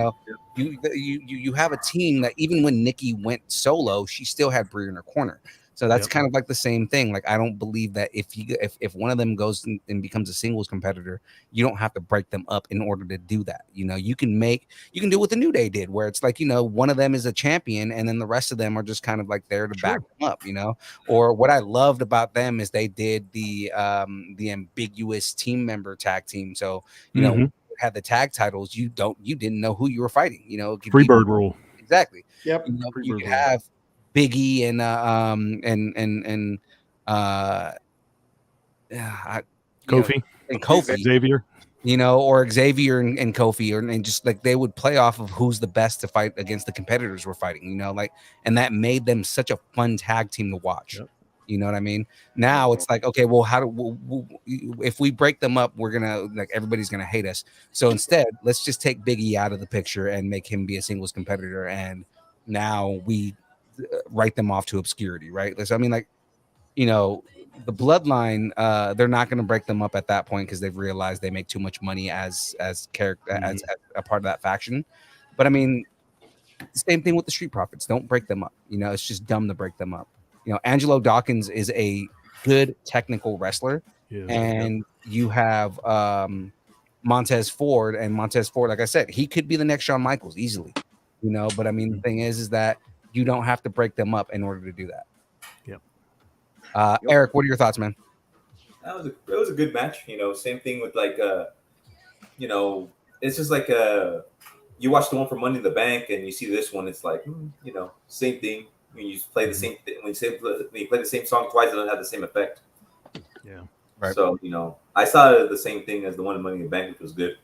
have a team that even when Nikki went solo, she still had Brie in her corner. So that's kind of like the same thing. Like, I don't believe that if one of them goes and becomes a singles competitor, you don't have to break them up in order to do that. You can do what the New Day did, where it's like, one of them is a champion and then the rest of them are just kind of like there to back them up, Or what I loved about them is they did the ambiguous team member tag team. So, had the tag titles, you didn't know who you were fighting. Freebird rule. Exactly. Yep. You could have Biggie and Kofi and Kofi, Xavier, or Xavier and Kofi, and just like they would play off of who's the best to fight against the competitors we're fighting, and that made them such a fun tag team to watch. Yep. You know what I mean? Now it's like, okay, well, if we break them up, we're gonna everybody's gonna hate us. So instead, let's just take Biggie out of the picture and make him be a singles competitor, and now we write them off to obscurity, right? So I mean, the bloodline, they're not going to break them up at that point because they've realized they make too much money as character as a part of that faction. But I mean, same thing with the Street Profits. Don't break them up. It's just dumb to break them up. Angelo Dawkins is a good technical wrestler, and you have Montez Ford, like I said, he could be the next Shawn Michaels easily. But I mean, the thing is that you don't have to break them up in order to do that. Yep. Eric, what are your thoughts, man? It was a good match. Same thing with it's just like you watch the one for Money in the Bank and you see this one. It's like same thing. When you play the same when you play the same song twice, it doesn't have the same effect. Yeah. Right. So I saw the same thing as the one in Money in the Bank, which was good.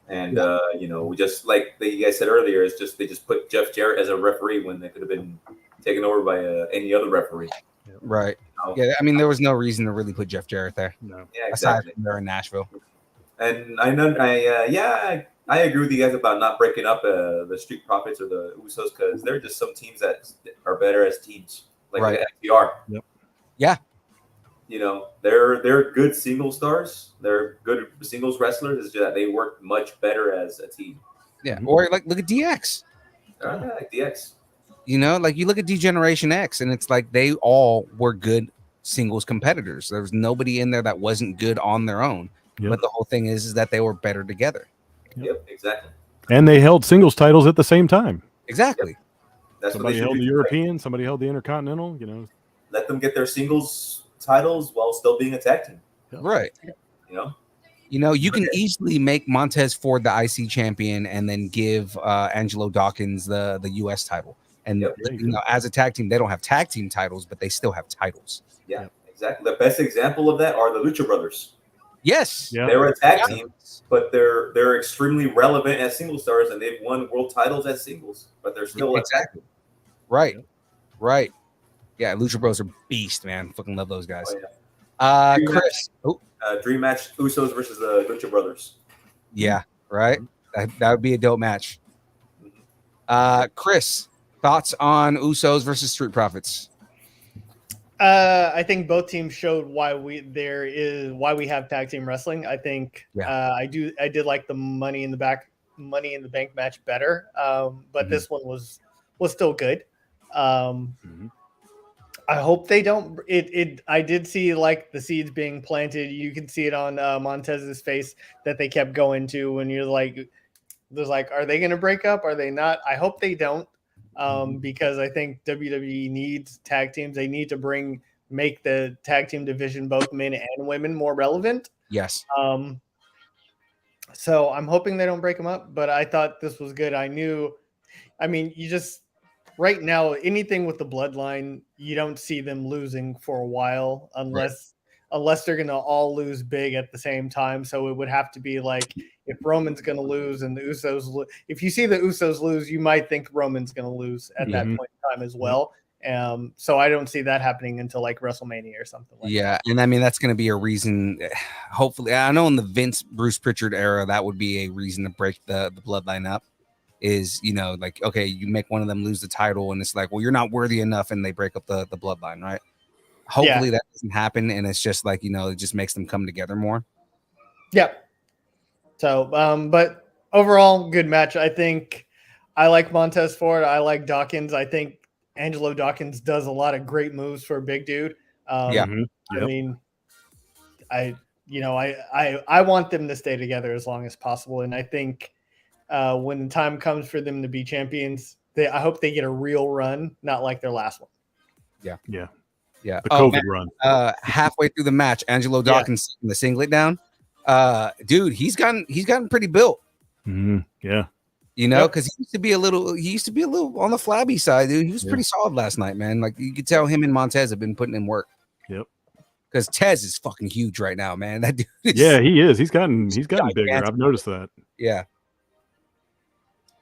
And we just, like you guys said earlier, it's just they just put Jeff Jarrett as a referee when they could have been taken over by any other referee. Right. Yeah, I mean, there was no reason to really put Jeff Jarrett there. No. Yeah, Aside exactly. from they're in Nashville. And I know, I agree with you guys about not breaking up the Street Profits or the Usos because they're just some teams that are better as teams, like Right. the FTR. Yep. Yeah. You know, they're good single stars. They're good singles wrestlers. It's just that they work much better as a team. Yeah. Or like look at DX. Like DX. You know, like you look at D-Generation X, and it's like they all were good singles competitors. There was nobody in there that wasn't good on their own. Yep. But the whole thing is that they were better together. Yep, exactly. And they held singles titles at the same time. Exactly. That's what they Somebody should held do. the European, somebody held the Intercontinental. You know, Let them get their singles titles while still being a tag team. Right. You know, You can easily make Montez Ford the IC champion and then give Angelo Dawkins the US title. And Yep. you know, as a tag team, they don't have tag team titles, but they still have titles. Yeah, exactly. The best example of that are the Lucha Brothers. Yes. Yeah. They're a tag team, but they're extremely relevant as single stars, and they've won world titles as singles, but they're still Exactly. Right. Right. Yeah, Lucha Bros are beast, man. Fucking love those guys. Oh, yeah. Chris. Oh, Dream match: Usos versus the Lucha Brothers. yeah, right. That would be a dope match. Chris, thoughts on Usos versus Street Profits? I think both teams showed why we have tag team wrestling. I think I did like the Money in the Bank match better, but this one was still good. I hope they don't. I did see like the seeds being planted. You can see it on Montez's face that they kept going to when you're like, there's like, are they going to break up? Are they not? I hope they don't, because I think WWE needs tag teams. They need to make the tag team division, both men and women, more relevant. Yes. So I'm hoping they don't break them up. But I thought this was good. Right now, anything with the bloodline, you don't see them losing for a while unless they're going to all lose big at the same time. So it would have to be like if Roman's going to lose and the Usos if you see the Usos lose, you might think Roman's going to lose at that point in time as well. So I don't see that happening until like WrestleMania or something like that. And I mean, that's going to be a reason. Hopefully, I know in the Bruce Pritchard era, that would be a reason to break the bloodline up. Is, you know, like, okay, you make one of them lose the title and it's like, well, you're not worthy enough, and they break up the bloodline, right? Hopefully that doesn't happen, and it's just like, you know, it just makes them come together more. Yeah. So, but overall, good match. I think I like Montez Ford. I like Dawkins. I think Angelo Dawkins does a lot of great moves for a big dude. I mean, I want them to stay together as long as possible, and I think when the time comes for them to be champions, I hope they get a real run, not like their last one. The The COVID run. Halfway through the match, Angelo Dawkins taking the singlet down. Dude, he's gotten pretty built. Yeah. You know, because he used to be a little on the flabby side, dude. He was pretty solid last night, man. Like you could tell him and Montez have been putting in work. Yep. Because Tez is fucking huge right now, man. That dude he is. He's gotten bigger. I've noticed that. Yeah.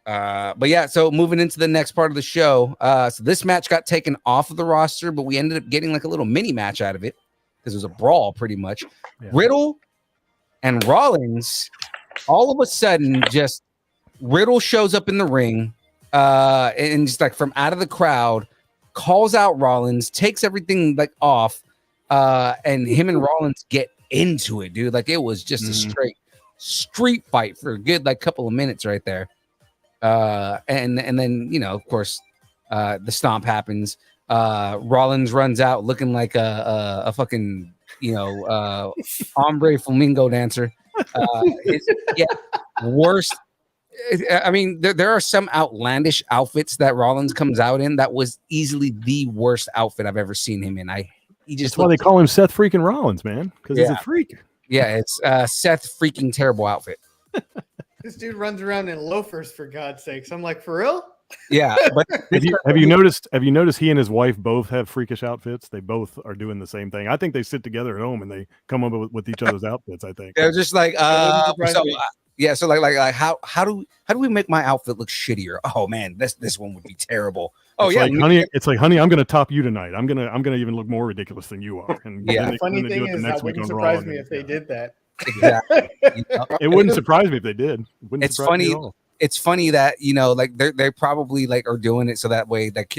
But yeah, so moving into the next part of the show. So this match got taken off of the roster, but we ended up getting like a little mini match out of it because it was a brawl pretty much. Yeah. Riddle and Rollins, all of a sudden, just Riddle shows up in the ring and just like from out of the crowd, calls out Rollins, takes everything like off, and him and Rollins get into it, dude. Like it was just a straight street fight for a good like couple of minutes right there. And then, you know, of course, the stomp happens. Rollins runs out looking like a fucking, you know, ombre flamingo dancer. Worst. I mean, there are some outlandish outfits that Rollins comes out in. That was easily the worst outfit I've ever seen him in. That's why they call him Seth freaking Rollins, man, because he's a freak. Yeah, it's Seth freaking terrible outfit. This dude runs around in loafers, for God's sakes. I'm like, for real? Yeah, but have you noticed he and his wife both have freakish outfits? They both are doing the same thing. I think they sit together at home and they come up with each other's outfits. I think they're just like, so like how do we make my outfit look shittier? Oh man, this one would be terrible. Oh it's yeah, like, honey. It's like, honey, I'm going to top you tonight. I'm gonna even look more ridiculous than you are. And Yeah. then The funny then they thing do it the is, next that week wouldn't on Raw, surprise and me then- if they did that. exactly. You know? It wouldn't surprise me if they did. It wouldn't It's surprise me funny. at all. It's funny that like they probably like are doing it so that way that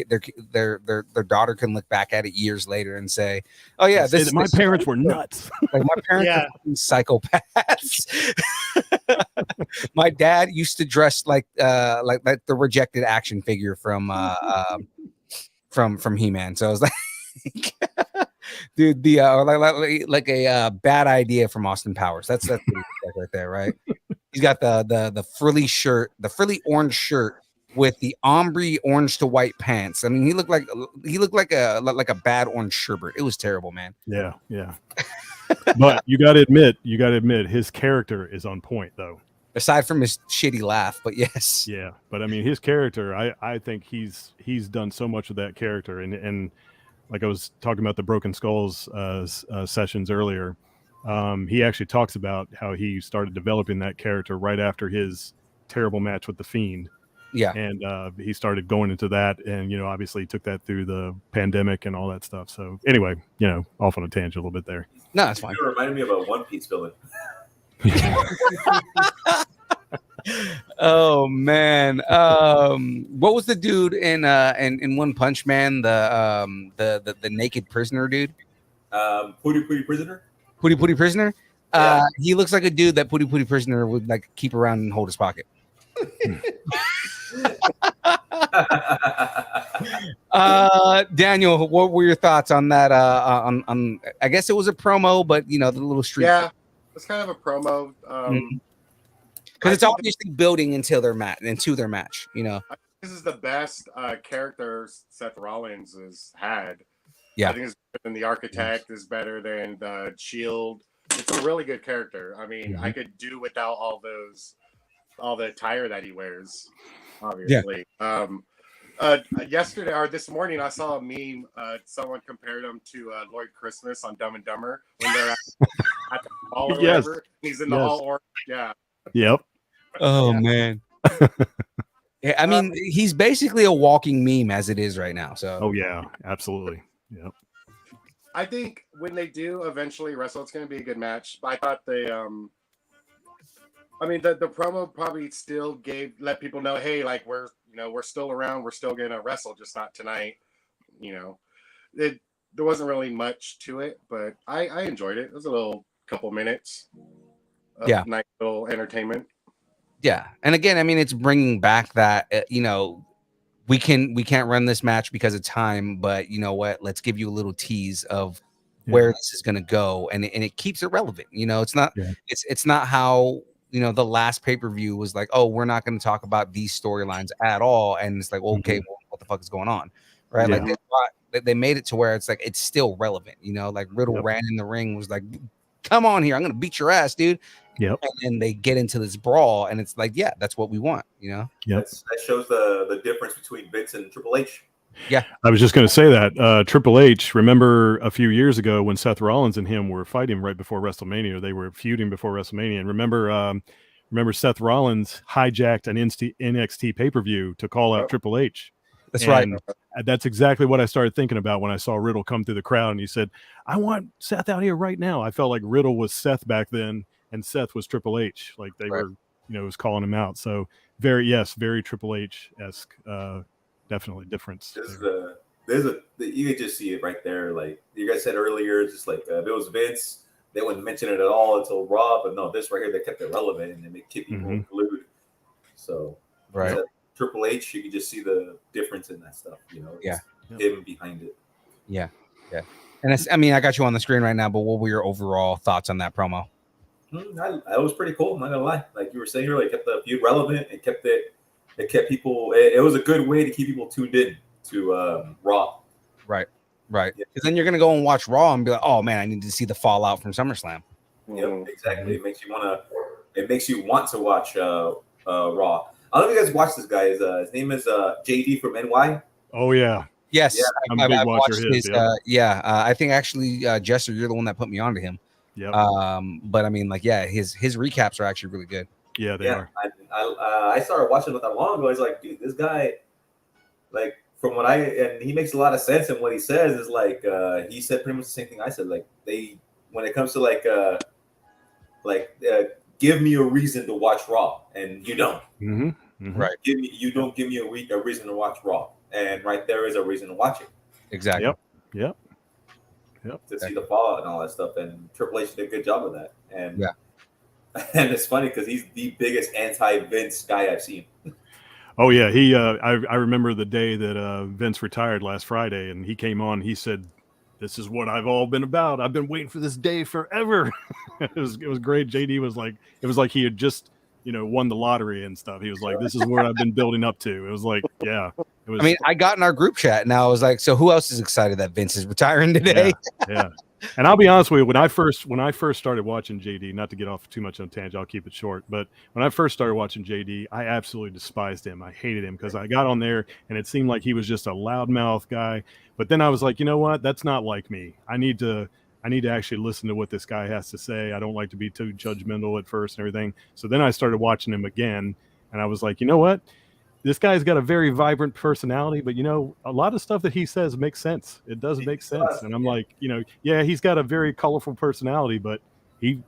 their daughter can look back at it years later and say, oh yeah, Say this that my this- parents were nuts. like my parents Yeah. are fucking psychopaths. My dad used to dress like the rejected action figure from He-Man. So I was like, dude, the like a bad idea from Austin Powers. That's what he's like right there, right? He's got the frilly shirt, the frilly orange shirt with the ombre orange to white pants. I mean, he looked like a bad orange sherbet. It was terrible, man. Yeah, yeah. But you got to admit, his character is on point, though. Aside from his shitty laugh, but yes, Yeah, but I mean, his character, I think he's done so much of that character, and like I was talking about the Broken Skulls sessions earlier, he actually talks about how he started developing that character right after his terrible match with the Fiend. yeah. And he started going into that, and obviously took that through the pandemic and all that stuff. So anyway, off on a tangent a little bit there. No, that's fine. You reminded me of a One Piece villain. Oh man, what was the dude in One Punch Man? The naked prisoner dude. Pooty Prisoner. Pooty Prisoner. Yeah. He looks like a dude that Pooty Prisoner would like keep around and hold his pocket. Daniel, what were your thoughts on that? On I guess it was a promo, but the little street. Yeah, it's kind of a promo. Because it's I think obviously building into their match. this is the best character Seth Rollins has had. Yeah. I think it's better than the Architect, is better than the Shield. It's a really good character. I mean, I could do without all the attire that he wears, obviously. Yesterday or this morning, I saw a meme. Someone compared him to Lloyd Christmas on Dumb and Dumber when they're at the hall or Yes. whatever. He's in the hall orange. Yeah. Yep. Oh Yeah. man. Yeah, I mean, he's basically a walking meme as it is right now. So. Oh yeah, absolutely. Yep. I think when they do eventually wrestle, it's going to be a good match. I thought they, I mean, the promo probably still let people know, hey, like we're still around, we're still going to wrestle, just not tonight. There wasn't really much to it, but I enjoyed it. It was a little couple minutes of nice little entertainment. Yeah, and again, I mean, it's bringing back that we can't run this match because of time, but you know what? Let's give you a little tease of where this is going to go, and it keeps it relevant. It's not it's not how the last pay-per-view was like, oh, we're not going to talk about these storylines at all, and it's like, well, okay, well, what the fuck is going on, right? Yeah. Like they made it to where it's like it's still relevant. Like Riddle ran in the ring, was like, come on here, I'm going to beat your ass, dude. Yep. And then they get into this brawl, and it's like, yeah, that's what we want, Yep. That shows the difference between Vince and Triple H. Yeah. I was just going to say that Triple H, remember a few years ago when Seth Rollins and him were fighting right before WrestleMania, they were feuding before WrestleMania. And remember Seth Rollins hijacked an NXT pay-per-view to call out Triple H. That's right. That's exactly what I started thinking about when I saw Riddle come through the crowd and he said, I want Seth out here right now. I felt like Riddle was Seth back then and Seth was Triple H. Like they were, was calling him out. So very Triple H-esque, definitely difference. You could just see it right there. Like you guys said earlier, it's just like if it was Vince, they wouldn't mention it at all until Raw. But no, this right here, they kept it relevant and they keep people glued. So Triple H, you can just see the difference in that stuff. Him behind it. Yeah. And I got you on the screen right now. But what were your overall thoughts on that promo? That was pretty cool. I'm not gonna lie. Like you were saying earlier, it kept the feud relevant. It kept people. It was a good way to keep people tuned in to Raw. Right. Because then you're gonna go and watch Raw and be like, oh man, I need to see the fallout from SummerSlam. Yep, exactly. It makes you want to watch Raw. I don't know if you guys watch this guy. His name is JD from NY. Oh yeah. Yes, I'm a big watcher of his. I think actually, Jester, you're the one that put me onto him. Yeah. But I mean, like, his recaps are actually really good. Yeah, they are. I started watching it not that long ago. It's like, dude, this guy, like from what and he makes a lot of sense. And what he says is like he said pretty much the same thing I said. Like when it comes to give me a reason to watch Raw, and you don't. Mm-hmm. Mm-hmm. Right. You don't give me a reason to watch Raw, and right there is a reason to watch it. Exactly. Yep. To see the fallout and all that stuff, and Triple H did a good job of that. And yeah, and it's funny because he's the biggest anti-Vince guy I've seen. Oh yeah, he. I remember the day that Vince retired last Friday, and he came on. He said, "This is what I've all been about. I've been waiting for this day forever." it was great. JD was like, it was like he had just won the lottery and stuff. He was like, "This is what I've been building up to." It was like, yeah. It was. I mean, I got in our group chat and I was like, "So who else is excited that Vince is retiring today?" Yeah. And I'll be honest with you, when I first started watching JD, not to get off too much on a tangent, I'll keep it short. But when I first started watching JD, I absolutely despised him. I hated him because I got on there and it seemed like he was just a loudmouth guy. But then I was like, you know what? That's not like me. I need to actually listen to what this guy has to say. I don't like to be too judgmental at first and everything. So then I started watching him again, and I was like, you know what? This guy's got a very vibrant personality, but a lot of stuff that he says makes sense. It does make sense. And I'm like, yeah, he's got a very colorful personality, but you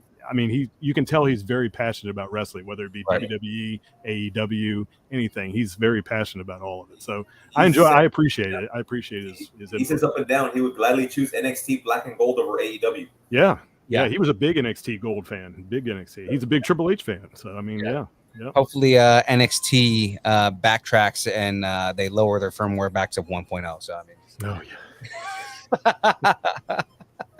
can tell he's very passionate about wrestling, whether it be right. WWE, AEW, anything. He's very passionate about all of it. So I appreciate it. I appreciate his He says up and down, he would gladly choose NXT Black and Gold over AEW. Yeah. He was a big NXT Gold fan, big NXT. He's a big Triple H fan. So, I mean, yeah. Yep. Hopefully NXT backtracks and they lower their firmware back to 1.0. So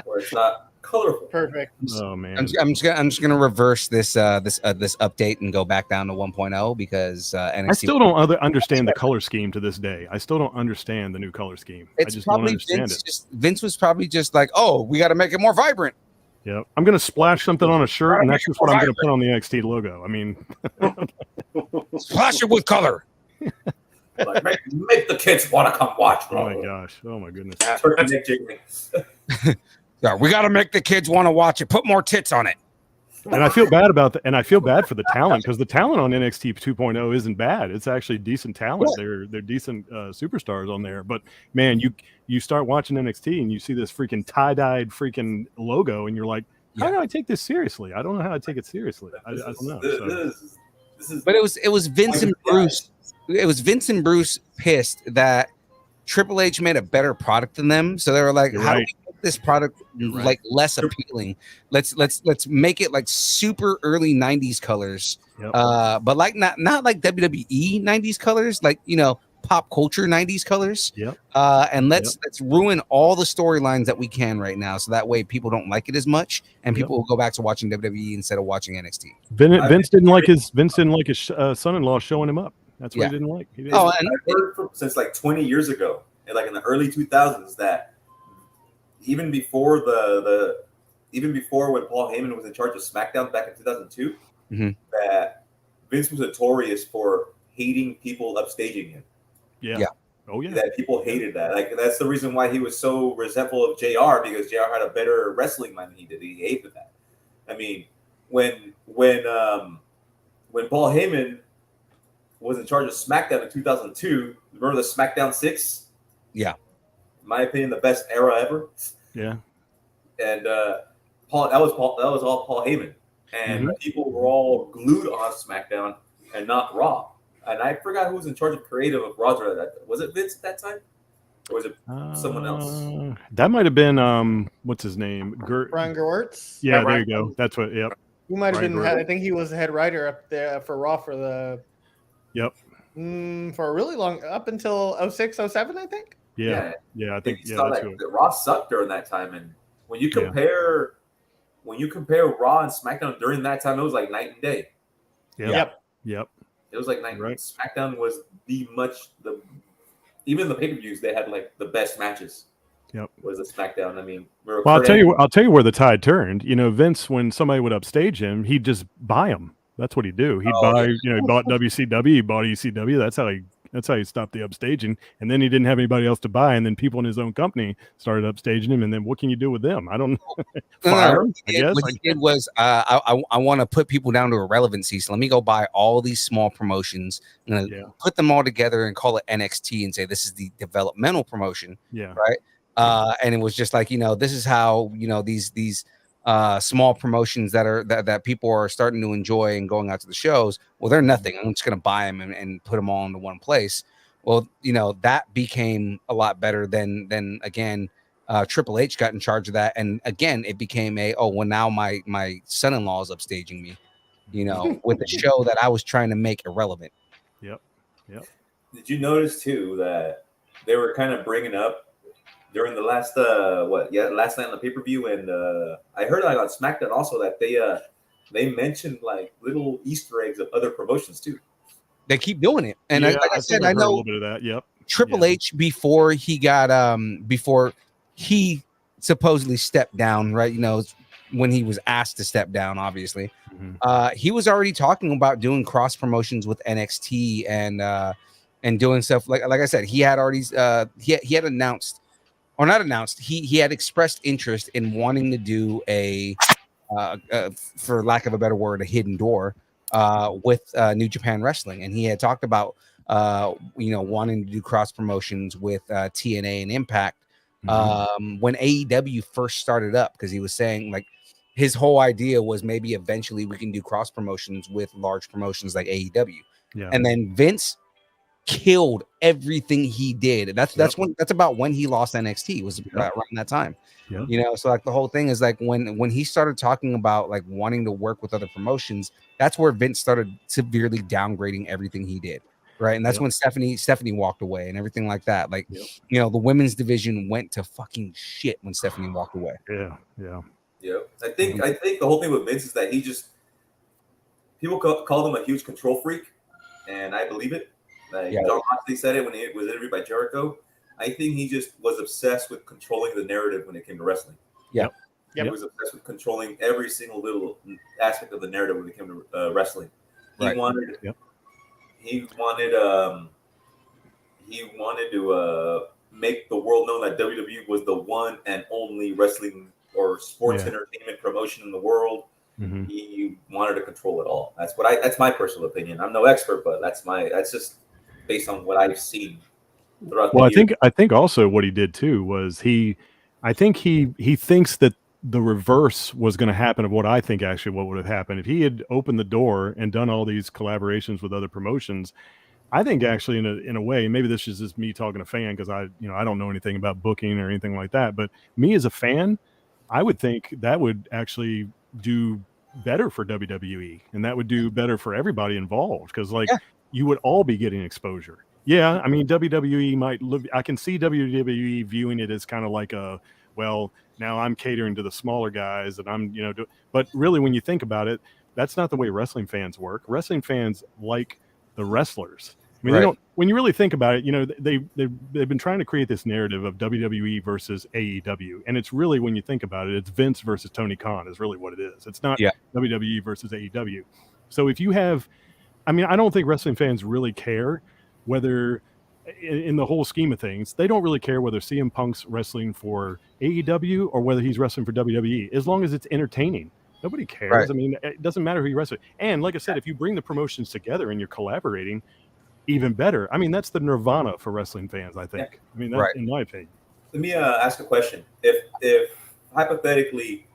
where it's not colorful. Perfect. Oh man. I'm just gonna reverse this update and go back down to 1.0 because NXT. I still don't understand the color scheme to this day. I still don't understand the new color scheme. I just don't understand it. Vince was probably just like, oh, we got to make it more vibrant. Yeah, I'm gonna splash something on a shirt, and that's just what I'm gonna put on the NXT logo. I mean, splash it with color. Like, make the kids want to come watch. Bro. Oh my gosh! Oh my goodness! Yeah, we got to make the kids want to watch it. Put more tits on it. And I feel bad about and I feel bad for the talent because the talent on NXT 2.0 isn't bad. It's actually decent talent. They're decent superstars on there. But man, you start watching NXT and you see this freaking tie-dyed freaking logo, and you're like, how do I take this seriously? I don't know how to take it seriously. I don't know. But it was Vince and Bruce. It was Vince and Bruce pissed that Triple H made a better product than them. So they were like, how do we make this product like less appealing? Let's make it like super early 90s colors. Yep. But like not like WWE 90s colors, like pop culture 90s colors. Yep. And let's ruin all the storylines that we can right now, so that way people don't like it as much and people will go back to watching WWE instead of watching NXT. Vince didn't like his son-in-law showing him up. That's what he didn't like. And I've heard since like 20 years ago, and like in the early 2000s, that even before when Paul Heyman was in charge of SmackDown back in 2002, that Vince was notorious for hating people upstaging him. Yeah. Oh yeah. That people hated that. Like that's the reason why he was so resentful of JR, because JR had a better wrestling mind than he did. He hated that. I mean, when Paul Heyman was in charge of SmackDown in 2002, remember the SmackDown 6? Yeah. In my opinion, the best era ever. Yeah. And that was all Paul Heyman. And people were all glued on SmackDown and not Raw. And I forgot who was in charge of creative of Raw. Was it Vince at that time? Or was it someone else? That might have been what's his name? Brian Gewirtz? Yeah, there you go. That's what He might have been I think he was the head writer up there for Raw for the for a really long, up until 06, 07, I think. Yeah, I think that's good. Raw sucked during that time, and when you compare Raw and SmackDown during that time, it was like night and day. Yep. It was like night. Right. SmackDown was even the pay-per-views, they had like the best matches. Yep. Was the SmackDown. I mean, I'll tell you where the tide turned. Vince, when somebody would upstage him, he'd just buy them. That's what he'd do. He'd buy, he bought WCW, he bought ECW. That's how he That's how he stopped the upstaging. And then he didn't have anybody else to buy. And then people in his own company started upstaging him. And then what can you do with them? I don't know. Fire, I guess. What he did was, I want to put people down to irrelevancy. So let me go buy all these small promotions and put them all together and call it NXT and say this is the developmental promotion. Yeah. Right. And it was just like, this is how, these small promotions that people are starting to enjoy and going out to the shows. Well, they're nothing. I'm just going to buy them and put them all into one place. Well, that became a lot better than again, Triple H got in charge of that. And again, it became now my son-in-law is upstaging me, with a show that I was trying to make irrelevant. Yep. Did you notice too that they were kind of bringing up during the last last night on the pay-per-view, and I heard on SmackDown also that they mentioned like little Easter eggs of other promotions too. They keep doing it, and like I said, I know a little bit of that. Yep. Triple H before he got before he supposedly stepped down, right? When he was asked to step down, obviously, he was already talking about doing cross promotions with NXT and doing stuff like I said, he had already he had announced. Or not announced. He had expressed interest in wanting to do a, for lack of a better word, a hidden door with New Japan Wrestling, and he had talked about wanting to do cross promotions with TNA and Impact when AEW first started up, because he was saying like his whole idea was maybe eventually we can do cross promotions with large promotions like AEW, and then Vince killed everything he did. That's about when he lost NXT, was around that time. So like the whole thing is like when he started talking about like wanting to work with other promotions, that's where Vince started severely downgrading everything he did, right? And that's when Stephanie walked away and everything like that. Like the women's division went to fucking shit when Stephanie walked away. I think the whole thing with Vince is that he just people call him a huge control freak, and I believe it. Like John Moxley said it when he was interviewed by Jericho. I think he just was obsessed with controlling the narrative when it came to wrestling. He was obsessed with controlling every single little aspect of the narrative when it came to wrestling. He wanted to make the world know that WWE was the one and only wrestling or sports entertainment promotion in the world. He wanted to control it all. That's my personal opinion. I'm no expert, but that's just based on what I've seen throughout the years. I think also what he did too was he thinks that the reverse was going to happen of what I think actually what would have happened if he had opened the door and done all these collaborations with other promotions. I think actually in a way, maybe this is just me talking to fan, because I don't know anything about booking or anything like that, but me as a fan, I would think that would actually do better for WWE, and that would do better for everybody involved, because you would all be getting exposure. I mean, WWE might look, I can see WWE viewing it as kind of like now I'm catering to the smaller guys, and I'm but really when you think about it, that's not the way wrestling fans work. Wrestling fans like the wrestlers. I mean, they don't. When you really think about it, they've been trying to create this narrative of WWE versus AEW, and it's really, when you think about it, it's Vince versus Tony Khan is really what it is. It's not WWE versus AEW. So if you have, I mean, I don't think wrestling fans really care whether, in the whole scheme of things, they don't really care whether CM Punk's wrestling for AEW or whether he's wrestling for WWE, as long as it's entertaining. Nobody cares. I mean, it doesn't matter who you wrestle. And like I said, if you bring the promotions together and you're collaborating, even better. I mean, that's the nirvana for wrestling fans, I think. I mean, that's in my opinion. Let me ask a question. If hypothetically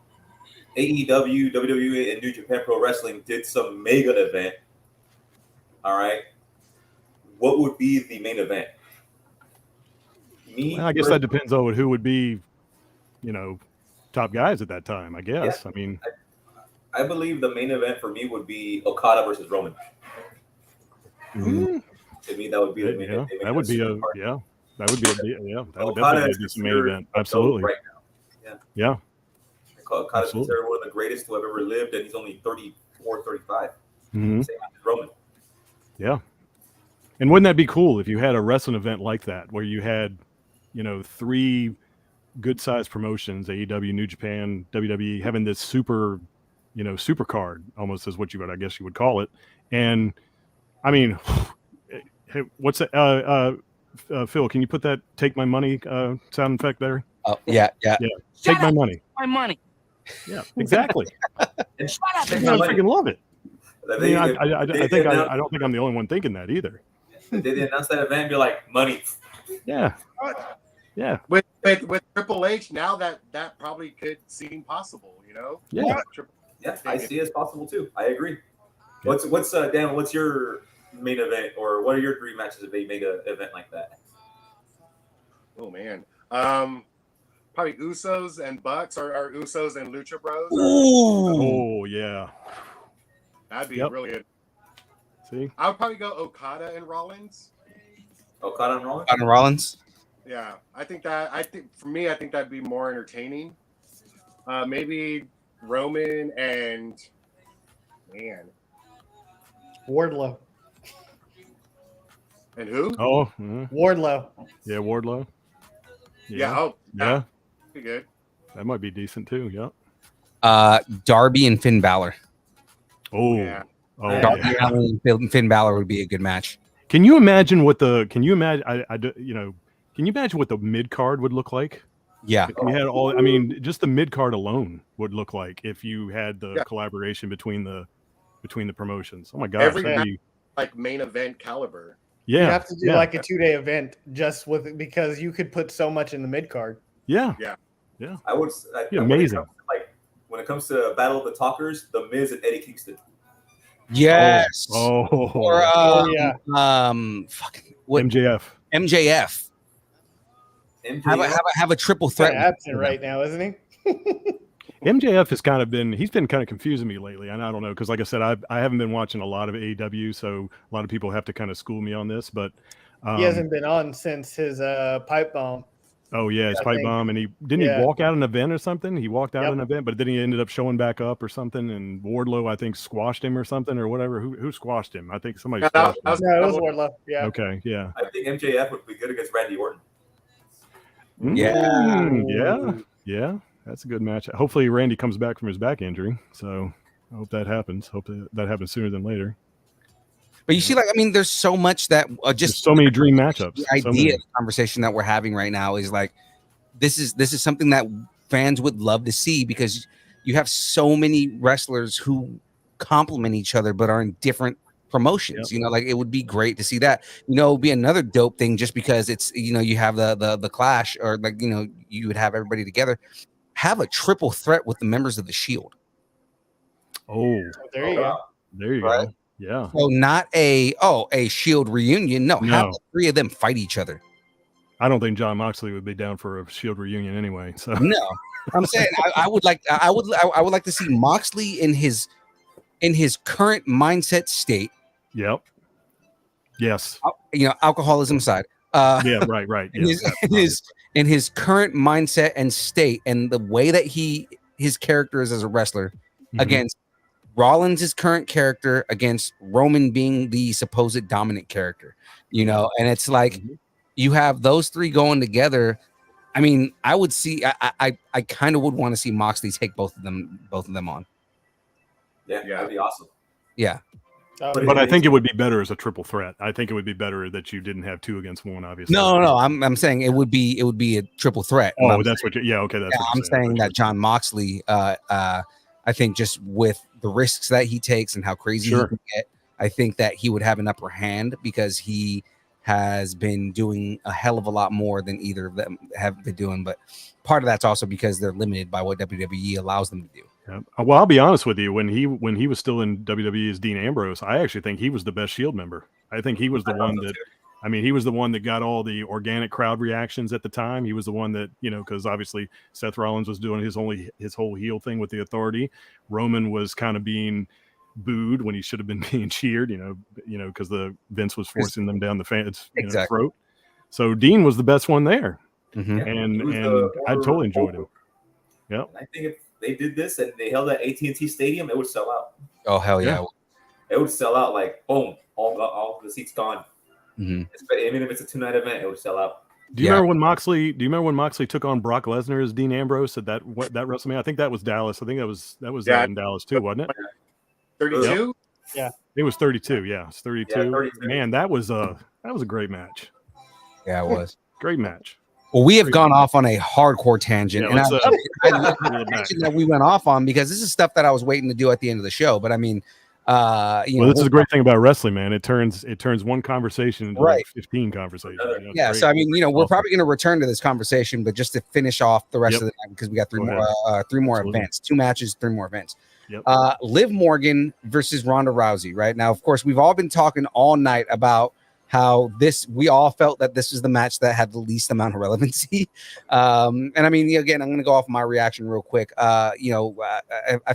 AEW, WWE, and New Japan Pro Wrestling did some mega event, all right, what would be the main event? I guess that depends on who would be, top guys at that time, I guess. Yeah. I mean, I believe the main event for me would be Okada versus Roman. To me, that would be the main event. That would be a main event. Absolutely. Right now. Yeah. Okada's considered one of the greatest to have ever lived, and he's only 34, 35. Same as Roman. Yeah. And wouldn't that be cool if you had a wrestling event like that, where you had, 3 good-sized promotions, AEW, New Japan, WWE, having this super card, almost is what I guess you would call it. And I mean, Hey, what's that? Phil, can you put that "Take My Money" sound effect there? Oh, yeah. Take my money. My money. Yeah, exactly. Shut up. I freaking love it. I They, mean, they I don't think I'm the only one thinking that either. they announced that event, be like, money. Yeah. Yeah. With Triple H, now that probably could seem possible, you know? Yeah. Yeah, I see it as possible too. I agree. What's Dan? What's your main event, or what are your dream matches if they make an event like that? Oh man, probably Usos and Bucks, or Usos and Lucha Bros. Oh yeah. That'd be really good. See, I would probably go Okada and Rollins. Okada and Rollins. Okada Rollins. Yeah, I think for me, I think that'd be more entertaining. Maybe Roman and Wardlow. And who? oh Wardlow. yeah, Wardlow. Yeah. Be good. That might be decent too. Yeah. Darby and Finn Balor. Oh. Yeah. Oh. Darby Yeah. and Finn Balor would be a good match. Can you imagine what the? Can you imagine? Can you imagine what the mid card would look like? Yeah. If you had all, I mean, just the mid card alone would look like if you had the collaboration between the promotions. Oh my gosh, Every that'd match, be, like main event caliber. yeah, You have to do like a 2-day event just with because you could put so much in the mid card. yeah. I would. Be amazing. When it comes to Battle of the Talkers, The Miz and Eddie Kingston. Yes. Oh, Or yeah. fucking what? MJF. MJF. Have a triple threat. Absent right now, isn't he? MJF has kind of been, he's been kind of confusing me lately. And I don't know, because like I said, I haven't been watching a lot of AEW, so a lot of people have to kind of school me on this. But He hasn't been on since his pipe bomb. oh yeah, his pipe bomb, and he walk out an event or something. He walked out an event, but then he ended up showing back up or something. And Wardlow, I think, squashed him or something or whatever. Who squashed him? I think somebody squashed him. No, it was Wardlow. Yeah. Okay, yeah. I think MJF would be good against Randy Orton. Yeah. That's a good match. Hopefully, Randy comes back from his back injury. So I hope that happens. Hope that happens sooner than later. But you see, like, I mean, there's so much that just there's so many dream matchups. The idea of the conversation that we're having right now is like, this is something that fans would love to see because you have so many wrestlers who complement each other but are in different promotions. You know, like it would be great to see that. You know, it would be another dope thing just because it's, you know, you have the clash, or like, you know, you would have everybody together. Have a triple threat with the members of the Shield. Oh, there you go. There you go. Yeah. So not a Shield reunion. No, have the three of them fight each other. I don't think John Moxley would be down for a Shield reunion anyway. So no, I'm saying I would like to see Moxley in his current mindset state. Yep. Yes. You know, alcoholism aside. Yeah. Right. In his current mindset and state, and the way that his character is as a wrestler, against Rollins' current character, against Roman being the supposed dominant character, you know, and it's like you have those three going together. I mean, I would see. I kind of would want to see Moxley take both of them on. Yeah, that'd be awesome. Yeah. But I think it would be better as a triple threat. I think it would be better that you didn't have two against one. Obviously, no. I'm saying it would be a triple threat. Oh, that's what. Okay, that's. Yeah, I'm saying that John Moxley. I think just with the risks that he takes and how crazy he can get, I think that he would have an upper hand because he has been doing a hell of a lot more than either of them have been doing. But part of that's also because they're limited by what WWE allows them to do. Yeah. Well, I'll be honest with you. When he was still in WWE as Dean Ambrose, I actually think he was the best Shield member. I think he was the one that, I mean, he was the one that got all the organic crowd reactions at the time. He was the one that, you know, because obviously Seth Rollins was doing his whole heel thing with the Authority. Roman was kind of being booed when he should have been being cheered, you know, because the Vince was forcing them down the fans' throat. So Dean was the best one there, and I totally enjoyed him. Yeah, I think if they did this and they held at AT&T Stadium, it would sell out. Oh hell yeah! It would sell out like boom, all the seats gone. Even if it's a 2-night event, it would sell out. Do you remember when Moxley took on Brock Lesnar as Dean Ambrose at that WrestleMania? I think that was Dallas. I think that was in Dallas too, wasn't it? 32. Yeah, it was 32. Yeah, it's 32. 32. Man, that was That was a great match. Yeah, it was. Great match. Well, we have gone off on a hardcore tangent, Yeah, and let's, I love the tangent that we went off on because this is stuff that I was waiting to do at the end of the show. But I mean, this is a great thing about wrestling, man. It turns one conversation into Right. like 15 conversations. Yeah, so I mean, we're probably going to return to this conversation, but just to finish off the rest of the night because we got three more events, 2 matches, 3 more events. Yep. Liv Morgan versus Ronda Rousey. Right now, of course, we've all been talking all night about how we all felt that this was the match that had the least amount of relevancy. And I mean, again, I'm going to go off my reaction real quick. I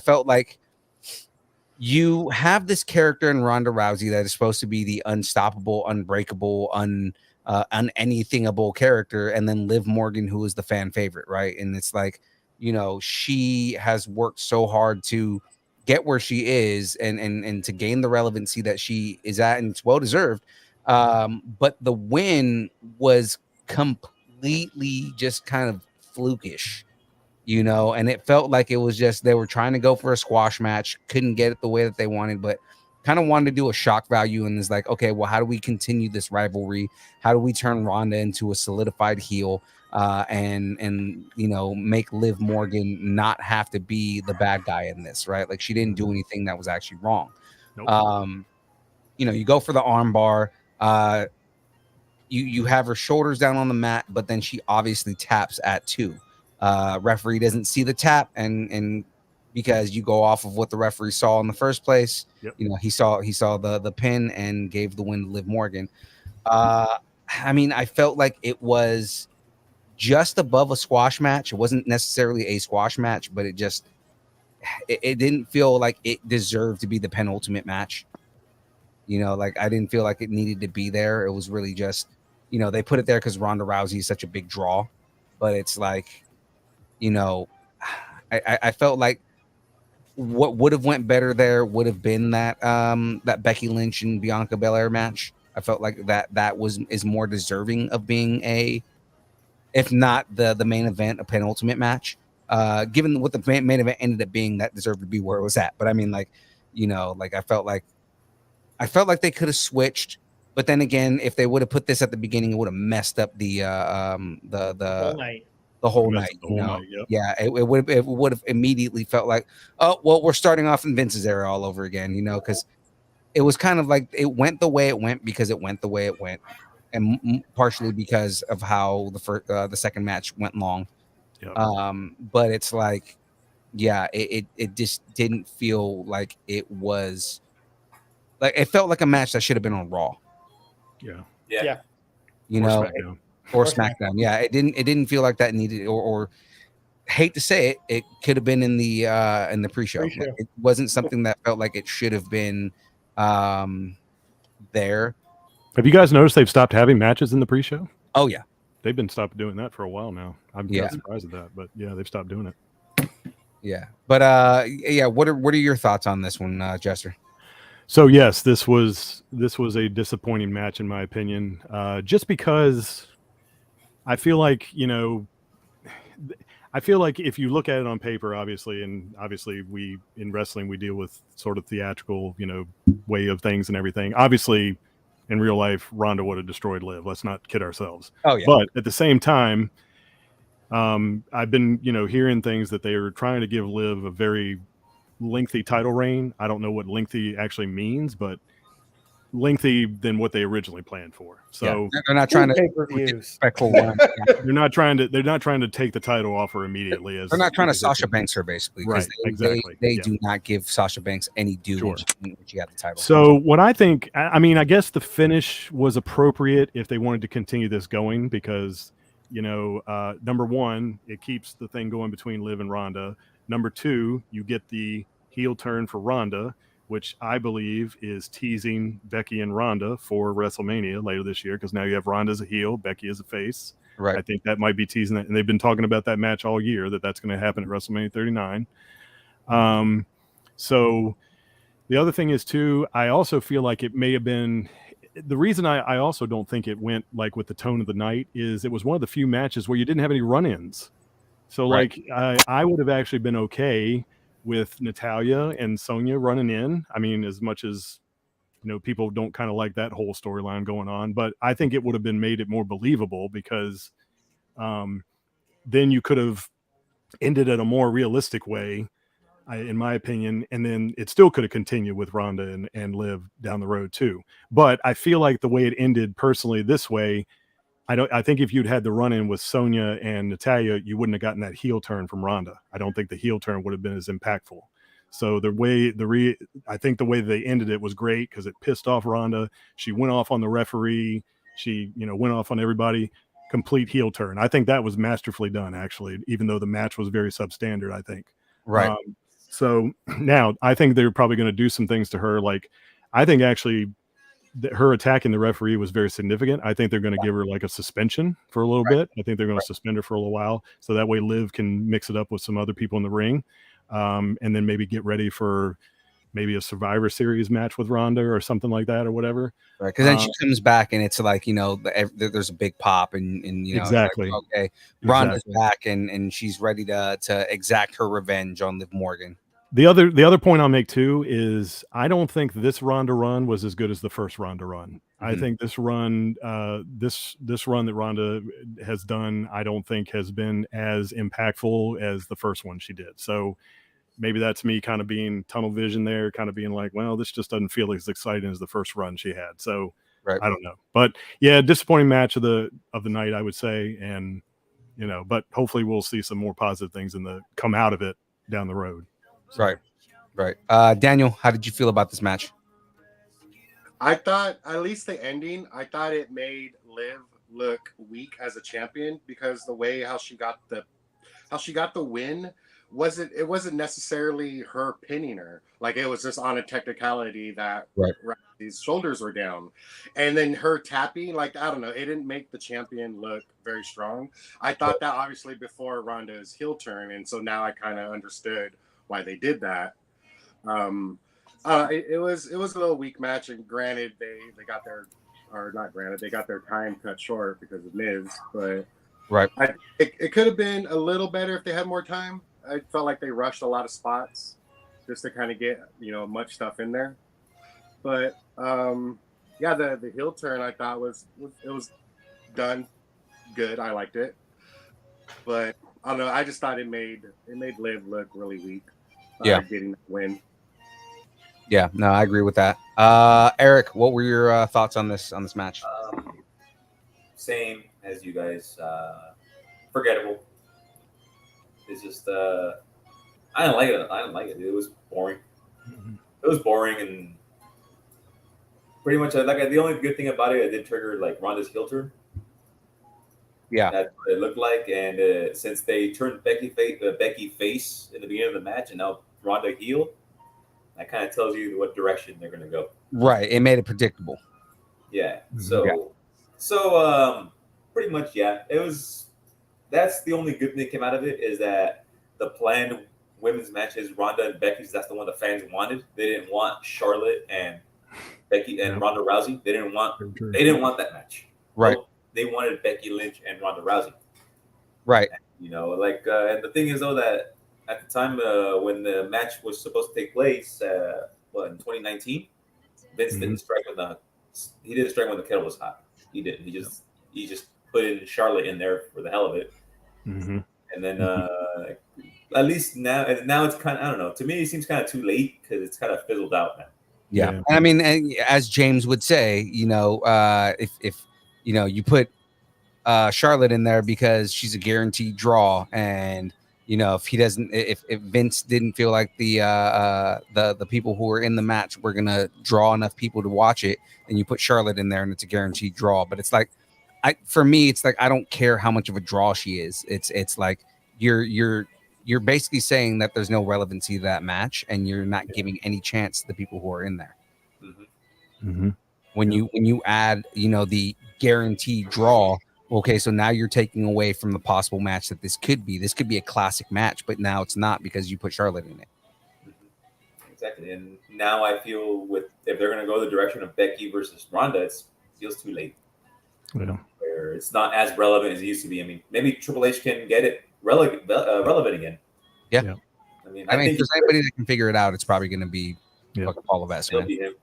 felt like you have this character in Ronda Rousey that is supposed to be the unstoppable, unbreakable, unanythingable character, and then Liv Morgan, who is the fan favorite, right? And it's like, she has worked so hard to get where she is and to gain the relevancy that she is at, and it's well deserved. But the win was completely just kind of flukish, and it felt like it was just they were trying to go for a squash match, couldn't get it the way that they wanted, but kind of wanted to do a shock value. And it's like, okay, well, how do we continue this rivalry? How do we turn Ronda into a solidified heel and make Liv Morgan not have to be the bad guy in this, right? Like she didn't do anything that was actually wrong. Nope. You go for the arm bar. You have her shoulders down on the mat, but then she obviously taps at 2. Referee doesn't see the tap, and because you go off of what the referee saw in the first place, he saw the pin and gave the win to Liv Morgan. I mean, I felt like it was just above a squash match. It wasn't necessarily a squash match, but it didn't feel like it deserved to be the penultimate match. Like I didn't feel like it needed to be there. It was really just, they put it there because Ronda Rousey is such a big draw, but it's like, I felt like what would have went better there would have been that Becky Lynch and Bianca Belair match. I felt like that is more deserving of being if not the main event, a penultimate match. Given what the main event ended up being, that deserved to be where it was at. But I mean, like, I felt like they could have switched, but then again, if they would have put this at the beginning, it would have messed up the whole night. Yeah, it would have immediately felt like, oh well, we're starting off in Vince's era all over again, because it was kind of like it went the way it went because it went the way it went, and partially because of how the second match went long. Yep. But it's like, yeah, it just didn't feel like it was. Like it felt like a match that should have been on Raw. Yeah. Or SmackDown. Yeah, it didn't feel like that needed or hate to say it, it could have been in the pre-show. Like, it wasn't something that felt like it should have been there. Have you guys noticed they've stopped having matches in the pre-show? Oh yeah. They've been stopped doing that for a while now. I'm kind of surprised at that, but yeah, they've stopped doing it. Yeah. But what are your thoughts on this one, Jester? So yes, this was a disappointing match in my opinion. Just because I feel like, if you look at it on paper, obviously we in wrestling we deal with sort of theatrical, way of things and everything. Obviously, in real life, Ronda would have destroyed Liv. Let's not kid ourselves. Oh yeah. But at the same time, I've been hearing things that they were trying to give Liv a very lengthy title reign. I don't know what lengthy actually means, but lengthy than what they originally planned for. So they're not trying to they're not trying to take the title off her immediately. They're not trying to Sasha Banks her basically. Right. Exactly. They do not give Sasha Banks any due when she got the title. So what I think, I mean, I guess the finish was appropriate if they wanted to continue this going because, number one, it keeps the thing going between Liv and Ronda. Number two, you get the heel turn for Ronda, which I believe is teasing Becky and Ronda for WrestleMania later this year because now you have Ronda as a heel, Becky as a face. Right. I think that might be teasing that, and they've been talking about that match all year that's going to happen at WrestleMania 39. So the other thing is too, I also feel like it may have been the reason I also don't think it went like with the tone of the night is it was one of the few matches where you didn't have any run-ins. So like I would have actually been okay with Natalya and Sonya running in. I mean, as much as people don't kind of like that whole storyline going on. But I think it would have been made it more believable because then you could have ended it a more realistic way, in my opinion, and then it still could have continued with Ronda and Liv down the road too. But I feel like the way it ended personally this way, I think if you'd had the run in with Sonya and Natalya, you wouldn't have gotten that heel turn from Ronda. I don't think the heel turn would have been as impactful. So I think the way they ended it was great because it pissed off Ronda. She went off on the referee. She, went off on everybody. Complete heel turn. I think that was masterfully done, actually, even though the match was very substandard, I think. Right. So now I think they're probably going to do some things to her. Like, I think actually her attacking the referee was very significant. I think they're going to give her like a suspension for a little bit. I think they're going to suspend her for a little while. So that way Liv can mix it up with some other people in the ring. And then maybe get ready for maybe a Survivor Series match with Ronda or something like that or whatever. Right. Because then she comes back and it's like, there's a big pop and exactly. Like, okay, Ronda's back and she's ready to exact her revenge on Liv Morgan. The other point I'll make too is I don't think this Ronda run was as good as the first Ronda run. Mm-hmm. I think this run, this run that Ronda has done, I don't think has been as impactful as the first one she did. So maybe that's me kind of being tunnel vision there, kind of being like, well, this just doesn't feel as exciting as the first run she had. So I don't know, but yeah, disappointing match of the night, I would say. And, but hopefully we'll see some more positive things come out of it down the road. So. Right. Daniel, how did you feel about this match? I thought, at least the ending, I thought it made Liv look weak as a champion because the way how she got the win wasn't necessarily her pinning her. Like, it was just on a technicality that Rousey's shoulders were down. And then her tapping, like, I don't know, it didn't make the champion look very strong. I thought that obviously before Ronda's heel turn, and so now I kind of understood why they did that. It was a little weak match, and granted they got their time cut short because of Miz, but it could have been a little better if they had more time. I felt like they rushed a lot of spots just to kind of get much stuff in there. But the heel turn I thought was done good. I liked it, but I don't know. I just thought it made Liv look really weak. Getting that win. Yeah, no, I agree with that. Eric, what were your thoughts on this match? Same as you guys. Forgettable. It's just I didn't like it. It was boring. Mm-hmm. It was boring, and pretty much the only good thing about it did trigger like Ronda's heel turn. Yeah, that's what it looked like. And since they turned Becky face in the beginning of the match, and now Ronda heel, that kind of tells you what direction they're going to go. Right. It made it predictable. Yeah. So pretty much, yeah. It was. That's the only good thing that came out of it is that the planned women's matches, Ronda and Becky's, that's the one the fans wanted. They didn't want Charlotte and Becky and Ronda Rousey. They didn't want that match. Right. So they wanted Becky Lynch and Ronda Rousey. Right. And, and the thing is though that at the time when the match was supposed to take place, in 2019, Vince didn't strike when the kettle was hot. He didn't. He just put in Charlotte in there for the hell of it. Mm-hmm. And then at least now it's kind of, I don't know. To me, it seems kind of too late because it's kind of fizzled out now. Yeah. I mean, as James would say, if you put Charlotte in there because she's a guaranteed draw, and if Vince didn't feel like the people who were in the match were gonna draw enough people to watch it, and you put Charlotte in there and it's a guaranteed draw. But it's like, for me, it's like I don't care how much of a draw she is. It's like you're basically saying that there's no relevancy to that match, and you're not giving any chance to the people who are in there. Mm-hmm. Mm-hmm. When you add the guaranteed draw, okay, so now you're taking away from the possible match that this could be. This could be a classic match, but now it's not because you put Charlotte in it. Mm-hmm. Exactly, and now I feel if they're going to go the direction of Becky versus Ronda, it feels too late. Yeah. Where it's not as relevant as it used to be. I mean, maybe Triple H can get it relevant again. Yeah. I mean, if there's anybody that can figure it out, it's probably going to be fucking Paul Levesque. It'll be him.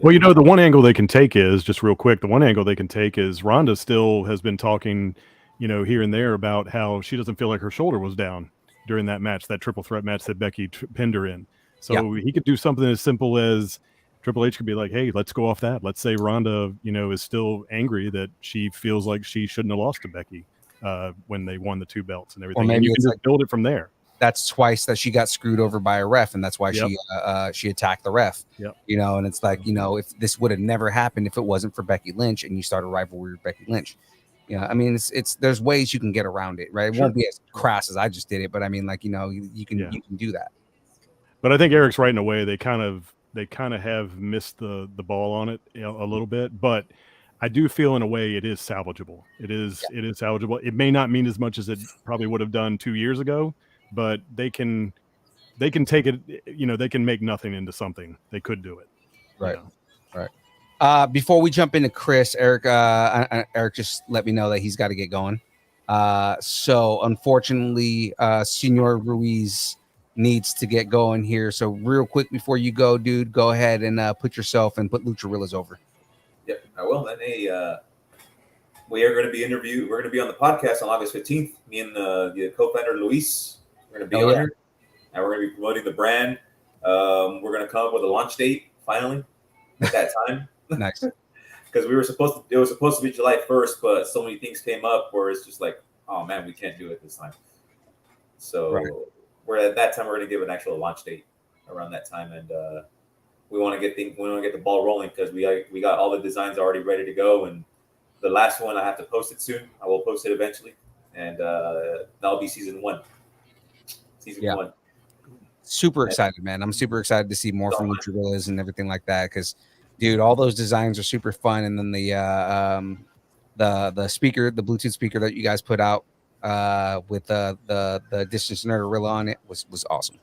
Well, the one angle they can take is just real quick. The one angle they can take is Ronda still has been talking, here and there about how she doesn't feel like her shoulder was down during that match, that triple threat match that Becky pinned her in. So he could do something as simple as Triple H could be like, hey, let's go off that. Let's say Ronda, is still angry that she feels like she shouldn't have lost to Becky when they won the 2 belts and everything. Or maybe and you it's can just build it from there. That's twice that she got screwed over by a ref, and that's why she attacked the ref. Yep. And it's like, if this would have never happened if it wasn't for Becky Lynch, and you start a rivalry with Becky Lynch. I mean, it's there's ways you can get around it, right? It won't be as crass as I just did it, but I mean, like, you can do that. But I think Eric's right in a way. They kind of have missed the ball on it a little bit, but I do feel in a way it is salvageable. It is salvageable. It may not mean as much as it probably would have done 2 years ago, but they can take it. They can make nothing into something. They could do it. Right. Right. Before we jump into Chris, Eric just let me know that he's got to get going. So unfortunately, Senor Ruiz needs to get going here. So real quick before you go, dude, go ahead and put yourself and put Lucharillas over. Yep, I will. And we are going to be interviewed. We're going to be on the podcast on August 15th. Me and the co-founder Luis, we're going to be on here, and we're going to be promoting the brand. We're going to come up with a launch date finally at that time. Nice. Because it was supposed to be July 1st, but so many things came up where it's just like, oh man, we can't do it this time. So we're at that time. We're going to give an actual launch date around that time, and we want to get the ball rolling because we got all the designs already ready to go, and the last one I have to post it soon. I will post it eventually, and that'll be season 1. Season 1. Super excited, man. I'm super excited to see more from Lucharillas and everything like that because, dude, all those designs are super fun, and then the speaker, the Bluetooth speaker that you guys put out with the Distance Nerdorilla on it was awesome.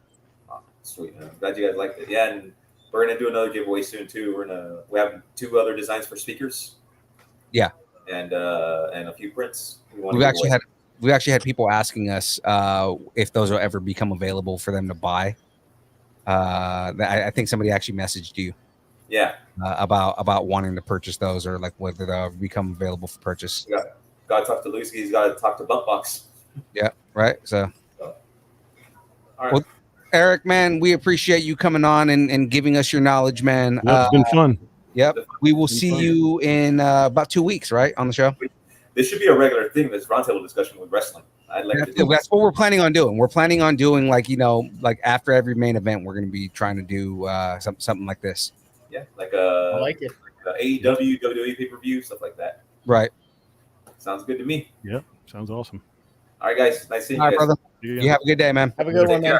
Oh, sweet. I'm glad you guys liked it. Yeah, and we're gonna do another giveaway soon too. We have 2 other designs for speakers. Yeah, and a few prints. We've actually had people asking us if those will ever become available for them to buy. I think somebody actually messaged you. Yeah. About wanting to purchase those or like whether they'll become available for purchase. Got to talk to Luis. He's got to talk to Bumpbox. Yeah. Right. So. All right. Well, Eric, man, we appreciate you coming on and giving us your knowledge, man. It's been fun. Yep. We will see you in about 2 weeks, right, on the show? This should be a regular thing, this roundtable discussion with wrestling. I'd like to do that's what we're planning on doing. We're planning on doing like after every main event, we're going to be trying to do something like this. Yeah, I like it. AEW, WWE pay-per-view, stuff like that. Right. Sounds good to me. Yep. Sounds awesome. All right, guys. Nice seeing you guys. Brother. You have a good day, man. Have a good one, man.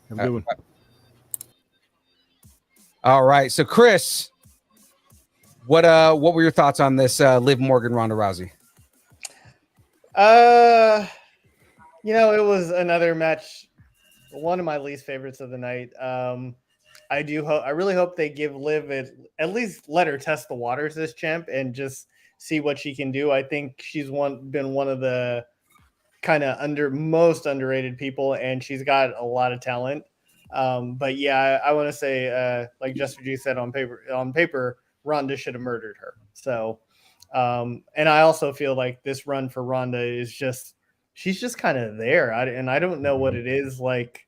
Have a good one. All right. So, Chris, what were your thoughts on this Liv Morgan Ronda Rousey? It was another match, one of my least favorites of the night. I really hope they give Liv at least let her test the waters as champ and just see what she can do. I think she's been one of the kind of most underrated people, and she's got a lot of talent. But yeah, I want to say, like Jester G said, on paper, Ronda should have murdered her. So, and I also feel like this run for Ronda is she's just kind of there. I don't know what it is like.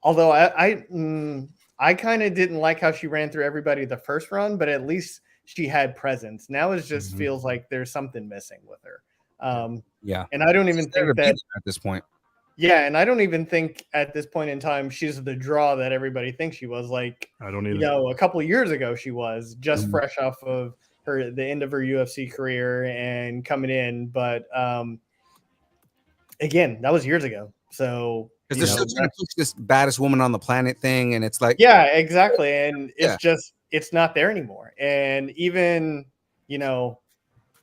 Although I kind of didn't like how she ran through everybody the first run, but at least she had presence. Now it just feels like there's something missing with her. And I don't even think that at this point. Yeah, and I don't even think at this point in time she's the draw that everybody thinks she was. Like, I don't either. A couple of years ago she was just fresh off of the end of her UFC career and coming in, but again, that was years ago. So because they're still trying to push this baddest woman on the planet thing, and it's like, yeah, exactly, and it's not there anymore. And even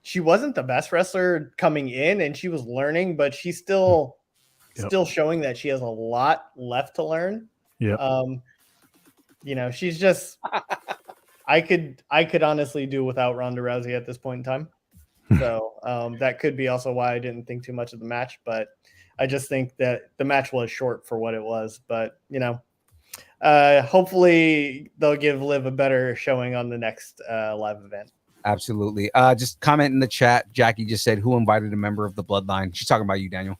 she wasn't the best wrestler coming in, and she was learning, but she's still showing that she has a lot left to learn. Yeah. She's just I could honestly do without Ronda Rousey at this point in time. So that could be also why I didn't think too much of the match, but I just think that the match was short for what it was. But hopefully they'll give Liv a better showing on the next live event. Absolutely. Just comment in the chat. Jackie just said, "Who invited a member of the Bloodline?" She's talking about you, Daniel.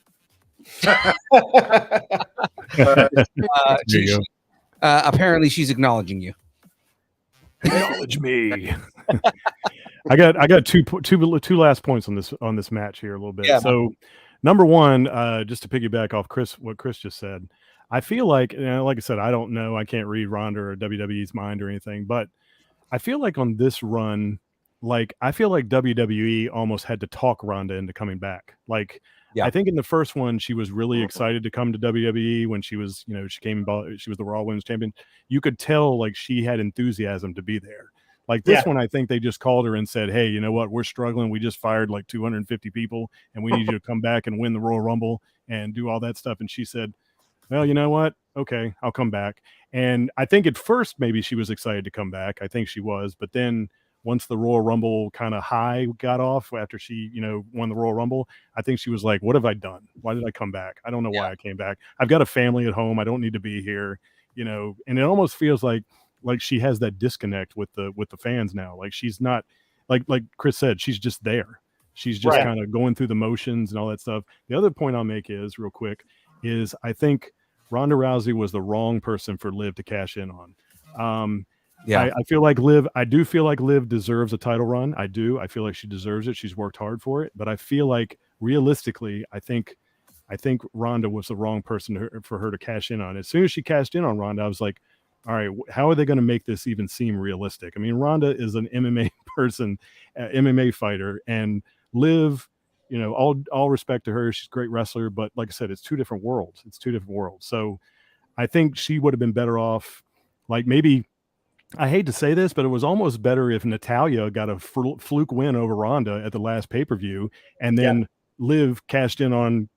Apparently, she's acknowledging you. Acknowledge me. I got two last points on this match here a little bit. Yeah, so, number one, just to piggyback off what Chris just said, I feel like, like I said, I don't know, I can't read Ronda or WWE's mind or anything, but I feel like on this run, I feel like WWE almost had to talk Ronda into coming back. I think in the first one, she was really excited to come to WWE when she was, she was the Raw Women's Champion. You could tell she had enthusiasm to be there. This one, I think they just called her and said, "Hey, you know what? We're struggling. We just fired 250 people, and we need you to come back and win the Royal Rumble and do all that stuff." And she said, "Well, you know what? Okay, I'll come back." And I think at first maybe she was excited to come back. I think she was, but then once the Royal Rumble kind of high got off after she, won the Royal Rumble, I think she was like, "What have I done? Why did I come back? I don't know why I came back. I've got a family at home. I don't need to be here." And it almost feels like she has that disconnect with the fans now. She's not like Chris said, she's just there. She's just kind of going through the motions and all that stuff. The other point I'll make is real quick is I think Ronda Rousey was the wrong person for Liv to cash in on. I feel like I do feel like Liv deserves a title run. I do. I feel like she deserves it. She's worked hard for it, but I feel like realistically, I think Ronda was the wrong person for her to cash in on. As soon as she cashed in on Ronda, I was like, all right, how are they going to make this even seem realistic? I mean, Ronda is an MMA person, MMA fighter, and Liv, all respect to her. She's a great wrestler, but like I said, it's two different worlds. So I think she would have been better off, maybe, I hate to say this, but it was almost better if Natalya got a fluke win over Ronda at the last pay-per-view, and then Liv cashed in on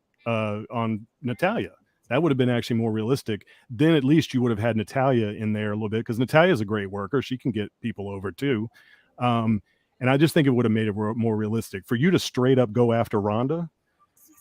Natalya. That would have been actually more realistic. Then at least you would have had Natalya in there a little bit, because Natalya is a great worker. She can get people over too. And I just think it would have made it more realistic. For you to straight up go after Ronda,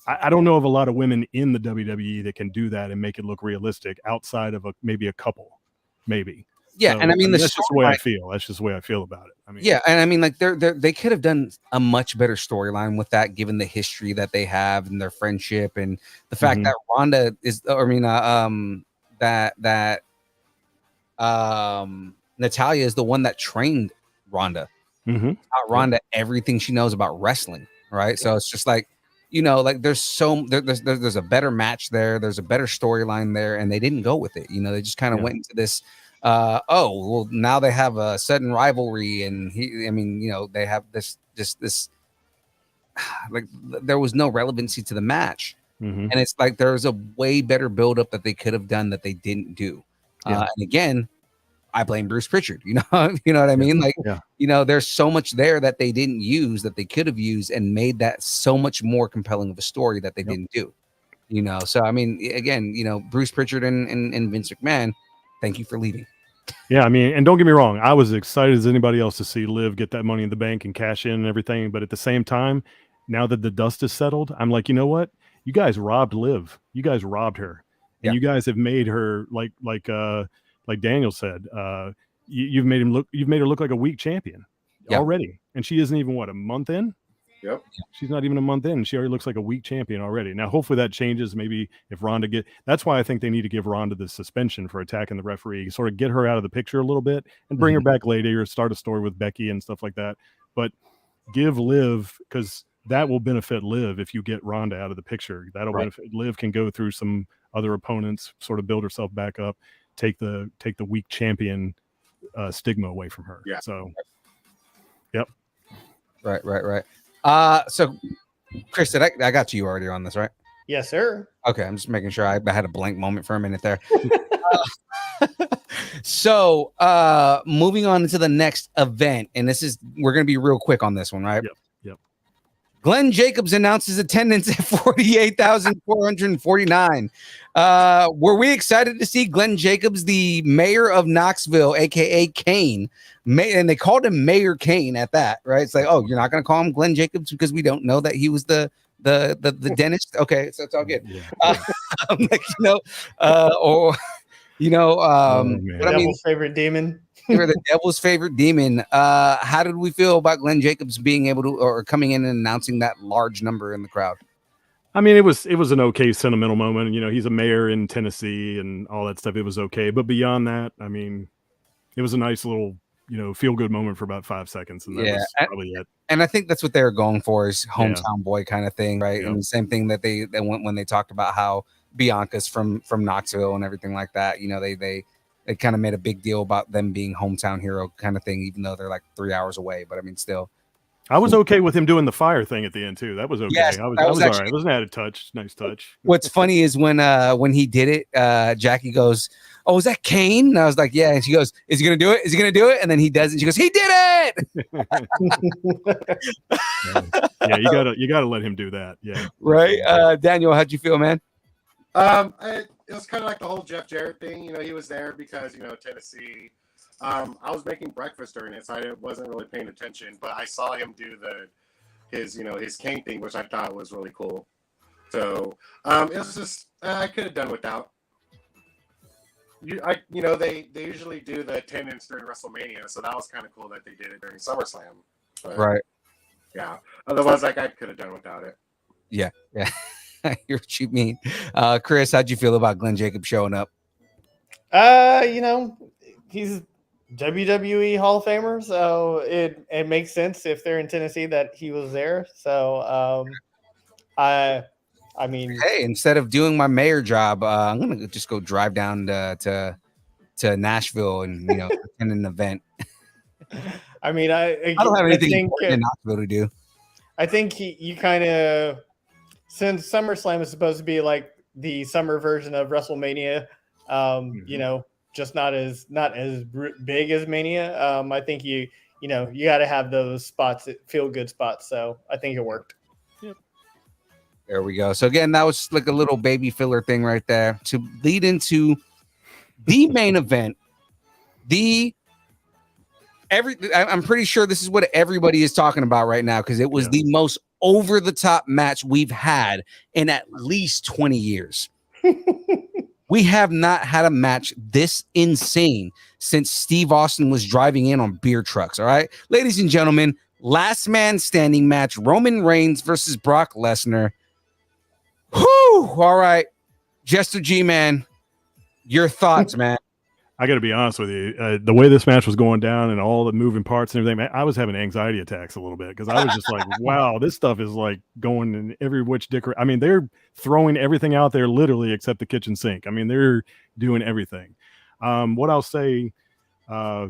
I don't know of a lot of women in the WWE that can do that and make it look realistic outside of maybe a couple, maybe. Yeah, so, and I mean that's just the way I feel. That's just the way I feel about it. I mean, yeah, and I mean, they could have done a much better storyline with that, given the history that they have and their friendship, and the fact that Ronda is, Natalya is the one that trained Ronda, taught Ronda everything she knows about wrestling, right? So it's just there's there's a better match there, there's a better storyline there, and they didn't go with it. They just kind of went into this. Now they have a sudden rivalry, and they have this there was no relevancy to the match, and it's there's a way better buildup that they could have done that they didn't do. And again, I blame Bruce Pritchard. You know what I mean? There's so much there that they didn't use that they could have used and made that so much more compelling of a story that they didn't do. So I mean, again, Bruce Pritchard and Vince McMahon, thank you for leaving. Yeah, I mean, and don't get me wrong, I was as excited as anybody else to see Liv get that money in the bank and cash in and everything. But at the same time, now that the dust is settled, I'm like, you know what? You guys robbed Liv. You guys robbed her, and you guys have made her like Daniel said. You've made her look like a weak champion already, and she isn't even a month in. Yep. She's not even a month in. She already looks like a weak champion already. Now, hopefully that changes. Maybe if Ronda that's why I think they need to give Ronda the suspension for attacking the referee, sort of get her out of the picture a little bit and bring her back later, or start a story with Becky and stuff like that. But give Liv, because that will benefit Liv if you get Ronda out of the picture. That'll benefit Liv, can go through some other opponents, sort of build herself back up, take the weak champion stigma away from her. Yeah. So, yep. Right. So Chris, I got you already on this, right? Yes, sir. Okay, I'm just making sure. I had a blank moment for a minute there. So moving on to the next event, and we're going to be real quick on this one, right? Yep. Glenn Jacobs announces attendance at 48,449. Were we excited to see Glenn Jacobs, the mayor of Knoxville, aka Kane? And they called him Mayor Kane at that, right? It's like, oh, you're not going to call him Glenn Jacobs because we don't know that he was the dentist. Okay, so it's all good. You know, man. but I mean, Devil's favorite demon. you're the devil's favorite demon. How did we feel about Glenn Jacobs being able to or coming in and announcing that large number in the crowd? I mean, it was an okay sentimental moment. You know, he's a mayor in Tennessee and all that stuff. It was okay, but beyond that, I mean, it was a nice little, you know, feel good moment for about 5 seconds, and that was probably it. And I think that's what they were going for, is hometown boy kind of thing, right? Yep. And the same thing that they went when they talked about how Bianca's from Knoxville and everything like that. You know, they kind of made a big deal about them being hometown hero kind of thing, even though they're like 3 hours away. But I mean, still. I was okay with him doing the fire thing at the end too. That was okay. Yes, I was actually, all right. It was an added touch. Nice touch. What's funny is when he did it, Jackie goes, "Oh, is that Kane?" And I was like, "Yeah." And she goes, "Is he gonna do it? Is he gonna do it?" And then he does it. And she goes, "He did it!" Yeah, you gotta let him do that. Yeah. Right. Daniel, how'd you feel, man? It was kind of like the whole Jeff Jarrett thing. You know, he was there because, you know, Tennessee. I was making breakfast during it, so I wasn't really paying attention. But I saw him do his Kane thing, which I thought was really cool. So it was just I could have done without. They usually do the attendance during WrestleMania, so that was kind of cool that they did it during SummerSlam. But, Right. Yeah. Otherwise, I could have done without it. Yeah. You're what you mean. Chris, how'd you feel about Glenn Jacobs showing up? You know, he's WWE Hall of Famer, so it makes sense if they're in Tennessee that he was there. So I mean, Hey, instead of doing my mayor job, I'm gonna just go drive down to Nashville and attend an event. I mean, I don't have anything think, important in Knoxville to do. I think you kind of, since SummerSlam is supposed to be like the summer version of WrestleMania, you know, just not as big as Mania. I think you got to have those spots that feel good spots. So I think it worked. Yep. There we go. So again, that was like a little baby filler thing right there to lead into the main event. I'm pretty sure this is what everybody is talking about right now, because it was the most over the top match we've had in at least 20 years. We have not had a match this insane since Steve Austin was driving in on beer trucks. All right, ladies and gentlemen, last man standing match, Roman Reigns versus Brock Lesnar. Whew. All right, Jester G Man, your thoughts, man. I got to be honest with you. The way this match was going down and all the moving parts and everything, man, I was having anxiety attacks a little bit, because I was just like, wow, this stuff is like going in every which dick. I mean, they're throwing everything out there literally except the kitchen sink. I mean, they're doing everything. What I'll say, I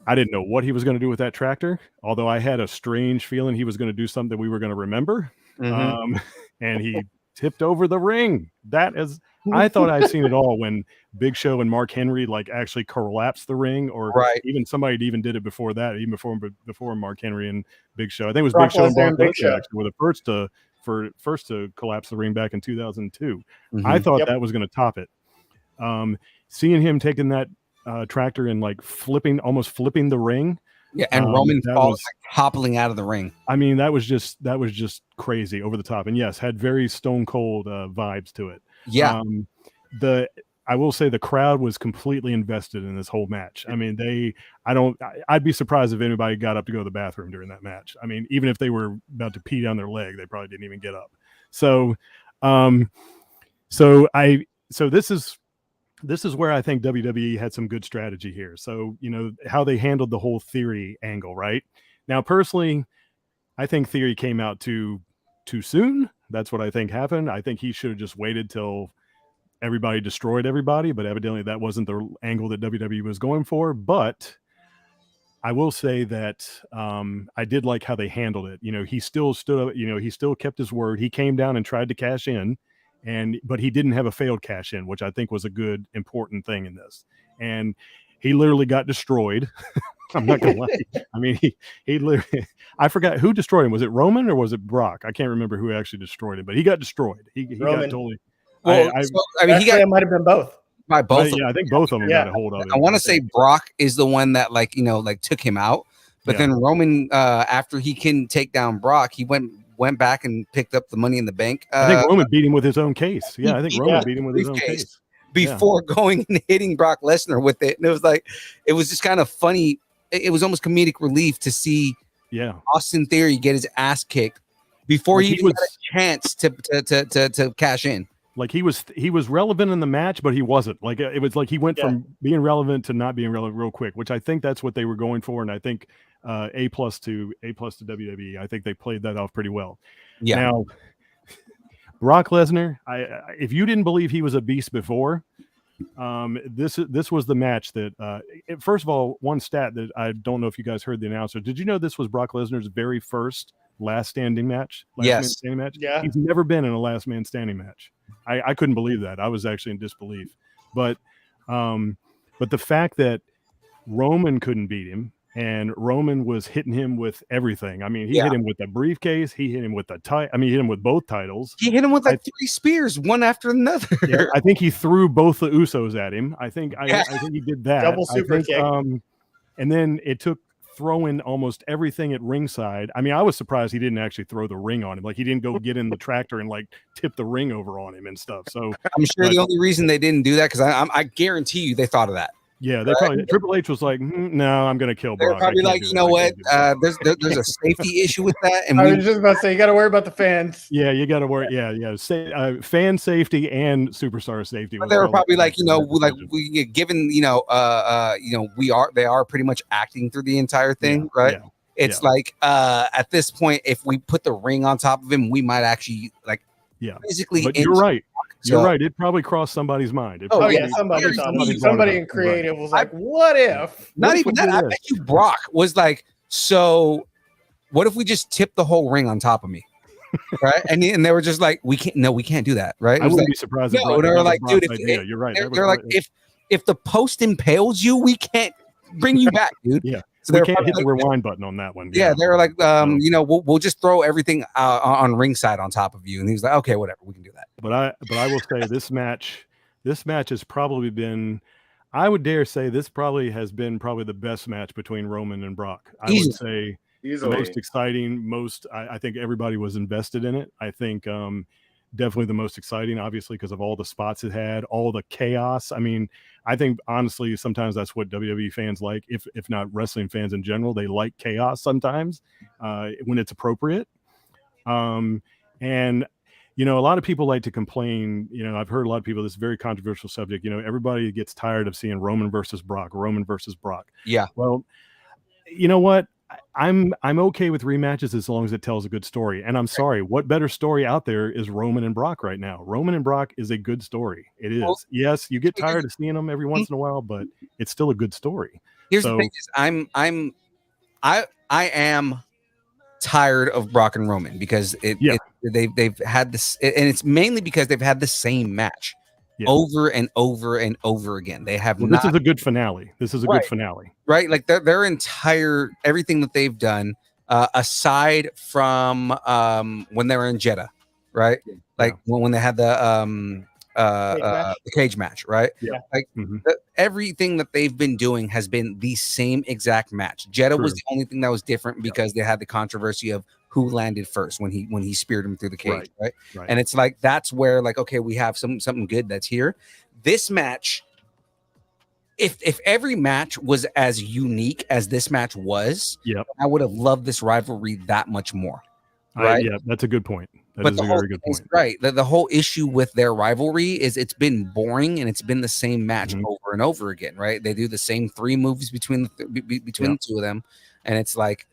didn't know what he was going to do with that tractor, although I had a strange feeling he was going to do something that we were going to remember. Mm-hmm. And he tipped over the ring. That is... I thought I'd seen it all when Big Show and Mark Henry like actually collapsed the ring, or even somebody even did it before that, even before Mark Henry and Big Show. I think it was Big Show and Brock Lesnar actually were the first to collapse the ring back in 2002. Mm-hmm. I thought that was going to top it. Seeing him taking that tractor and like almost flipping the ring. Yeah, and Roman falls hoppling out of the ring. I mean, that was just crazy, over the top, and yes, had very Stone Cold vibes to it. Yeah. I will say the crowd was completely invested in this whole match. I mean, I'd be surprised if anybody got up to go to the bathroom during that match. I mean, even if they were about to pee down their leg, they probably didn't even get up. So, this is where I think WWE had some good strategy here. So, you know, how they handled the whole Theory angle, right? Now, personally, I think Theory came out too soon. That's what I think happened. I think he should have just waited till everybody destroyed everybody, but evidently that wasn't the angle that WWE was going for. But I will say that I did like how they handled it. You know, he still stood up, you know, he still kept his word. He came down and tried to cash in, but he didn't have a failed cash in, which I think was a good, important thing in this. And he literally got destroyed. I'm not gonna lie. I mean, he literally, I forgot who destroyed him. Was it Roman or was it Brock? I can't remember who actually destroyed him, but he got destroyed. He got totally. Well, I mean, it might have been both. By both. Yeah, I think both of them got a hold of him. I want to say Brock is the one that took him out, but then Roman, after he couldn't take down Brock, he went back and picked up the Money in the Bank. I think Roman beat him with his own case. Yeah, I think Roman beat him with his own case. before going and hitting Brock Lesnar with it. And it was just kind of funny. It was almost comedic relief to see Austin Theory get his ass kicked before he even got a chance to cash in. Like he was relevant in the match, but he wasn't. Like it was like he went from being relevant to not being relevant real quick, which I think that's what they were going for. And I think A+ to WWE. I think they played that off pretty well. Yeah. Now, Brock Lesnar, if you didn't believe he was a beast before, this was the match that. First of all, one stat that I don't know if you guys heard the announcer. Did you know this was Brock Lesnar's very first last standing match? Man standing match. Yeah. He's never been in a last man standing match. I couldn't believe that. I was actually in disbelief. But the fact that Roman couldn't beat him, and Roman was hitting him with everything. I mean, he hit him with the briefcase. He hit him with he hit him with both titles. He hit him with 3 spears, one after another. Yeah, I think he threw both the Usos at him. I think he did that. Double super kick. And then it took throwing almost everything at ringside. I mean, I was surprised he didn't actually throw the ring on him. Like he didn't go get in the tractor and like tip the ring over on him and stuff. So I'm sure the only reason they didn't do that because I guarantee you they thought of that. Yeah, they probably Triple H was like, no, I'm going to kill Brock. They're probably like, you know what? There's a safety issue with that, and I was just about to say you got to worry about the fans. Yeah, you got to worry. Yeah. Fan safety and superstar safety. But they were probably like, we given they are pretty much acting through the entire thing, right? Yeah. It's like at this point, if we put the ring on top of him, we might actually physically. But you're right. You're right. It probably crossed somebody's mind. Somebody in creative was like, "What if?" Not even that. I bet you Brock was like, "So, what if we just tip the whole ring on top of me?" Right? And they were just like, "We can't do that." Right? I wouldn't be surprised. No, they were like, "Dude, you're right." They're like, "If the post impales you, we can't bring you back, dude." Yeah. So we can't hit the rewind button on that one. Yeah, they were like, we'll just throw everything on ringside on top of you. And he was like, okay, whatever, we can do that. But I will say this match has probably been, I would dare say this probably has been the best match between Roman and Brock. I would say the most exciting, I think everybody was invested in it. I think definitely the most exciting, obviously, because of all the spots it had, all the chaos. I mean, I think honestly, sometimes that's what WWE fans like, if not wrestling fans in general. They like chaos sometimes when it's appropriate. And, a lot of people like to complain. I've heard a lot of people, this is a very controversial subject. Everybody gets tired of seeing Roman versus Brock. Yeah. Well, you know what? I'm okay with rematches as long as it tells a good story. And I'm sorry, what better story out there is Roman and Brock right now? Roman and Brock is a good story. It is. Well, yes, you get tired of seeing them every once in a while, but it's still a good story. Here's the thing: is I am tired of Brock and Roman because they've had this, and it's mainly because they've had the same match. Over and over and over again. They have this is a good finale. This is a good finale. Right? Like their entire everything that they've done, aside from when they were in Jeddah, right? Like when they had the cage match, right? Yeah. Like everything that they've been doing has been the same exact match. Jeddah was the only thing that was different because they had the controversy of who landed first when he speared him through the cage, right? And it's like that's where like, okay, we have something good that's here. This match, if every match was as unique as this match was, I would have loved this rivalry that much more. Right? That's a good point. But the very good point. Right. The whole issue with their rivalry is it's been boring and it's been the same match over and over again, right? They do the same 3 moves between the two of them. And it's like,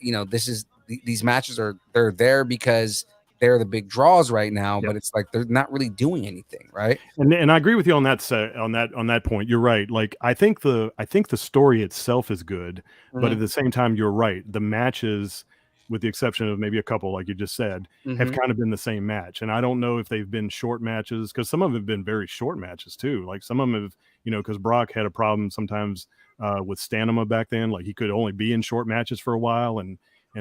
these matches they're there because they're the big draws right now, but it's like they're not really doing anything, right? And I agree with you on that point. You're right. Like I think the story itself is good, but at the same time, you're right. The matches, with the exception of maybe a couple, like you just said, have kind of been the same match. And I don't know if they've been short matches, because some of them have been very short matches too. Like some of them have, because Brock had a problem sometimes with stamina back then. Like he could only be in short matches for a while, and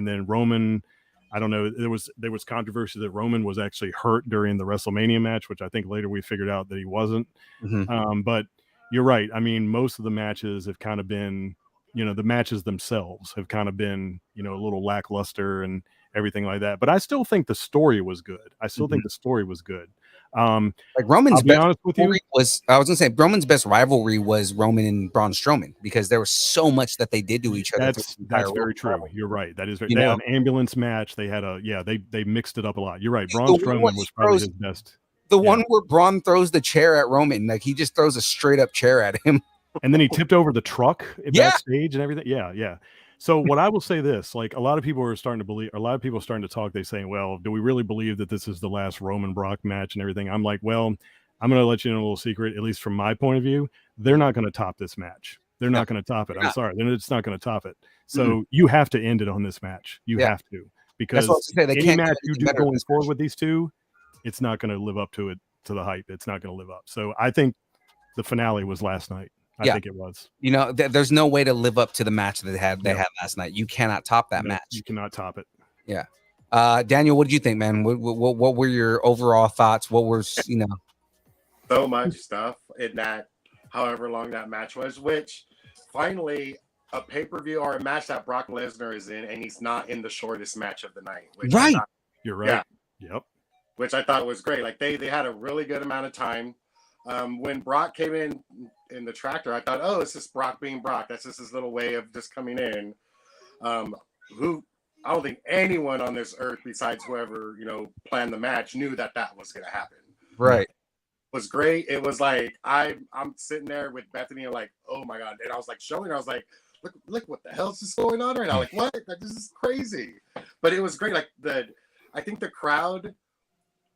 then Roman, I don't know. There was controversy that Roman was actually hurt during the WrestleMania match, which I think later we figured out that he wasn't. But you're right. I mean, most of the matches have kind of been, the matches themselves have kind of been, a little lackluster and everything like that. But I still think the story was good. Like Roman's I'll be best honest with you. Roman's best rivalry was Roman and Braun Strowman because there was so much that they did to each other. That's very true. rivalry. You're right. That is very, You they know? had an ambulance match. They had they mixed it up a lot. You're right. Braun The one Strowman where was he probably throws- his best. The one where Braun throws the chair at Roman, like he just throws a straight up chair at him. And then he tipped over the truck Yeah. backstage and everything. Yeah. So what I will say this, like a lot of people are starting to believe, a lot of people are starting to talk. They say, well, do we really believe that this is the last Roman Brock match and everything? I'm like, well, I'm going to let you know a little secret, at least from my point of view. They're not going to top this match. They're not going to top it. I'm sorry. It's not going to top it. So you have to end it on this match. You have to, because any match you do going forward with these two, it's not going to live up to the hype. It's not going to live up. So I think the finale was last night. I think it was. You know, there's no way to live up to the match that they had last night. You cannot top that match. You cannot top it. Yeah. Daniel, what did you think, man? What were your overall thoughts? What was, so much stuff in that, however long that match was, which finally a pay-per-view or a match that Brock Lesnar is in, and he's not in the shortest match of the night. Which right. You're right. Yeah. Yep. Which I thought was great. Like they had a really good amount of time. When Brock came in the tractor, I thought, oh, it's just Brock being Brock. That's just his little way of just coming in. Who I don't think anyone on this earth besides whoever, planned the match knew that was going to happen. Right. It was great. It was like, I'm sitting there with Bethany and like, oh my God. And I was like showing her, I was like, look what the hell is this going on right now? Like, what? Like, this is crazy. But it was great. Like I think the crowd,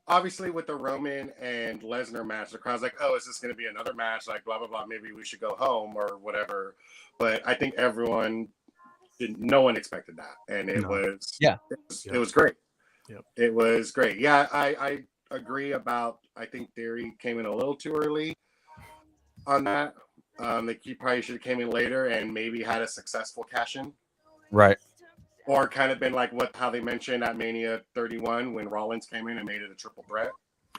obviously with the Roman and Lesnar match, the crowd's like, oh, is this going to be another match? Like, blah, blah, blah. Maybe we should go home or whatever. But I think no one expected that. And it was great. Yep. It was great. Yeah, I agree about, I think Theory came in a little too early on that. He probably should have came in later and maybe had a successful cash in. Right. Or kind of been like how they mentioned at Mania 31 when Rollins came in and made it a triple threat.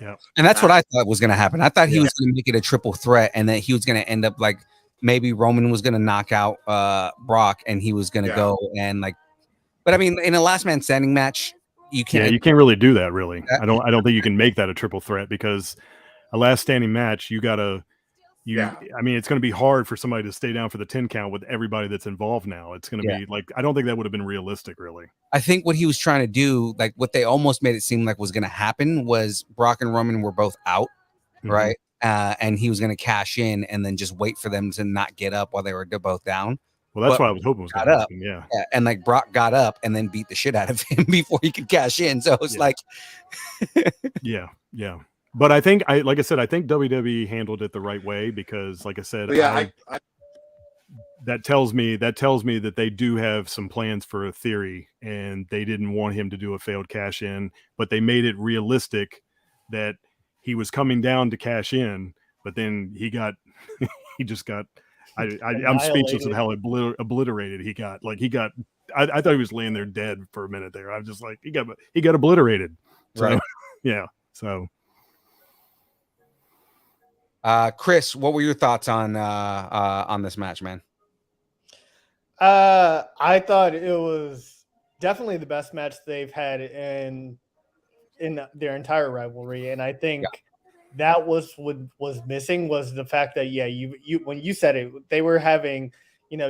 Yeah. And that's what I thought was going to happen. I thought he was going to make it a triple threat and that he was going to end up like maybe Roman was going to knock out Brock and he was going to go and like, but I mean, in a last man standing match, you can't. Yeah, you can't really do that. Really, I don't think you can make that a triple threat because a last standing match, I mean, it's going to be hard for somebody to stay down for the 10 count with everybody that's involved now. It's going to be like, I don't think that would have been realistic, really. I think what he was trying to do, like what they almost made it seem like was going to happen was Brock and Roman were both out, right? And he was going to cash in and then just wait for them to not get up while they were both down. Well, that's what I was hoping was going to happen. Yeah. And like Brock got up and then beat the shit out of him before he could cash in. So it's like, yeah. But I think like I said, I think WWE handled it the right way because, like I said, that tells me that they do have some plans for a Theory, and they didn't want him to do a failed cash in, but they made it realistic that he was coming down to cash in, but then he just got. I'm speechless at how obliterated he got. Like I thought he was laying there dead for a minute there. I was just like, he got obliterated. So, right. Yeah. So. Chris, what were your thoughts on this match, man? I thought it was definitely the best match they've had in their entire rivalry, and I think that was what was missing was the fact that you when you said it, they were having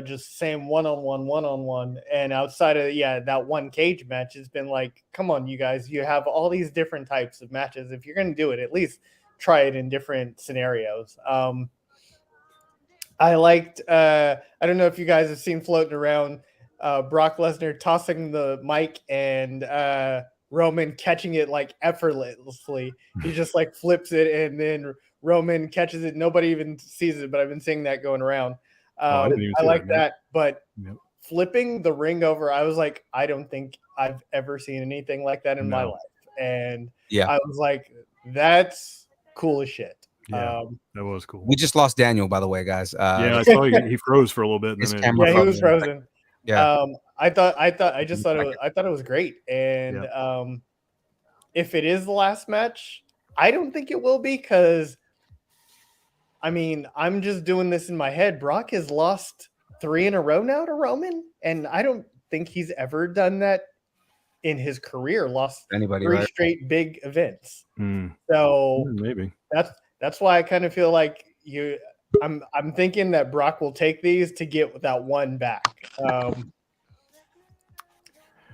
just same one-on-one, and outside of that one cage match, it's been like, come on, you guys, you have all these different types of matches. If you're going to do it, at least try it in different scenarios. I liked I don't know if you guys have seen floating around Brock Lesnar tossing the mic and Roman catching it like effortlessly. He just like flips it and then Roman catches it. Nobody even sees it, but I've been seeing that going around. I like that, but flipping the ring over, I was like, I don't think I've ever seen anything like that in my life. And I was like, that's cool as shit. Yeah, that was cool. We just lost Daniel, by the way, guys. I saw he froze for a little bit. His camera camera he was frozen. Yeah. I thought it was great. And if it is the last match, I don't think it will be, because I mean, I'm just doing this in my head. Brock has lost 3 in a row now to Roman, and I don't think he's ever done that in his career lost Anybody, 3 right? straight big events. Hmm. So Maybe. that's why I kind of feel like I'm thinking that Brock will take these to get that one back.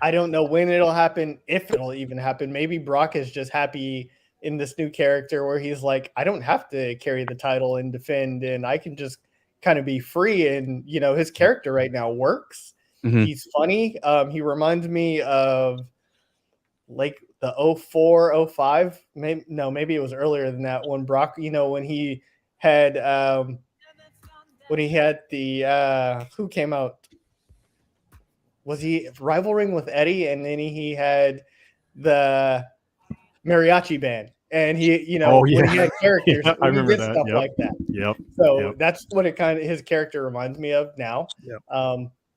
I don't know when it'll happen, if it'll even happen. Maybe Brock is just happy in this new character where he's like, I don't have to carry the title and defend, and I can just kind of be free. And, you know, his character right now works. Mhm. He's funny. He reminds me of like the 04, 05. Maybe it was earlier than that when Brock, you know, when he had the who came out, was he rivaling with Eddie, and then he had the mariachi band, and he, you know, when he had characters, I when he remember did that. stuff Yep. like that. Yep. So Yep. that's what it kind of his character reminds me of now. Yep.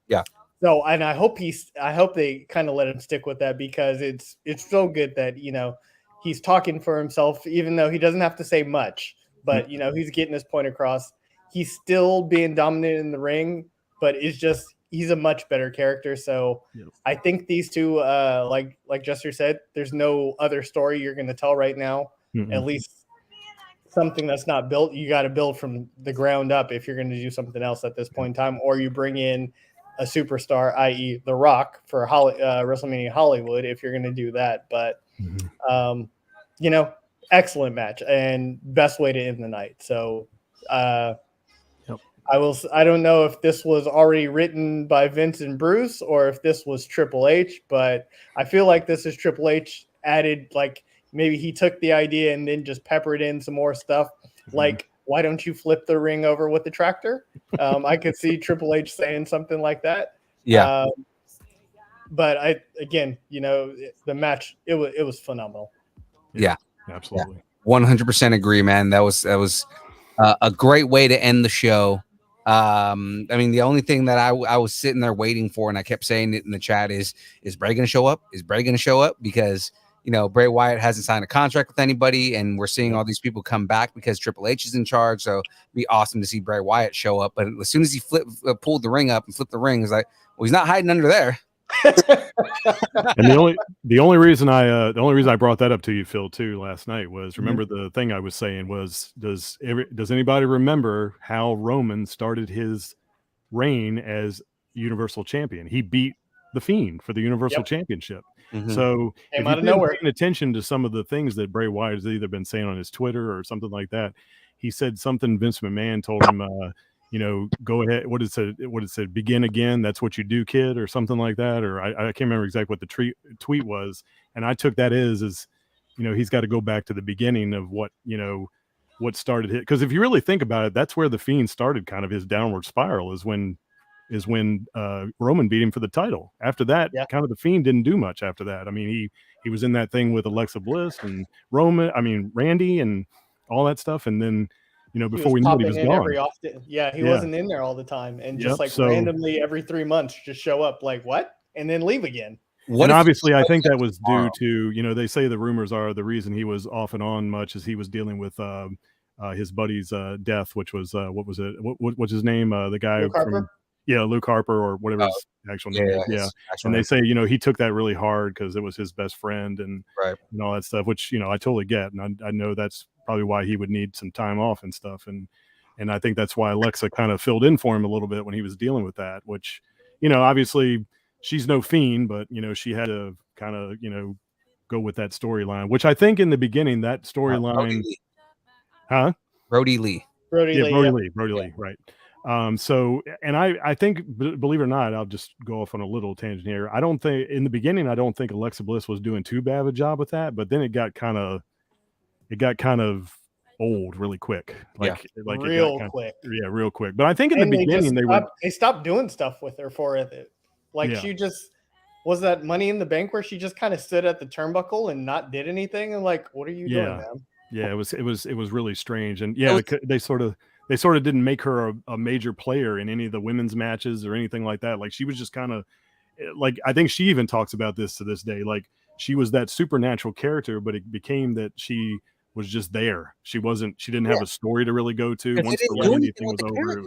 Yeah. So, and I hope they kind of let him stick with that, because it's so good that, you know, he's talking for himself, even though he doesn't have to say much, but, you know, he's getting his point across. He's still being dominant in the ring, but he's a much better character. So Yep. I think these two, like Jester said, there's no other story you're going to tell right now. Mm-mm. At least something that's not built. You got to build from the ground up if you're going to do something else at this point in time, or you bring in a superstar, i.e. The Rock, for WrestleMania Hollywood, if you're going to do that. But, you know, excellent match and best way to end the night. So, I don't know if this was already written by Vince and Bruce or if this was Triple H, but I feel like this is Triple H added, like maybe he took the idea and then just peppered in some more stuff. Like, why don't you flip the ring over with the tractor? I could see Triple H saying something like that. Yeah. But again, you know, the match, it was phenomenal. Yeah. Absolutely. 100% agree, man. That was a great way to end the show. I mean, the only thing that I was sitting there waiting for, and I kept saying it in the chat, is Bray going to show up? Is Bray going to show up? Because, you know, Bray Wyatt hasn't signed a contract with anybody, and we're seeing all these people come back because Triple H is in charge. So it'd be awesome to see Bray Wyatt show up. But as soon as he pulled the ring up and flipped the ring, it's like, well, he's not hiding under there. And the only reason I brought that up to you, Phil, too, last night was, remember the thing I was saying was, does anybody remember how Roman started his reign as Universal Champion? He beat the Fiend for the Universal Championship. So if you've been paying attention to some of the things that Bray Wyatt has either been saying on his Twitter or something like that, he said something Vince McMahon told him, you know, go ahead. What it said, begin again. That's what you do, kid, or something like that. Or I can't remember exactly what the tweet was. And I took that as, you know, he's got to go back to the beginning of what started it. Because if you really think about it, that's where the Fiend started kind of his downward spiral, is when Roman beat him for the title. After that, kind of the Fiend didn't do much after that. I mean, he was in that thing with Alexa Bliss and Randy and all that stuff. And then, you know, before we knew it, he was gone. He wasn't in there all the time, and just randomly every 3 months just show up like, what? And then leave again. And obviously, I think that was due to, you know, they say the rumors are the reason he was off and on much is he was dealing with his buddy's death, which was what was it? What's his name? The guy from Luke Harper, or whatever his actual name is. Yeah. And they say, you know, he took that really hard because it was his best friend and all that stuff, which, you know, I totally get. And I know that's probably why he would need some time off and stuff. And I think that's why Alexa kind of filled in for him a little bit when he was dealing with that, which, you know, obviously she's no Fiend, but, you know, she had to kind of, you know, go with that storyline, which I think in the beginning, that storyline, Brody Lee, right. So, and I think, believe it or not, I'll just go off on a little tangent here. I don't think in the beginning, Alexa Bliss was doing too bad of a job with that, but then it got kind of old really quick. Real quick. But I think in the beginning they stopped doing stuff with her for it. Like she just was that Money in the Bank where she just kind of stood at the turnbuckle and not did anything. And like, what are you doing, man? Yeah, it was really strange. And they sort of didn't make her a major player in any of the women's matches or anything like that. Like she was just kind of like, I think she even talks about this to this day. Like she was that supernatural character, but it became that she was just there. She didn't have a story to really go to. Once the Randy thing was over, it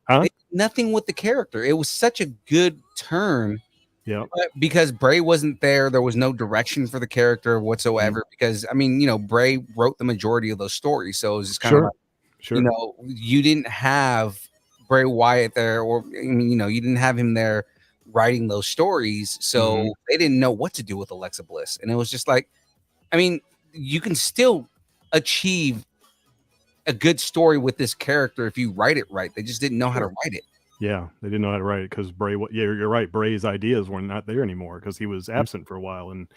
was nothing with the character. It was such a good turn Yeah. But because Bray wasn't there was no direction for the character whatsoever. Because I mean, Bray wrote the majority of those stories, so it was just kind of like, Sure. you didn't have Bray Wyatt there, or I mean, you didn't have him there writing those stories, so they didn't know what to do with Alexa Bliss, and it was just like, I mean, you can still achieve a good story with this character if you write it right. They just didn't know how to write it. Yeah, they didn't know how to write it because Bray. Yeah, you're right. Bray's ideas were not there anymore because he was absent for a while. And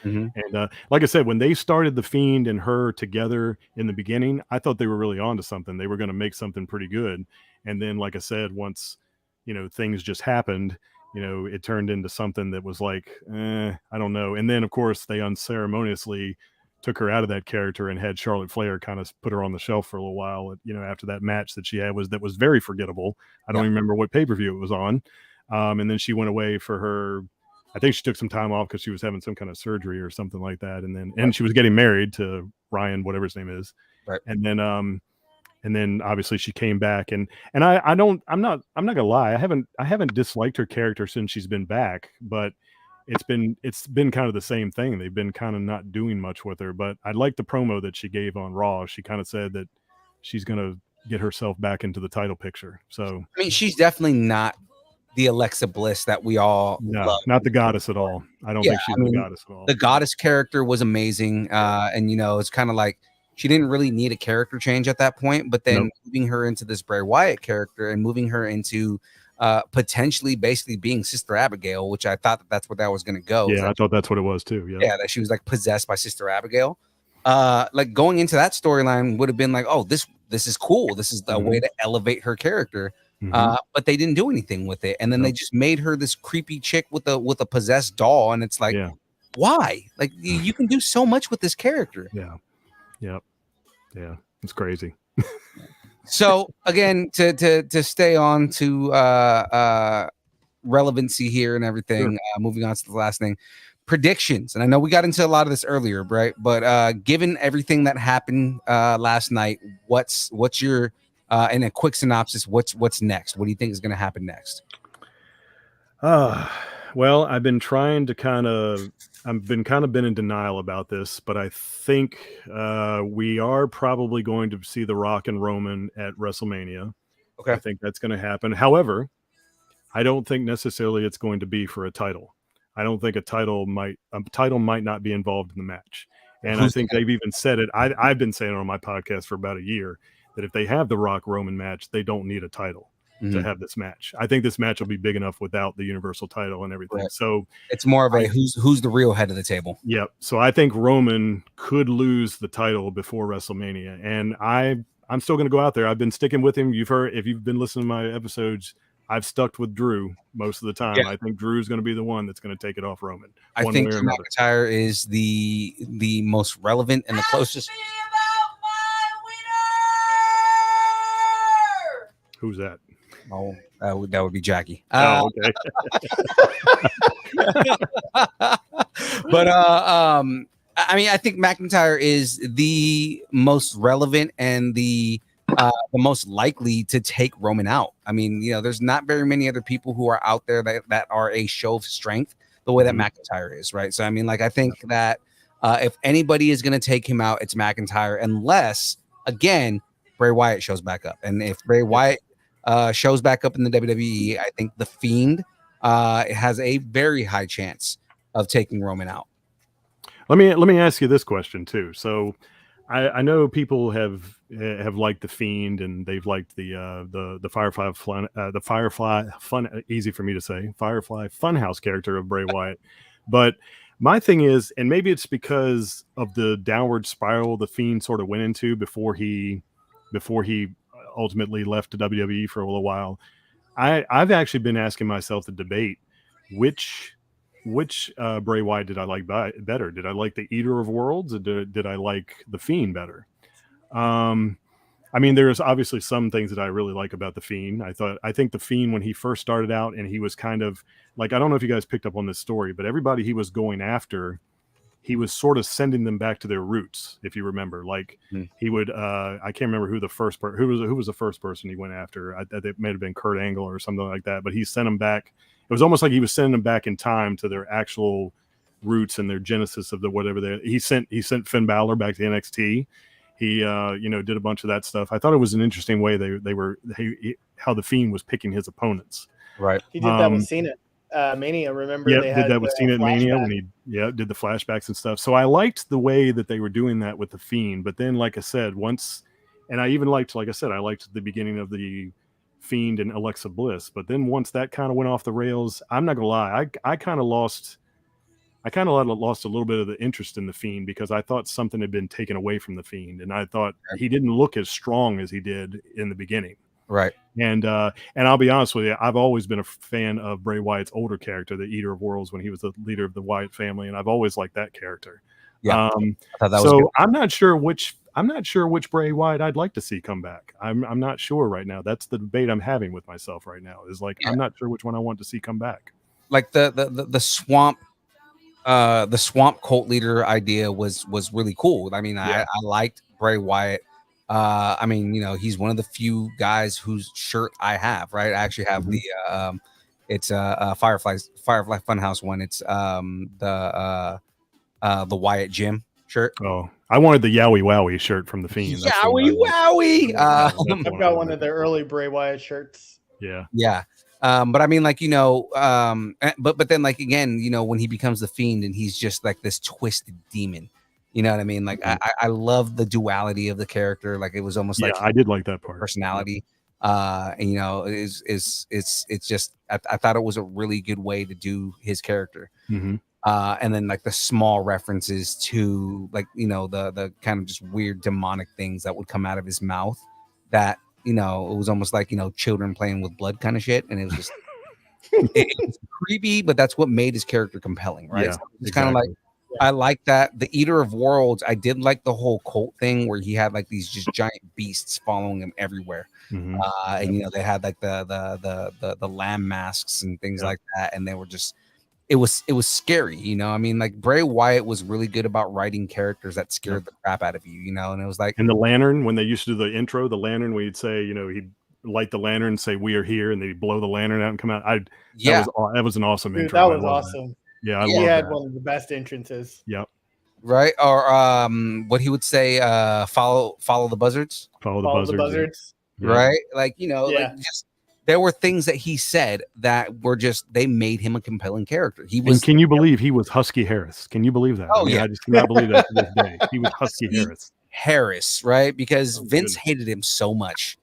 like I said, when they started the Fiend and her together in the beginning, I thought they were really onto something. They were going to make something pretty good. And then, like I said, once things just happened, it turned into something that was like, I don't know. And then, of course, they unceremoniously took her out of that character and had Charlotte Flair kind of put her on the shelf for a little while. After that match that she had was very forgettable. I don't even remember what pay-per-view it was on. And then she went away for her. I think she took some time off because she was having some kind of surgery or something like that. And she was getting married to Ryan, whatever his name is. Right. And then obviously she came back and I'm not gonna lie. I haven't disliked her character since she's been back, but it's been kind of the same thing. They've been kind of not doing much with her, but I like the promo that she gave on Raw. She kind of said that she's going to get herself back into the title picture. So, I mean, she's definitely not the Alexa Bliss that we all love. Not the goddess at all. I don't think she's the goddess at all. The goddess character was amazing. And it's kind of like she didn't really need a character change at that point, but then moving her into this Bray Wyatt character and moving her into potentially basically being Sister Abigail, which I thought that's where that was going to go. Yeah, I thought that's what it was too. Yeah, that she was like possessed by Sister Abigail. Like going into that storyline would have been like, oh, this is cool. This is a way to elevate her character. But they didn't do anything with it, and then they just made her this creepy chick with a possessed doll, and it's like, why? Like you can do so much with this character. Yeah, it's crazy. So again, to stay on to relevancy here and everything, moving on to the last thing, predictions. And I know we got into a lot of this earlier, right? But given everything that happened last night, what's your in a quick synopsis, what's next? What do you think is going to happen next? Well, I've been trying to kind of been in denial about this, but I think we are probably going to see The Rock and Roman at WrestleMania. Okay. I think that's going to happen. However, I don't think necessarily it's going to be for a title. I don't think a title might not be involved in the match. And I think they've even said it. I've been saying it on my podcast for about a year that if they have the Rock Roman match, they don't need a title to have this match. I think this match will be big enough without the Universal title and everything. Right. So it's more of a who's the real head of the table. Yep. So I think Roman could lose the title before WrestleMania, and I'm still going to go out there. I've been sticking with him. You've heard, if you've been listening to my episodes, I've stuck with Drew most of the time. I think Drew's going to be the one that's going to take it off Roman. I think McIntyre is the most relevant and the closest. Who's that? Oh, that would be Jackie. Okay. But I mean, I think McIntyre is the most relevant and the most likely to take Roman out. I mean, there's not very many other people who are out there that are a show of strength the way that McIntyre is, right? So I mean, like, I think that if anybody is going to take him out, it's McIntyre, unless again Bray Wyatt shows back up. And if Bray Wyatt shows back up in the WWE, I think the Fiend has a very high chance of taking Roman out. Let me ask you this question too. So I know people have liked the Fiend and they've liked the Firefly Fun, easy for me to say, Firefly Funhouse character of Bray Wyatt. But my thing is, and maybe it's because of the downward spiral the Fiend sort of went into before he ultimately left the WWE for a little while. I've actually been asking myself the debate, which Bray Wyatt did I like better? Did I like the Eater of Worlds, or did I like the Fiend better? I mean, there's obviously some things that I really like about the Fiend. I think the Fiend, when he first started out and he was kind of like, I don't know if you guys picked up on this story, but everybody he was going after, he was sort of sending them back to their roots. If you remember, like he would, I can't remember who who was the first person he went after. It may have been Kurt Angle or something like that, but he sent them back it was almost like he was sending them back in time to their actual roots and their genesis of the whatever they he sent Finn Balor back to NXT. He did a bunch of that stuff. I thought it was an interesting way how the Fiend was picking his opponents. Right. He did that with Cena. Mania, remember? Yeah, they did had that with Cena at Mania when flashback. he did the flashbacks and stuff. So I liked the way that they were doing that with the Fiend. But then, like I said, I even liked, like I said, I liked the beginning of the Fiend and Alexa Bliss. But then once that kind of went off the rails, I'm not gonna lie, I kind of lost a little bit of the interest in the Fiend because I thought something had been taken away from the Fiend, and I thought he didn't look as strong as he did in the beginning. Right. And I'll be honest with you, I've always been a fan of Bray Wyatt's older character, the Eater of Worlds, when he was the leader of the Wyatt family, and I've always liked that character. Yeah. I thought that was so good. I'm not sure which Bray Wyatt I'd like to see come back. I'm not sure right now. That's the debate I'm having with myself right now. Is like I'm not sure which one I want to see come back. Like the swamp cult leader idea was really cool. I mean, I liked Bray Wyatt. I mean, he's one of the few guys whose shirt I have, right? I actually have the it's Firefly Funhouse one. It's the Wyatt Gym shirt. Oh, I wanted the Yowie Wowie shirt from the Fiend. Yowie Wowie. I've got one of the early Bray Wyatt shirts. Yeah. But I mean, like, but then, like, again, when he becomes the Fiend and he's just like this twisted demon, you know what I mean? Like, I love the duality of the character. Like, it was almost like I did like that part. Personality. And, it's just I thought it was a really good way to do his character. Mm-hmm. And then like the small references to like the kind of just weird demonic things that would come out of his mouth that it was almost like children playing with blood kind of shit, and it was just it was creepy, but that's what made his character compelling, right? Yeah, so it's kind of like I like that. The Eater of Worlds, I did like the whole cult thing where he had like these just giant beasts following him everywhere. Mm-hmm. And they had like the lamb masks and things like that, and they were just it was scary, I mean, like Bray Wyatt was really good about writing characters that scared the crap out of you, and it was like, and the lantern, when they used to do the intro, the lantern, where he'd say, he'd light the lantern and say, "We are here," and they'd blow the lantern out and come out. That was an awesome intro. That was awesome. Yeah, he had one of the best entrances. Yep. Right, or what he would say, follow the buzzards. Follow the buzzards. Yeah. Right, like like just. There were things that he said that were they made him a compelling character. He was. And can you believe he was Husky Harris? Can you believe that? Oh, I just cannot believe that to this day. He was Husky Harris, right? Because Vince hated him so much.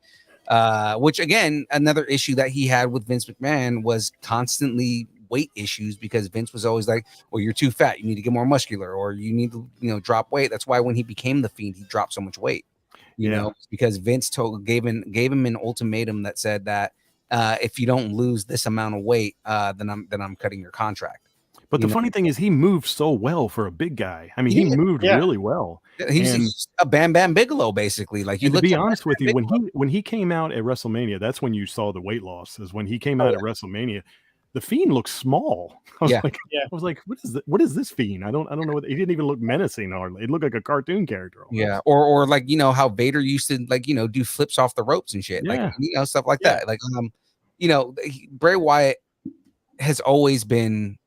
Which again, another issue that he had with Vince McMahon was constantly weight issues, because Vince was always like, "Well, you're too fat. You need to get more muscular, or you need to, drop weight." That's why when he became the Fiend, he dropped so much weight. You know, because Vince gave him an ultimatum that said that. If you don't lose this amount of weight, then I'm cutting your contract. But the funny thing is, he moved so well for a big guy. I mean, he moved really well. He's a Bam Bam Bigelow, basically. Like, to be honest with you, when he came out at WrestleMania, that's when you saw the weight loss. Is when he came out at WrestleMania. The Fiend looked small. I was like, what is this Fiend? I don't know. He didn't even look menacing hardly. It looked like a cartoon character. Almost. Yeah, or like how Vader used to do flips off the ropes and shit, like stuff like that. Like Bray Wyatt has always been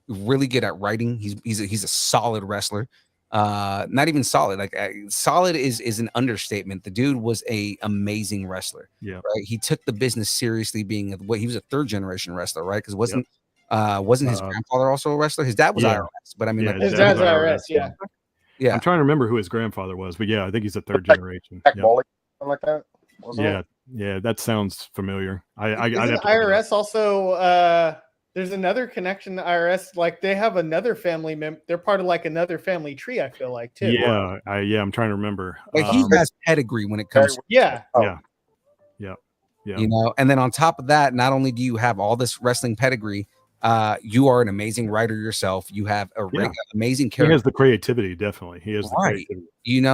really good at writing. He's a solid wrestler. Not even solid. Like solid is an understatement. The dude was a amazing wrestler. Yeah, right. He took the business seriously. He was a third generation wrestler, right? Because wasn't his grandfather also a wrestler? His dad was IRS, but I mean, his dad's IRS. Yeah. I'm trying to remember who his grandfather was, but I think he's a third generation. Something like that. Yeah, that sounds familiar. Isn't IRS also? There's another connection to IRS. Like they have another family they're part of like another family tree. I feel like too. Yeah, I'm trying to remember. Like he has pedigree when it comes. Yeah. And then on top of that, not only do you have all this wrestling pedigree, you are an amazing writer yourself. You have amazing character. He has the creativity, definitely. He has the creativity.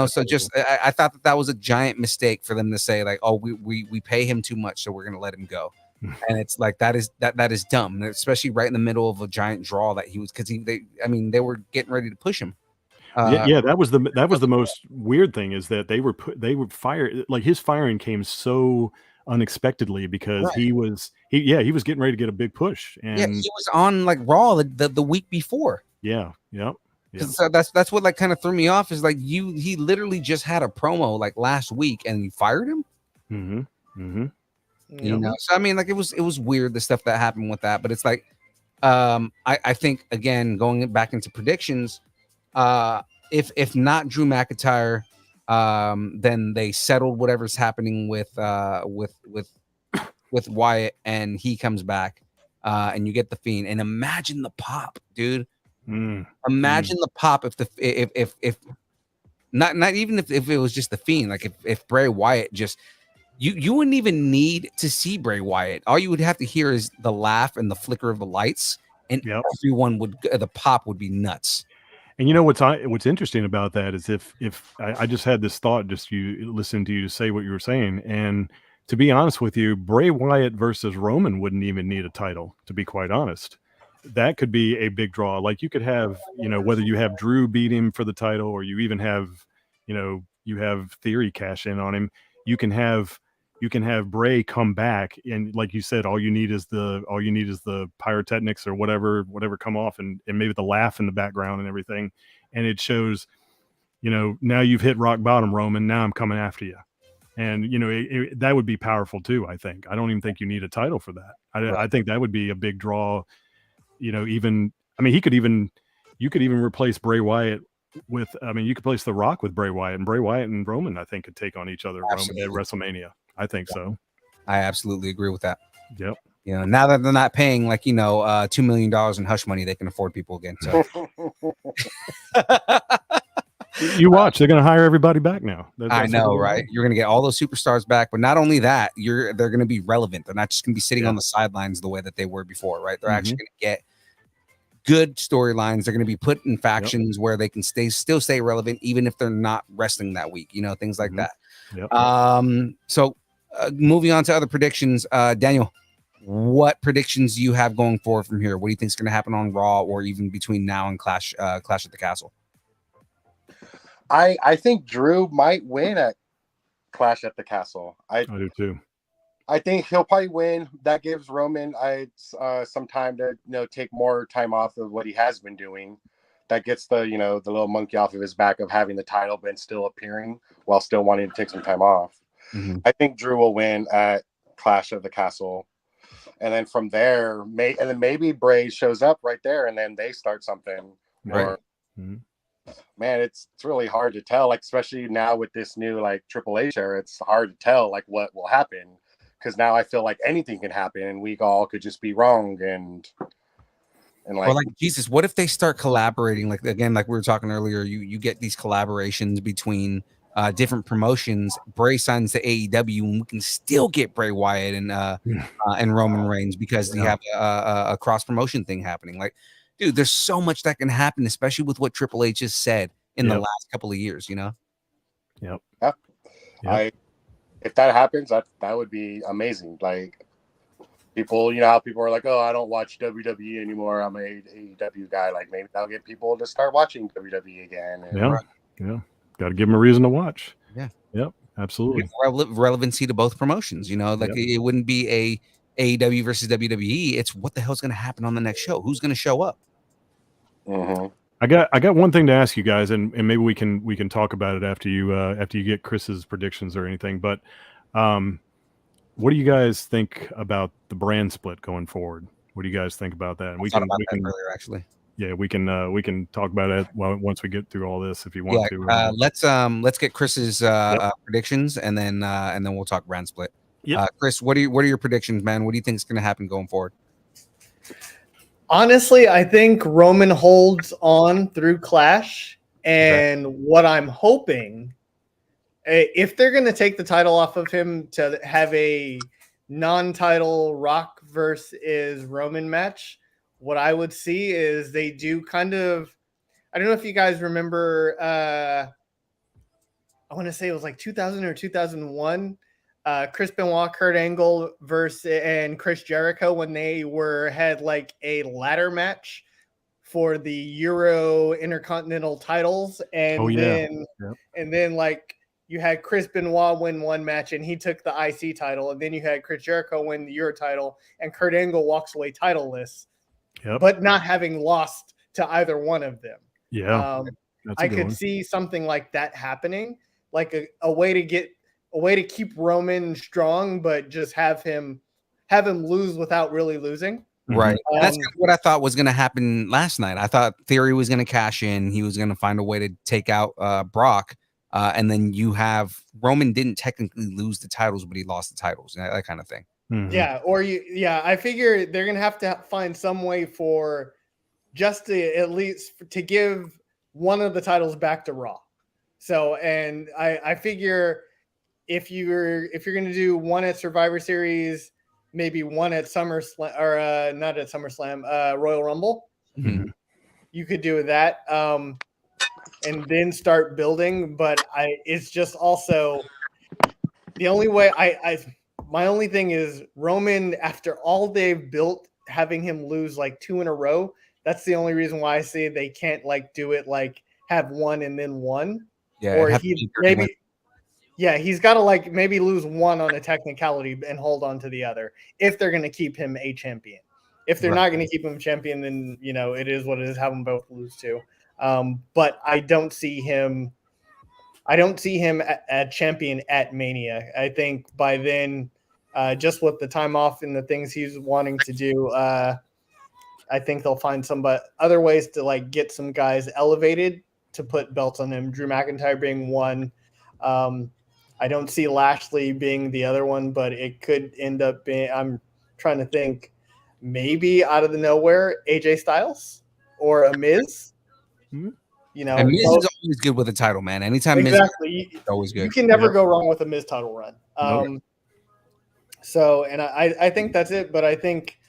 So just I thought that was a giant mistake for them to say like, oh, we pay him too much, so we're gonna let him go. And it's like that is dumb, especially right in the middle of a giant draw that he was, because they were getting ready to push him. That was the most weird thing, is that they were fired. Like his firing came so unexpectedly because he he was getting ready to get a big push, and yeah, he was on like Raw the week before. Yeah. So that's what like kind of threw me off is like he literally just had a promo like last week and you fired him. You know, so I mean, like it was weird the stuff that happened with that, but it's like, I think again going back into predictions, if not Drew McIntyre, then they settled whatever's happening with Wyatt and he comes back, and you get the Fiend, and imagine the pop, dude. Imagine the pop if not even if it was just the Fiend, like if Bray Wyatt just you wouldn't even need to see Bray Wyatt. All you would have to hear is the laugh and the flicker of the lights, and everyone would the pop would be nuts. And you know what's interesting about that is if I just had this thought just you listening to you say what you were saying, and to be honest with you, Bray Wyatt versus Roman wouldn't even need a title, to be quite honest. That could be a big draw. Like you could have, whether you have Drew beat him for the title or you even have, you have Theory cash in on him. You can have Bray come back, and like you said, all you need is the pyrotechnics or whatever come off, and maybe the laugh in the background and everything, and it shows, now you've hit rock bottom, Roman. Now I'm coming after you, and that would be powerful too. I think I don't even think you need a title for that. I think that would be a big draw. Even you could even replace Bray Wyatt with, you could place The Rock with Bray Wyatt, and Bray Wyatt and Roman, I think, could take on each other at WrestleMania. I think so. I absolutely agree with that. Yep. Now that they're not paying like $2 million in hush money, they can afford people again. So you watch, they're going to hire everybody back now. I know, right? You're going to get all those superstars back, but not only that, they're going to be relevant. They're not just going to be sitting on the sidelines the way that they were before, right? They're actually going to get good storylines. They're going to be put in factions where they can still stay relevant, even if they're not wrestling that week. Things like that. Yep. So moving on to other predictions, Daniel, what predictions do you have going forward from here? What do you think is going to happen on Raw or even between now and Clash at the Castle? I think Drew might win at Clash at the Castle. I do too. I think he'll probably win. That gives Roman some time to take more time off of what he has been doing. That gets the the little monkey off of his back of having the title but still appearing while still wanting to take some time off. I think Drew will win at Clash of the Castle, and then from there, maybe Bray shows up right there, and then they start something. Right. Or, man, it's really hard to tell. Like especially now with this new Triple H era, it's hard to tell what will happen. Because now I feel like anything can happen, and we all could just be wrong. And Jesus, what if they start collaborating? Like we were talking earlier, you get these collaborations between different promotions. Bray signs to AEW, and we can still get Bray Wyatt and Roman Reigns because you have a cross promotion thing happening. Like, dude, there's so much that can happen, especially with what Triple H has said in the last couple of years. Yep. Yeah. If that happens, that would be amazing. Like people, how people are like, "Oh, I don't watch WWE anymore. I'm a AEW guy." Like maybe that'll get people to start watching WWE again. Yeah. Got to give them a reason to watch. Yeah. Yep. Absolutely. Relevancy to both promotions. It wouldn't be a AEW versus WWE. It's what the hell's going to happen on the next show? Who's going to show up? I got one thing to ask you guys, and maybe we can talk about it after you get Chris's predictions or anything. But what do you guys think about the brand split going forward? What do you guys think about that? And we can earlier, actually. Yeah, we can talk about it once we get through all this if you want to. Let's get Chris's predictions, and then we'll talk brand split. Yep. Chris, what are your predictions, man? What do you think is going to happen going forward? Honestly, I think Roman holds on through Clash, and what I'm hoping, if they're going to take the title off of him to have a non-title Rock versus Roman match, what I would see is they do kind of, I don't know if you guys remember, I want to say it was like 2000 or 2001, Chris Benoit, Kurt Angle and Chris Jericho when they had like a ladder match for the Euro Intercontinental titles, and then like you had Chris Benoit win one match and he took the IC title, and then you had Chris Jericho win the Euro title, and Kurt Angle walks away titleless, but not having lost to either one of them. Yeah, I could see something like that happening, like a way to keep Roman strong, but just have him lose without really losing. Right. And that's kind of what I thought was going to happen last night. I thought Theory was going to cash in. He was going to find a way to take out Brock. And then you have Roman didn't technically lose the titles, but he lost the titles, that kind of thing. Yeah. I figure they're going to have to find some way for just to at least to give one of the titles back to Raw. So, and I figure if you're going to do one at Survivor Series, maybe one at SummerSlam, or not at SummerSlam, Royal Rumble. Mm-hmm. You could do that, and then start building. But it's just also the only way. My only thing is Roman, after all they've built, having him lose like 2 in a row. That's the only reason why I say they can't like do it like have one and then one. Yeah, or he maybe. Yeah, he's got to like maybe lose one on a technicality and hold on to the other if they're going to keep him a champion. If they're not going to keep him a champion, then it is what it is. Have them both lose too. But I don't see him. A champion at Mania. I think by then, just with the time off and the things he's wanting to do, I think they'll find other ways to like get some guys elevated to put belts on him. Drew McIntyre being one. I don't see Lashley being the other one, but it could end up being, I'm trying to think, maybe out of the nowhere, AJ Styles or a Miz. And Miz is always good with a title, man. Anytime Miz is always good. You can never go wrong with a Miz title run. So, and I think that's it. But I think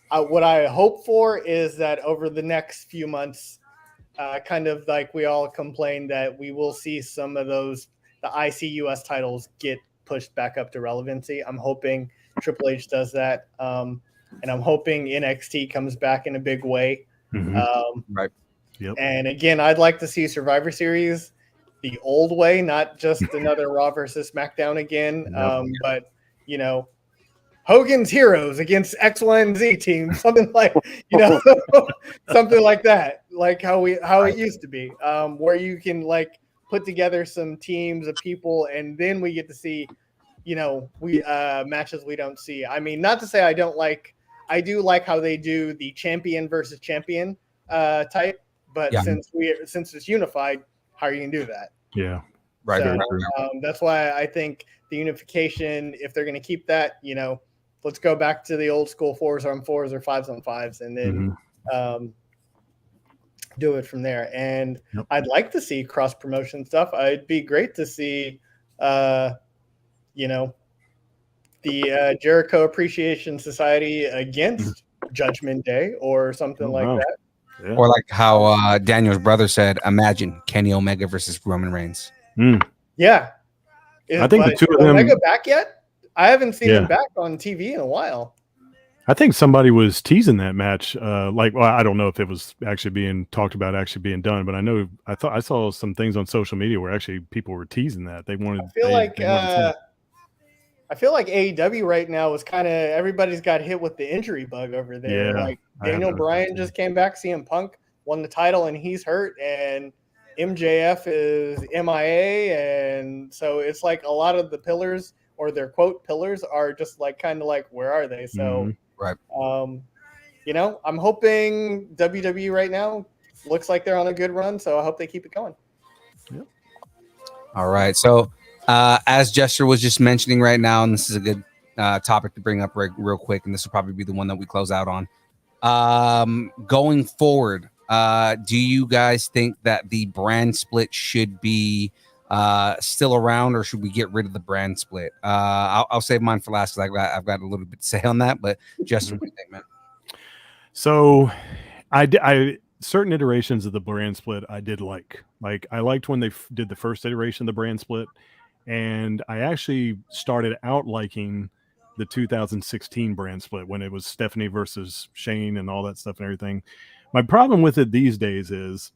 what I hope for is that over the next few months, kind of like we all complained that we will see some of those the ICUS titles get pushed back up to relevancy. I'm hoping Triple H does that. And I'm hoping NXT comes back in a big way. Right. Yep. And again, I'd like to see Survivor Series the old way, not just another Raw versus SmackDown again. But, Hogan's Heroes against X, Y, and Z team, something like, something like that, like how it used to be, where you can like put together some teams of people, and then we get to see, matches we don't see. I mean, not to say I do like how they do the champion versus champion type, but since it's unified, how are you gonna do that? Yeah, right. So, that's why I think the unification, if they're gonna keep that, let's go back to the old school 4s-on-4s or 5s-on-5s, and then do it from there. And I'd like to see cross promotion stuff. It'd be great to see, the Jericho Appreciation Society against Judgment Day or something like that. Yeah. Or like how Daniel's brother said, imagine Kenny Omega versus Roman Reigns. Yeah. I think the two of them. Omega back yet? I haven't seen him back on TV in a while. I think somebody was teasing that match. I don't know if it was actually being talked about, actually being done, but I saw some things on social media where actually people were teasing that they wanted. I feel like AEW right now is kind of everybody's got hit with the injury bug over there. Yeah, like Daniel Bryan just came back, CM Punk won the title and he's hurt, and MJF is MIA, and so it's like a lot of the pillars or their quote pillars are just like kind of like where are they? So right. I'm hoping WWE right now looks like they're on a good run, so I hope they keep it going. Yep. All right. So as Jester was just mentioning right now, and this is a good topic to bring up real quick, and this will probably be the one that we close out on. Going forward, do you guys think that the brand split should be still around, or should we get rid of the brand split? I'll save mine for last because I've got a little bit to say on that, but Jester, what do you think, man? So I certain iterations of the brand split I did like I liked when they did the first iteration of the brand split, and I actually started out liking the 2016 brand split when it was Stephanie versus Shane and all that stuff and everything. My problem with it these days is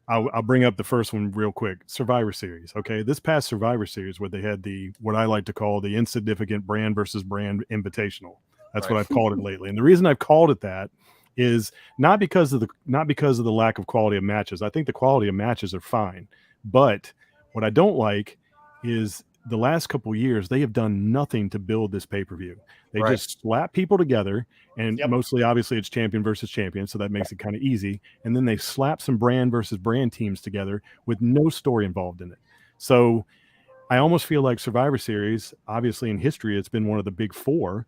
I'll bring up the first one real quick. Survivor Series. Okay, this past Survivor Series where they had what I like to call the insignificant brand versus brand invitational. That's what I've called it lately. And the reason I've called it that is not because of the lack of quality of matches. I think the quality of matches are fine, but what I don't like is the last couple of years they have done nothing to build this pay-per-view. They just slap people together, and mostly obviously it's champion versus champion, so that makes it kind of easy. And then they slap some brand versus brand teams together with no story involved in it. So I almost feel like Survivor Series, obviously in history, it's been one of the big four.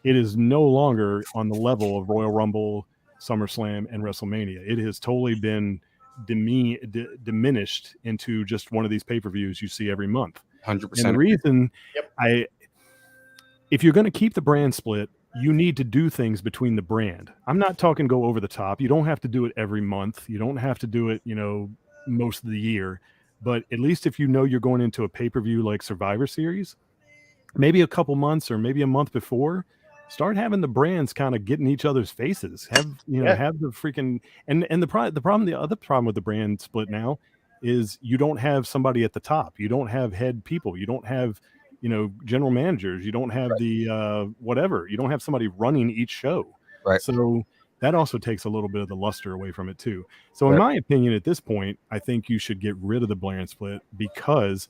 It is no longer on the level of Royal Rumble, SummerSlam, and WrestleMania. It has totally been diminished into just one of these pay-per-views you see every month. 100%. And the reason if you're going to keep the brand split, you need to do things between the brand. I'm not talking go over the top. You don't have to do it every month. You don't have to do it, most of the year. But at least if you know you're going into a pay-per-view like Survivor Series, maybe a couple months or maybe a month before, start having the brands kind of get in each other's faces. Have the freaking and the other problem with the brand split now is you don't have somebody at the top. You don't have head people. You don't have, general managers. You don't have the whatever. You don't have somebody running each show. Right. So that also takes a little bit of the luster away from it too. So in my opinion, at this point, I think you should get rid of the brand split because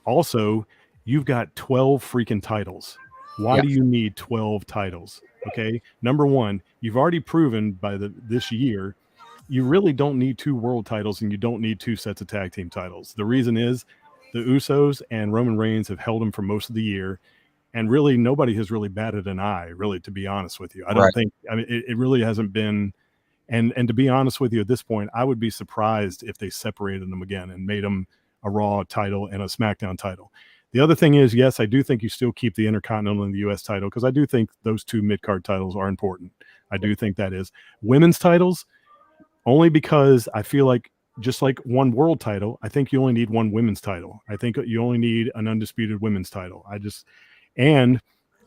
also you've got 12 freaking titles. Why do you need 12 titles? Okay. Number one, you've already proven by this year, you really don't need 2 world titles and you don't need 2 sets of tag team titles. The reason is the Usos and Roman Reigns have held them for most of the year. And really nobody has really batted an eye, really, to be honest with you. I don't think, it really hasn't been. And to be honest with you, at this point, I would be surprised if they separated them again and made them a Raw title and a SmackDown title. The other thing is, yes, I do think you still keep the Intercontinental and the U.S. title because I do think those 2 mid-card titles are important. I do think that is. Women's titles, only because I feel like just like 1 world title, I think you only need 1 women's title. I think you only need an undisputed women's title. And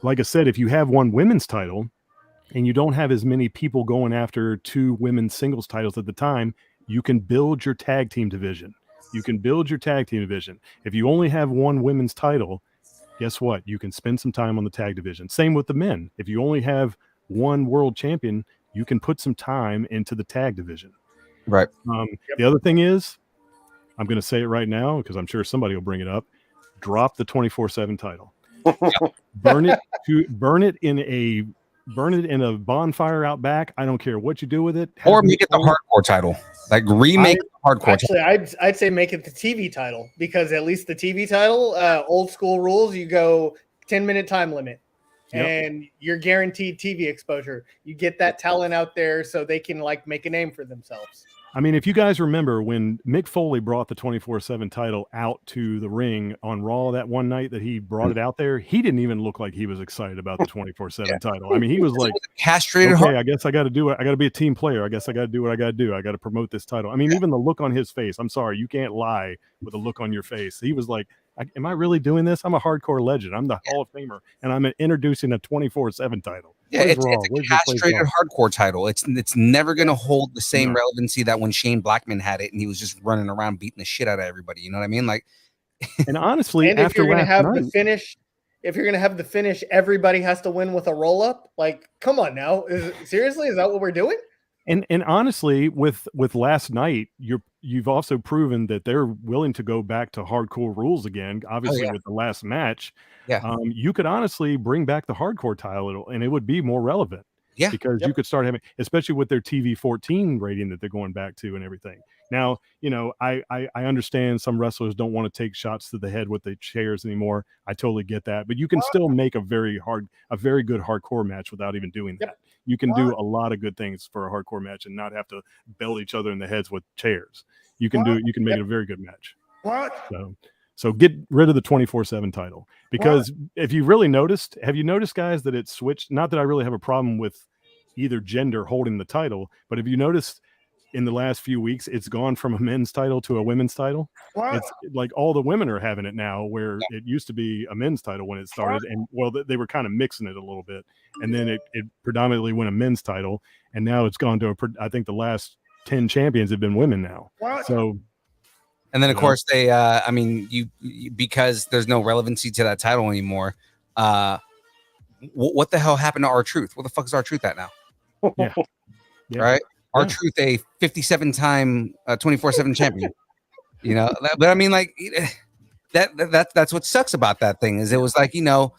like I said, if you have 1 women's title and you don't have as many people going after 2 women's singles titles at the time, you can build your tag team division. If you only have 1 women's title, guess what? You can spend some time on the tag division. Same with the men. If you only have 1 world champion, you can put some time into the tag division. Right. The other thing is, I'm going to say it right now because I'm sure somebody will bring it up. Drop the 24/7 title. Burn it in a bonfire out back. I don't care what you do with it. Or make it the hardcore title. Like remake the hardcore title. Actually, I'd say make it the TV title because at least the TV title, old school rules, you go 10-minute time limit. And you're guaranteed TV exposure. You get that talent out there so they can make a name for themselves. I mean, if you guys remember when Mick Foley brought the 24/7 title out to the ring on Raw that one night that he brought it out there, he didn't even look like he was excited about the 24/7 title. I mean, he was like castrated. Okay, I guess I got to do it. I got to be a team player. I guess I got to do what I got to do. I got to promote this title. I mean, even the look on his face. I'm sorry, you can't lie with a look on your face. He was like, am I really doing this? I'm a hardcore legend. I'm the Hall of Famer, and I'm introducing a 24/7 title. Yeah, it's a castrated hardcore title. It's never going to hold the same relevancy that when Shane Blackman had it and he was just running around beating the shit out of everybody. You know what I mean? Like, and honestly, and if you're going to have the finish, everybody has to win with a roll up. Like, come on now, seriously, is that what we're doing? And honestly, with last night, you've also proven that they're willing to go back to hardcore rules again. Obviously, with the last match, you could honestly bring back the hardcore title, and it would be more relevant. Yeah, because you could start having, especially with their TV 14 rating that they're going back to and everything. Now, I understand some wrestlers don't want to take shots to the head with the chairs anymore. I totally get that, but you can still make a very good hardcore match without even doing that. You can do a lot of good things for a hardcore match and not have to belt each other in the heads with chairs. You can make it a very good match. So get rid of the 24/7 title because if you really noticed, have you noticed, guys, that it switched? Not that I really have a problem with either gender holding the title, but have you noticed in the last few weeks, it's gone from a men's title to a women's title? It's like all the women are having it now, where it used to be a men's title when it started. And they were kind of mixing it a little bit. And then it predominantly went a men's title. And now it's gone to I think the last 10 champions have been women now. What? So, And then of you know? course they, I mean, you because there's no relevancy to that title anymore. What the hell happened to R-Truth? What the fuck is R-Truth at now? Yeah. Yeah. Right. Yeah. R-Truth, a 57-time 24/7 champion. You know, but I mean, like that's what sucks about that thing is it was like, you know.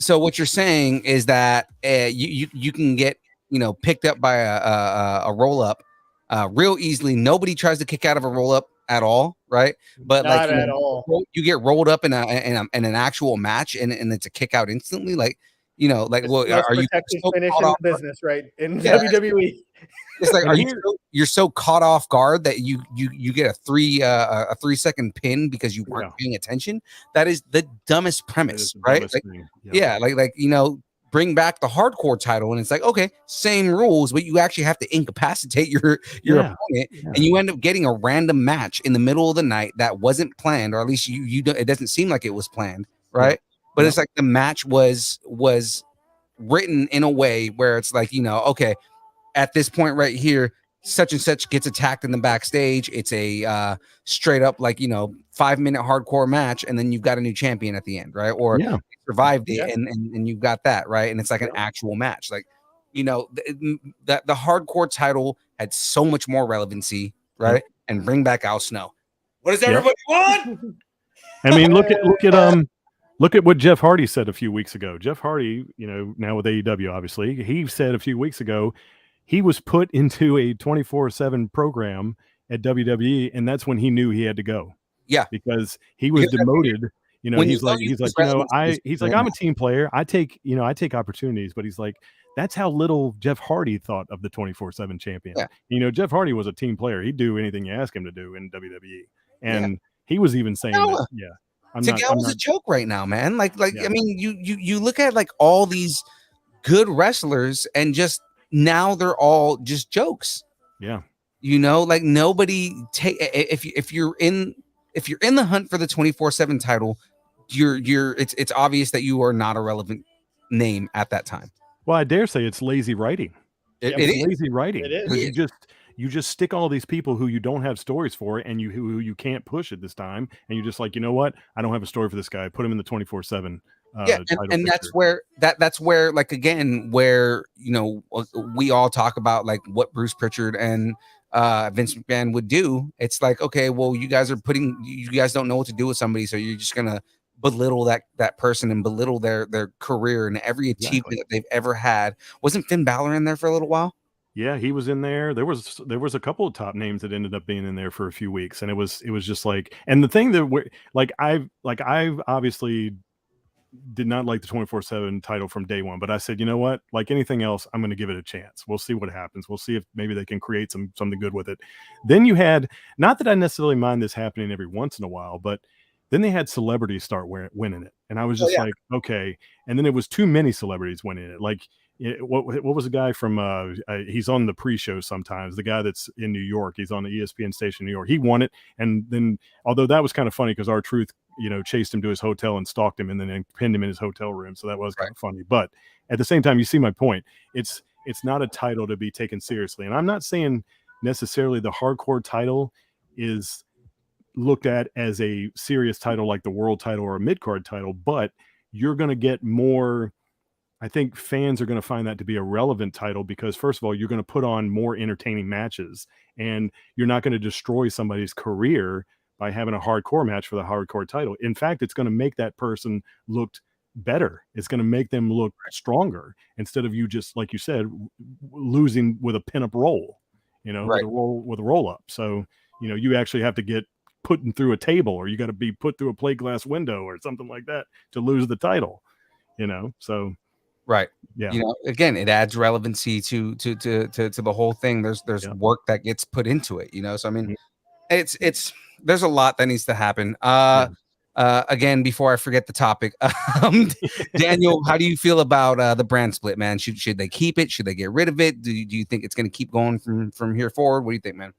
So what you're saying is that you can get, you know, picked up by a roll up real easily. Nobody tries to kick out of a roll up at all, right? But Not like at all. you get rolled up in an actual match and it's a kick out instantly. Like, you know, like, It's well, the most are you protected so finish caught in off? the business, right? In Yeah. WWE. It's like, And you're so caught off guard that you get a 3-second pin because you weren't paying attention? That is the dumbest premise, right? Like, yeah, like you know, bring back the hardcore title, and it's like, okay, same rules, but you actually have to incapacitate your opponent, and you end up getting a random match in the middle of the night that wasn't planned, or at least you don't, it doesn't seem like it was planned, right? But it's like the match was written in a way where it's like, you know, okay, at this point right here, such and such gets attacked in the backstage. It's a straight up, like, you know, 5-minute hardcore match, and then you've got a new champion at the end, right? Or survived it, and you've got that, right? And it's like an actual match. Like, you know, that the hardcore title had so much more relevancy, right? And bring back Al Snow. What does everybody want? I mean, look at what Jeff Hardy said a few weeks ago. Jeff Hardy, you know, now with AEW, obviously, he said a few weeks ago he was put into a 24/7 program at WWE, and that's when he knew he had to go. Yeah, because he was demoted. You know, he's like, you know, I'm a team player. I take opportunities, but he's like, that's how little Jeff Hardy thought of the 24/7 champion. Yeah. You know, Jeff Hardy was a team player. He'd do anything you ask him to do in WWE, and he was even saying that. Yeah. Miguel's a joke right now, man. Like, I mean, you look at like all these good wrestlers, and just now they're all just jokes. Yeah, you know, like nobody take if you're in the hunt for the 24/7 title, it's obvious that you are not a relevant name at that time. Well, I dare say it's lazy writing. It's lazy writing. It is. You just stick all these people who you don't have stories for, and who you can't push at this time, and you're just like, you know what? I don't have a story for this guy. Put him in the 24/7. And that's where like, again, where, you know, we all talk about like what Bruce Pritchard and Vince McMahon would do. It's like, okay, well, you guys don't know what to do with somebody, so you're just gonna belittle that person and belittle their career and every achievement that they've ever had. Wasn't Finn Balor in there for a little while? Yeah, he was in there. There was a couple of top names that ended up being in there for a few weeks, and it was just like, and the thing that I've obviously did not like the 24/7 title from day one, but I said, you know what, like anything else, I'm going to give it a chance. We'll see what happens. We'll see if maybe they can create something good with it. Then you had, not that I necessarily mind this happening every once in a while, but then they had celebrities start winning it, and I was just like, okay. And then it was too many celebrities winning it. Like, what was the guy from he's on the pre-show sometimes, the guy that's in New York, he's on the ESPN station in New York, he won it. And then, although that was kind of funny because R-Truth, you know, chased him to his hotel and stalked him and then pinned him in his hotel room, so that was kind of funny. But at the same time, you see my point. It's not a title to be taken seriously, and I'm not saying necessarily the hardcore title is looked at as a serious title like the world title or a mid-card title, but you're going to get more. I think fans are going to find that to be a relevant title because, first of all, you're going to put on more entertaining matches, and you're not going to destroy somebody's career by having a hardcore match for the hardcore title. In fact, it's going to make that person look better. It's going to make them look stronger instead of you just, like you said, losing with a pinup roll, you know, with a roll up. So, you know, you actually have to get put through a table, or you got to be put through a plate glass window or something like that to lose the title, you know? So, right. Yeah. You know, again, it adds relevancy to the whole thing. There's work that gets put into it, you know? So, I mean, there's a lot that needs to happen. Again, before I forget the topic, Daniel, how do you feel about the brand split, man? Should they keep it? Should they get rid of it? Do you think it's going to keep going from here forward? What do you think, man?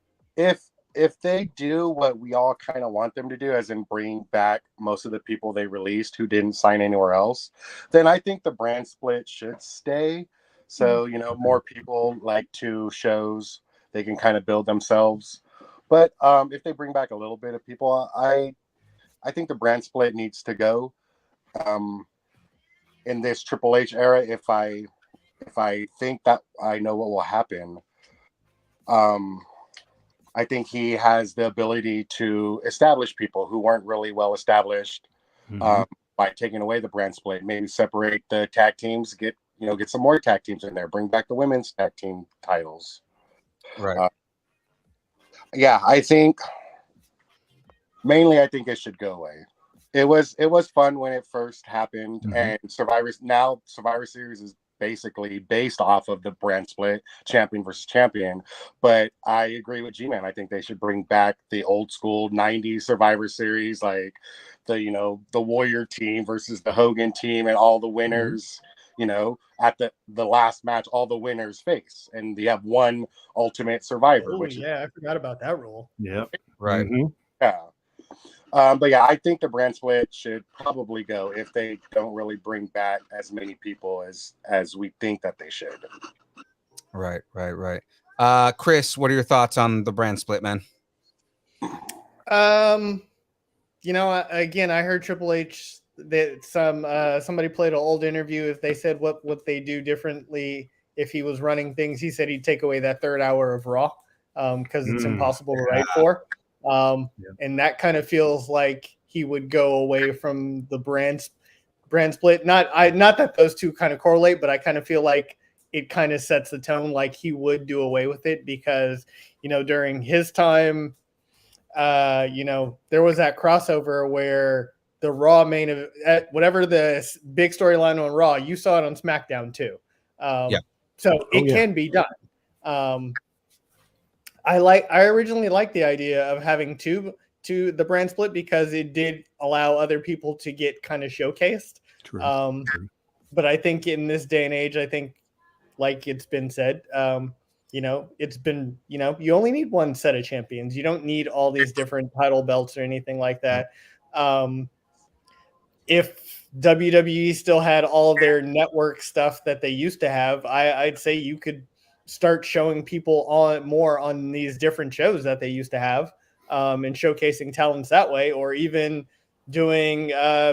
If they do what we all kind of want them to do, as in bring back most of the people they released who didn't sign anywhere else, then I think the brand split should stay. So, you know, more people like to shows they can kind of build themselves. But if they bring back a little bit of people, I think the brand split needs to go. In this Triple H era, if I think that I know what will happen, I think he has the ability to establish people who weren't really well established by taking away the brand split. Maybe separate the tag teams, get some more tag teams in there, bring back the women's tag team titles. Right. Yeah, I think mainly it should go away. It was fun when it first happened, and Survivor Series is basically based off of the brand split, champion versus champion. But I agree with G Man. I think they should bring back the old school 90s Survivor Series, like the Warrior team versus the Hogan team, and all the winners, at the last match, all the winners face, and you have one ultimate survivor. I forgot about that rule. Yeah. Right. Yeah. But yeah, I think the brand split should probably go if they don't really bring back as many people as we think that they should. Right. Chris, what are your thoughts on the brand split, man? Again, I heard Triple H that somebody played an old interview. If they said what would they do differently if he was running things, he said he'd take away that third hour of Raw because it's impossible to write for. And that kind of feels like he would go away from the brand split. Not that those two kind of correlate, but I kind of feel like it kind of sets the tone, like he would do away with it because, during his time, there was that crossover where the Raw main event, whatever the big storyline on Raw, you saw it on SmackDown too. So it can be done. I originally liked the idea of having two the brand split because it did allow other people to get kind of showcased. True. But I think in this day and age, I think like it's been said, it's been, you only need one set of champions. You don't need all these different title belts or anything like that. If WWE still had all of their network stuff that they used to have, I'd say you could start showing people more on these different shows that they used to have, and showcasing talents that way, or even doing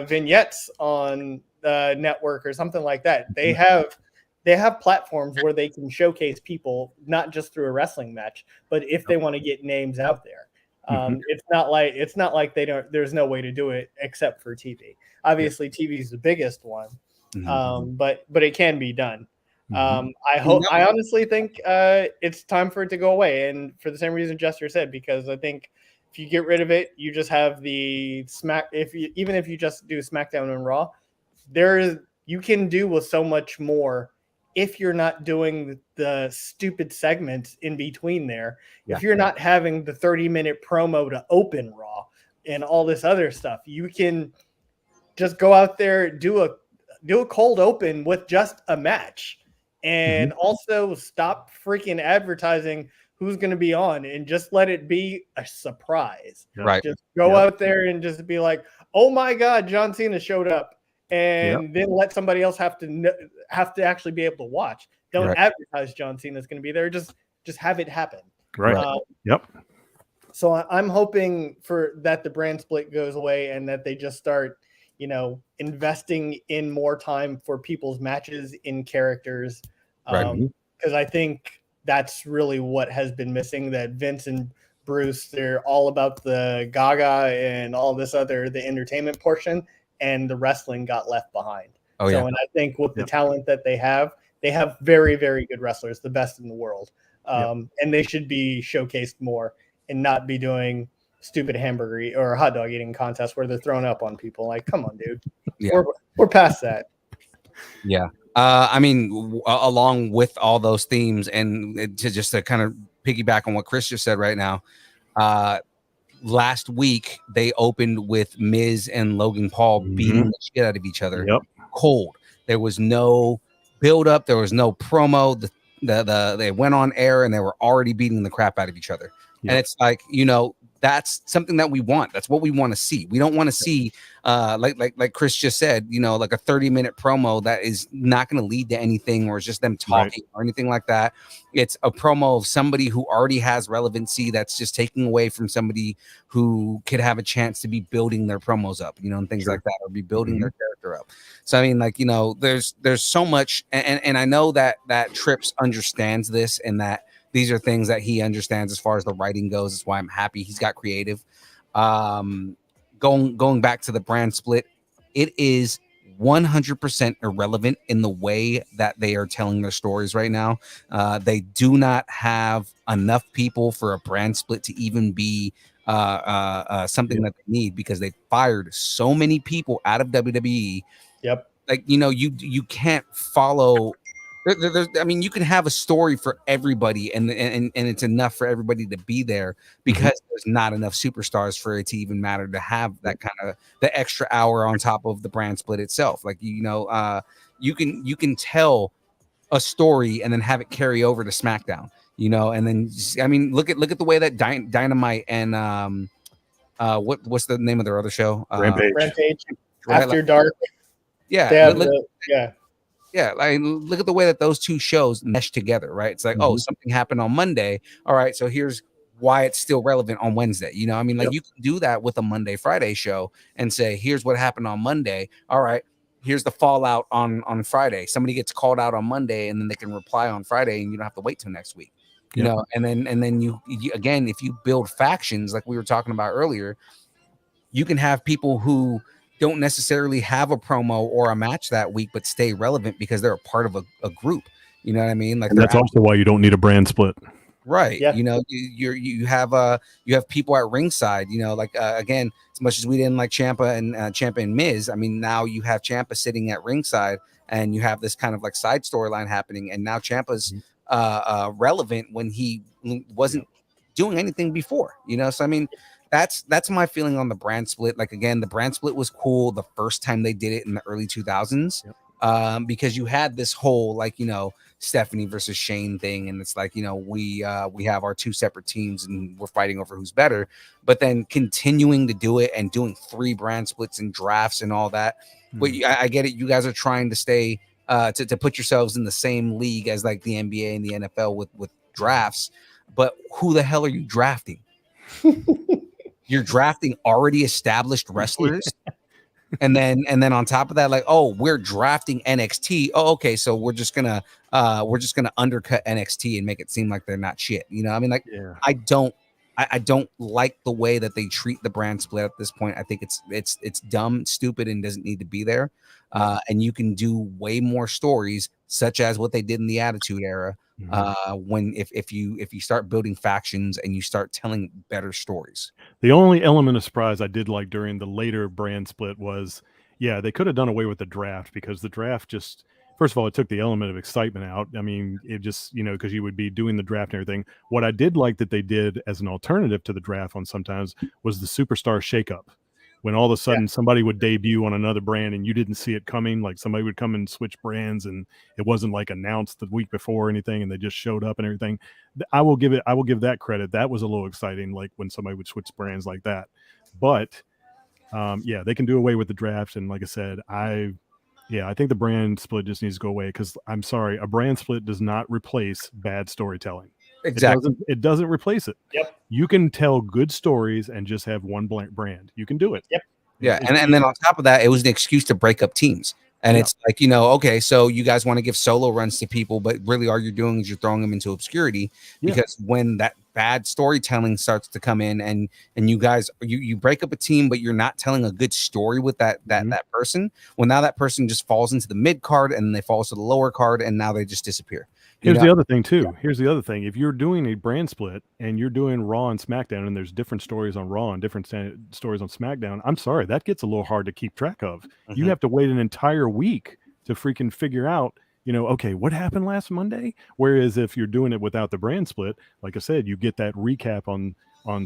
vignettes on the network or something like that. They have platforms where they can showcase people, not just through a wrestling match, but if they want to get names out there. It's not like there's no way to do it except for TV. Obviously, TV is the biggest one, but it can be done. I honestly think it's time for it to go away, and for the same reason Jester said, because I think if you get rid of it, you just have the even if you just do SmackDown and Raw, you can do with so much more if you're not doing the stupid segments in between there. If you're not having the 30-minute promo to open Raw and all this other stuff, you can just go out there, do a cold open with just a match, and also stop freaking advertising who's going to be on and just let it be a surprise. Right. Just go out there and just be like, oh my God, John Cena showed up. And then let somebody else have to actually be able to watch. Don't advertise John Cena's going to be there. Just have it happen. Right. So I'm hoping for that the brand split goes away and that they just start, investing in more time for people's matches in characters. Because I think that's really what has been missing. That Vince and Bruce, they're all about the Gaga and all this the entertainment portion. And the wrestling got left behind. And I think with the talent that they have very, very good wrestlers, the best in the world. And they should be showcased more and not be doing stupid hamburger or hot dog eating contests where they're throwing up on people. Like, come on, dude. We're past that. Yeah. Along with all those themes, and to kind of piggyback on what Chris just said right now, last week they opened with Miz and Logan Paul beating the shit out of each other. Cold. There was no build up. There was no promo. They went on air and they were already beating the crap out of each other. And it's like, that's something that we want. That's what we want to see. We don't want to see like Chris just said, you know, like a 30-minute promo that is not going to lead to anything, or it's just them talking or anything like that. It's a promo of somebody who already has relevancy that's just taking away from somebody who could have a chance to be building their promos up, you know, and things like that, or be building their character up. So I mean, like, you know, there's so much, and I know that Trips understands this, and that these are things that he understands as far as the writing goes. That's why I'm happy he's got creative. Going back to the brand split, it is 100% irrelevant in the way that they are telling their stories right now. They do not have enough people for a brand split to even be something that they need, because they fired so many people out of WWE. Yep. Like, you know, you can't follow. I mean, you can have a story for everybody, and it's enough for everybody to be there, because there's not enough superstars for it to even matter to have that kind of the extra hour on top of the brand split itself. Like, you know, you can tell a story and then have it carry over to SmackDown, you know, and then I mean, look at the way that Dynamite and what's the name of their other show? Rampage. Right? After Dark. Yeah, yeah. Yeah, like look at the way that those two shows mesh together, right? It's like, oh, something happened on Monday. All right, so here's why it's still relevant on Wednesday. You know, I mean, like you can do that with a Monday Friday show and say, here's what happened on Monday. All right, here's the fallout on Friday. Somebody gets called out on Monday, and then they can reply on Friday, and you don't have to wait till next week. You know, and then you again, if you build factions like we were talking about earlier, you can have people who don't necessarily have a promo or a match that week, but stay relevant because they're a part of a group. You know what I mean? Like, and that's also why you don't need a brand split, right? Yeah. You know, you have people at ringside. You know, like again, as much as we didn't like Ciampa and Miz, I mean, now you have Ciampa sitting at ringside, and you have this kind of like side storyline happening, and now Ciampa's relevant when he wasn't doing anything before. You know, so I mean, that's my feeling on the brand split. Like, again, the brand split was cool the first time they did it in the early 2000s, because you had this whole, like, you know, Stephanie versus Shane thing, and it's like, you know, we have our two separate teams and we're fighting over who's better. But then continuing to do it and doing 3 brand splits and drafts and all that. But I get it. You guys are trying to stay to put yourselves in the same league as like the NBA and the NFL with drafts. But who the hell are you drafting? You're drafting already established wrestlers, and then on top of that, like, oh, we're drafting NXT. Oh, okay, so we're just gonna undercut NXT and make it seem like they're not shit. You know, I mean, like, I don't like the way that they treat the brand split at this point. I think it's dumb, stupid, and doesn't need to be there. And you can do way more stories, such as what they did in the Attitude Era. When if you start building factions and you start telling better stories. The only element of surprise I did like during the later brand split was, they could have done away with the draft, because the draft just, first of all, it took the element of excitement out. I mean, it just, you know, because you would be doing the draft and everything. What I did like that they did as an alternative to the draft on sometimes was the superstar shakeup. When all of a sudden somebody would debut on another brand and you didn't see it coming, like somebody would come and switch brands and it wasn't like announced the week before or anything, and they just showed up and everything. I will give that credit. That was a little exciting, like when somebody would switch brands like that. But they can do away with the draft. And like I said, I think the brand split just needs to go away, because I'm sorry, a brand split does not replace bad storytelling. Exactly. It doesn't replace it. Yep. You can tell good stories and just have one blank brand. You can do it. Yep. Yeah. And then on top of that, it was an excuse to break up teams. And it's like, you know, okay, so you guys want to give solo runs to people, but really all you're doing is you're throwing them into obscurity, because when that bad storytelling starts to come in and you guys, you break up a team, but you're not telling a good story with that person. Well, now that person just falls into the mid card, and they fall to the lower card, and now they just disappear. Here's the other thing too. Here's the other thing. If you're doing a brand split and you're doing Raw and SmackDown, and there's different stories on Raw and different stories on SmackDown, I'm sorry, that gets a little hard to keep track of. You have to wait an entire week to freaking figure out, you know, okay, what happened last Monday? Whereas if you're doing it without the brand split, like I said, you get that recap on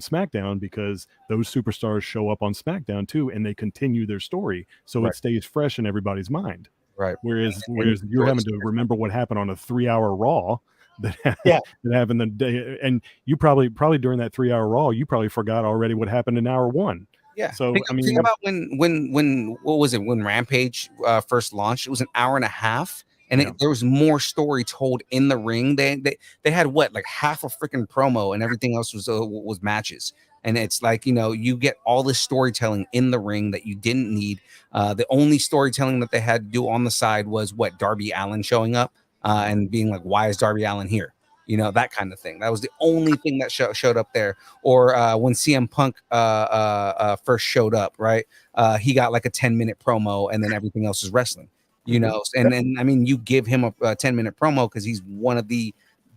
SmackDown, because those superstars show up on SmackDown too, and they continue their story, so it stays fresh in everybody's mind. Right. Whereas you're having to remember what happened on a 3-hour Raw. that Yeah. that happened the day. And you probably during that 3-hour Raw, you probably forgot already what happened in hour 1. Yeah. So think about when what was it, when Rampage first launched? It was an hour and a half, and there was more story told in the ring. They had what, like half a freaking promo, and everything else was matches. And it's like, you get all this storytelling in the ring that you didn't need. The only storytelling that they had to do on the side was what, Darby Allin showing up and being like, why is Darby Allin here? That kind of thing. That was the only thing that showed up there. Or when CM Punk first showed up, right? He got like a 10-minute promo, and then everything else is wrestling. And I mean, you give him a 10-minute promo because he's one of the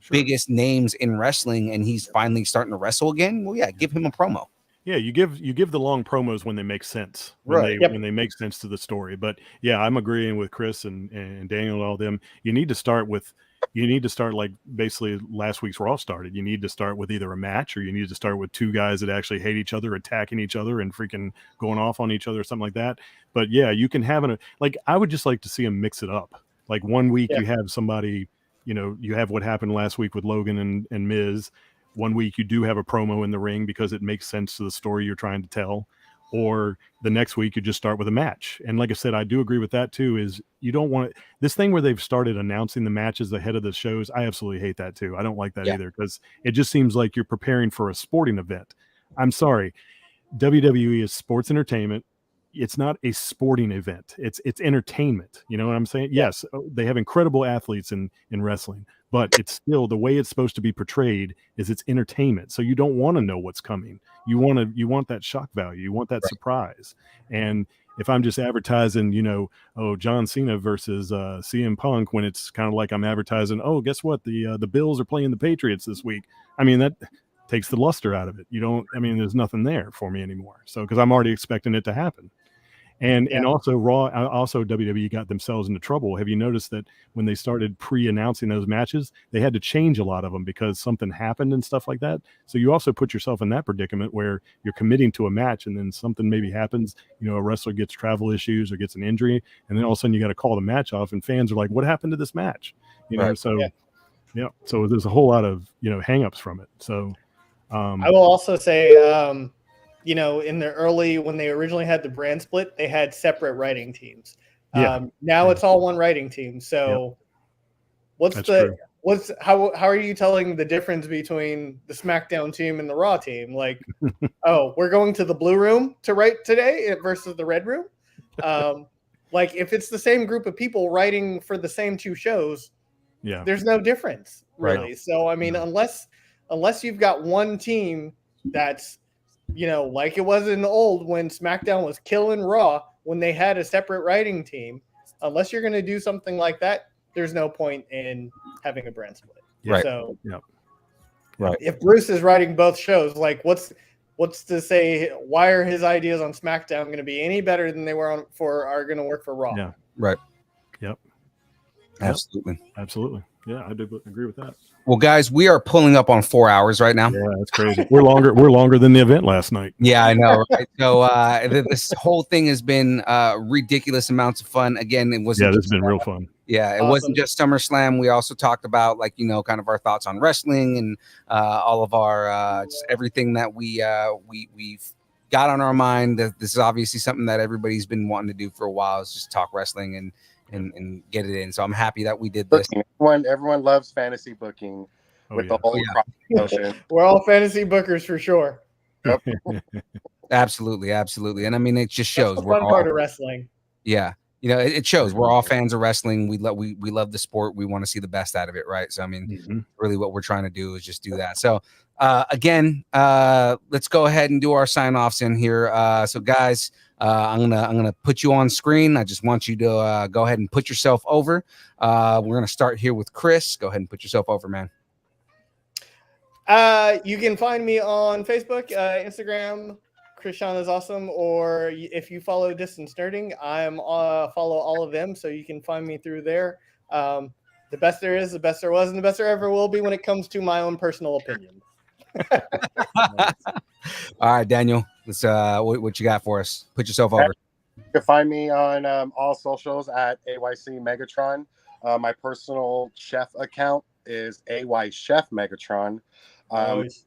biggest names in wrestling, and he's finally starting to wrestle again. Well, yeah, give him a promo. Yeah, you give the long promos when they make sense, when they make sense to the story. But yeah, I'm agreeing with Chris and Daniel and all them. You need to start like basically last week's Raw started. You need to start with either a match, or you need to start with two guys that actually hate each other, attacking each other, and freaking going off on each other, or something like that. But yeah, you can have I would just like to see them mix it up. Like one week you have somebody, you have what happened last week with Logan and Miz. One week you do have a promo in the ring because it makes sense to the story you're trying to tell. Or the next week you just start with a match. And like I said, I do agree with that too, is you don't want this thing where they've started announcing the matches ahead of the shows. I absolutely hate that too. I don't like that either, because it just seems like you're preparing for a sporting event. I'm sorry. WWE is sports entertainment. It's not a sporting event. It's entertainment. You know what I'm saying? Yes, they have incredible athletes in wrestling, but it's still, the way it's supposed to be portrayed is it's entertainment. So you don't want to know what's coming. You want that shock value. You want that surprise. And if I'm just advertising, John Cena versus CM Punk, when it's kind of like I'm advertising, oh, guess what? The Bills are playing the Patriots this week. I mean, that takes the luster out of it. There's nothing there for me anymore. So, because I'm already expecting it to happen. And also WWE got themselves into trouble. Have you noticed that when they started pre-announcing those matches, they had to change a lot of them because something happened and stuff like that? So you also put yourself in that predicament where you're committing to a match, and then something maybe happens, a wrestler gets travel issues or gets an injury, and then all of a sudden you got to call the match off, and fans are like, what happened to this match? So there's a whole lot of, hangups from it. So I will also say, in the early, when they originally had the brand split, they had separate writing teams. Now it's all one writing team. So how are you telling the difference between the SmackDown team and the Raw team? Like, oh, we're going to the blue room to write today versus the red room. Like, if it's the same group of people writing for the same two shows, there's no difference really. Right. So, I mean, unless you've got one team that's, like it was in the old when SmackDown was killing Raw when they had a separate writing team, unless you're going to do something like that, there's no point in having a brand split. Right. So, if Bruce is writing both shows, like what's to say, why are his ideas on SmackDown going to be any better than they were are going to work for Raw? Yeah. Right. Yep. Absolutely. Yeah, I do agree with that. Well, guys, we are pulling up on 4 hours right now. Yeah, that's crazy. We're longer than the event last night. Yeah, I know. Right? So this whole thing has been ridiculous amounts of fun. Again, it wasn't. Yeah, this has been real fun. Yeah, it wasn't just SummerSlam. We also talked about kind of our thoughts on wrestling and all of our just everything that we've got on our mind. This is obviously something that everybody's been wanting to do for a while, is just talk wrestling and get it in. So I'm happy that we did this. Everyone loves fantasy booking with the whole promotion. We're all fantasy bookers for sure. Yep. Absolutely. And I mean, it just shows we're all part of wrestling. Yeah. It shows we're all fans of wrestling. We love the sport. We want to see the best out of it. Right. So, I mean, really what we're trying to do is just do that. So again, let's go ahead and do our sign offs in here. So guys, I'm gonna put you on screen. I just want you to go ahead and put yourself over. We're gonna start here with Chris. Go ahead and put yourself over, man. You can find me on Facebook, Instagram. Krishan is awesome. Or if you follow Distance Nerding, I'm follow all of them, so you can find me through there. The best there is, the best there was, and the best there ever will be when it comes to my own personal opinion. All right, Daniel, let's what you got for us? Put yourself over. You can find me on all socials at AYC Megatron. My personal chef account is AY Chef Megatron. Nice.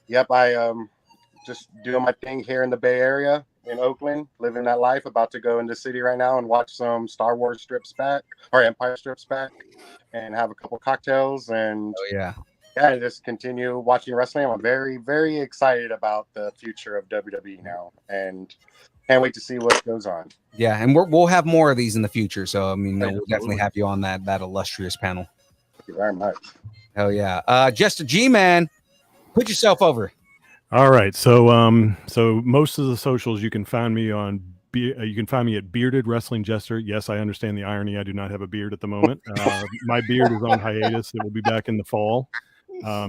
Yep, I just doing my thing here in the Bay Area in Oakland, living that life. About to go in the city right now and watch some Star Wars strips back or Empire strips back, and have a couple cocktails and Oh yeah. yeah, just continue watching wrestling. I'm very, very excited about the future of WWE now, and can't wait to see what goes on. Yeah, and we'll have more of these in the future. So I mean, Yeah, we'll definitely have you on that illustrious panel. Thank you very much. Hell yeah. Jester G Man, put yourself over. All right. So so most of the socials you can find me on you can find me at Bearded Wrestling Jester. Yes, I understand the irony. I do not have a beard at the moment. My beard is on hiatus. It will be back in the fall.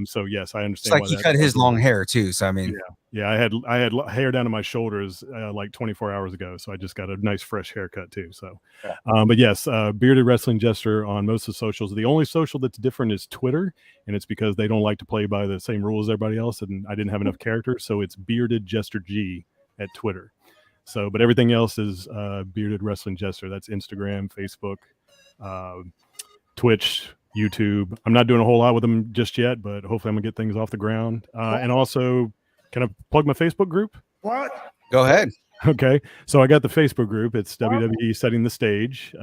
So yes, I It's understand. like why he that cut his is. long hair too. So I mean, Yeah, I had hair down to my shoulders like 24 hours ago, so I just got a nice fresh haircut too. So, but yes, Bearded Wrestling Jester on most of the socials. The only social that's different is Twitter, and it's because they don't like to play by the same rules as everybody else, and I didn't have enough characters, so it's Bearded Jester G at Twitter. So, but everything else is Bearded Wrestling Jester. That's Instagram, Facebook, Twitch, YouTube. I'm not doing a whole lot with them just yet, but hopefully I'm gonna get things off the ground. And also, can I plug my Facebook group? What? go ahead. Okay, so I got the Facebook group. It's WWE Setting the Stage.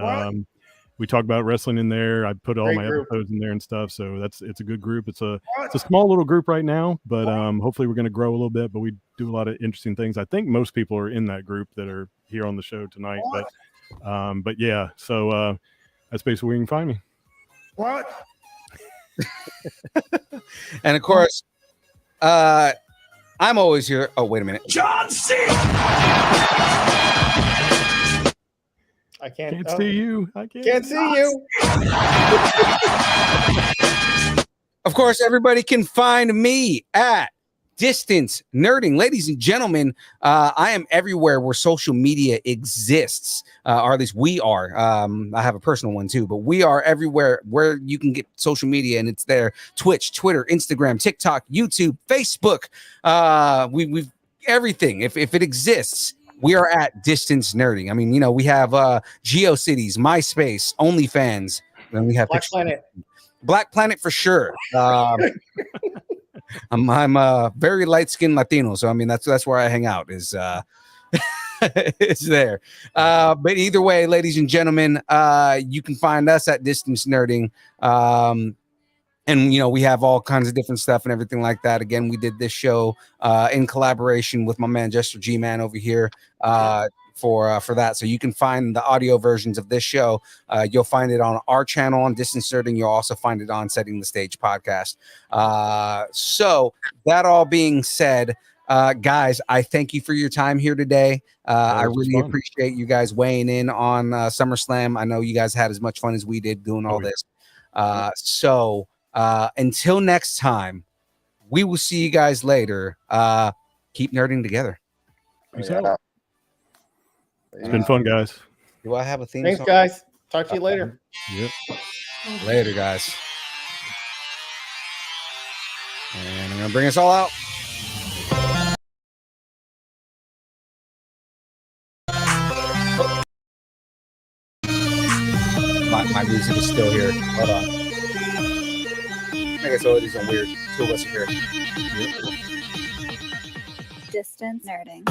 We talk about wrestling in there. I put all Great my group. episodes in there and stuff. So it's a good group. It's a small little group right now, but hopefully we're going to grow a little bit. But we do a lot of interesting things. I think most people are in that group that are here on the show tonight. But yeah, so that's basically where you can find me. What? And of course, I'm always here. Oh, wait a minute. John C. I can't See you. I Can't see you. Of course, everybody can find me at Distance Nerding. Ladies and gentlemen, I am everywhere where social media exists, or at least we are. I have a personal one too, but we are everywhere where you can get social media, and it's there: Twitch, Twitter, Instagram, TikTok, YouTube, Facebook. We've everything. If it exists, we are at Distance Nerding. I mean, you know, we have GeoCities, MySpace, OnlyFans, and we have Black Planet for sure. I'm a very light-skinned Latino, so I mean that's where I hang out is it's there. But either way, ladies and gentlemen, you can find us at Distance Nerding. And you know, we have all kinds of different stuff and everything like that. Again, we did this show in collaboration with my man Jester G Man over here for that. So you can find the audio versions of this show. You'll find it on our channel on Distance Nerding. You'll also find it on Setting the Stage podcast. So that all being said, guys, I thank you for your time here today. I really appreciate you guys weighing in on SummerSlam. I know you guys had as much fun as we did doing all this. So until next time, we will see you guys later. Keep nerding together. Peace out. It's been fun, guys. Do I have a theme Thanks, song? guys. Talk to you later. Yep. Later, guys. And I'm gonna bring us all out. My music is still here. Hold on. I guess all of these are weird. Two of us are here. Distance Nerding.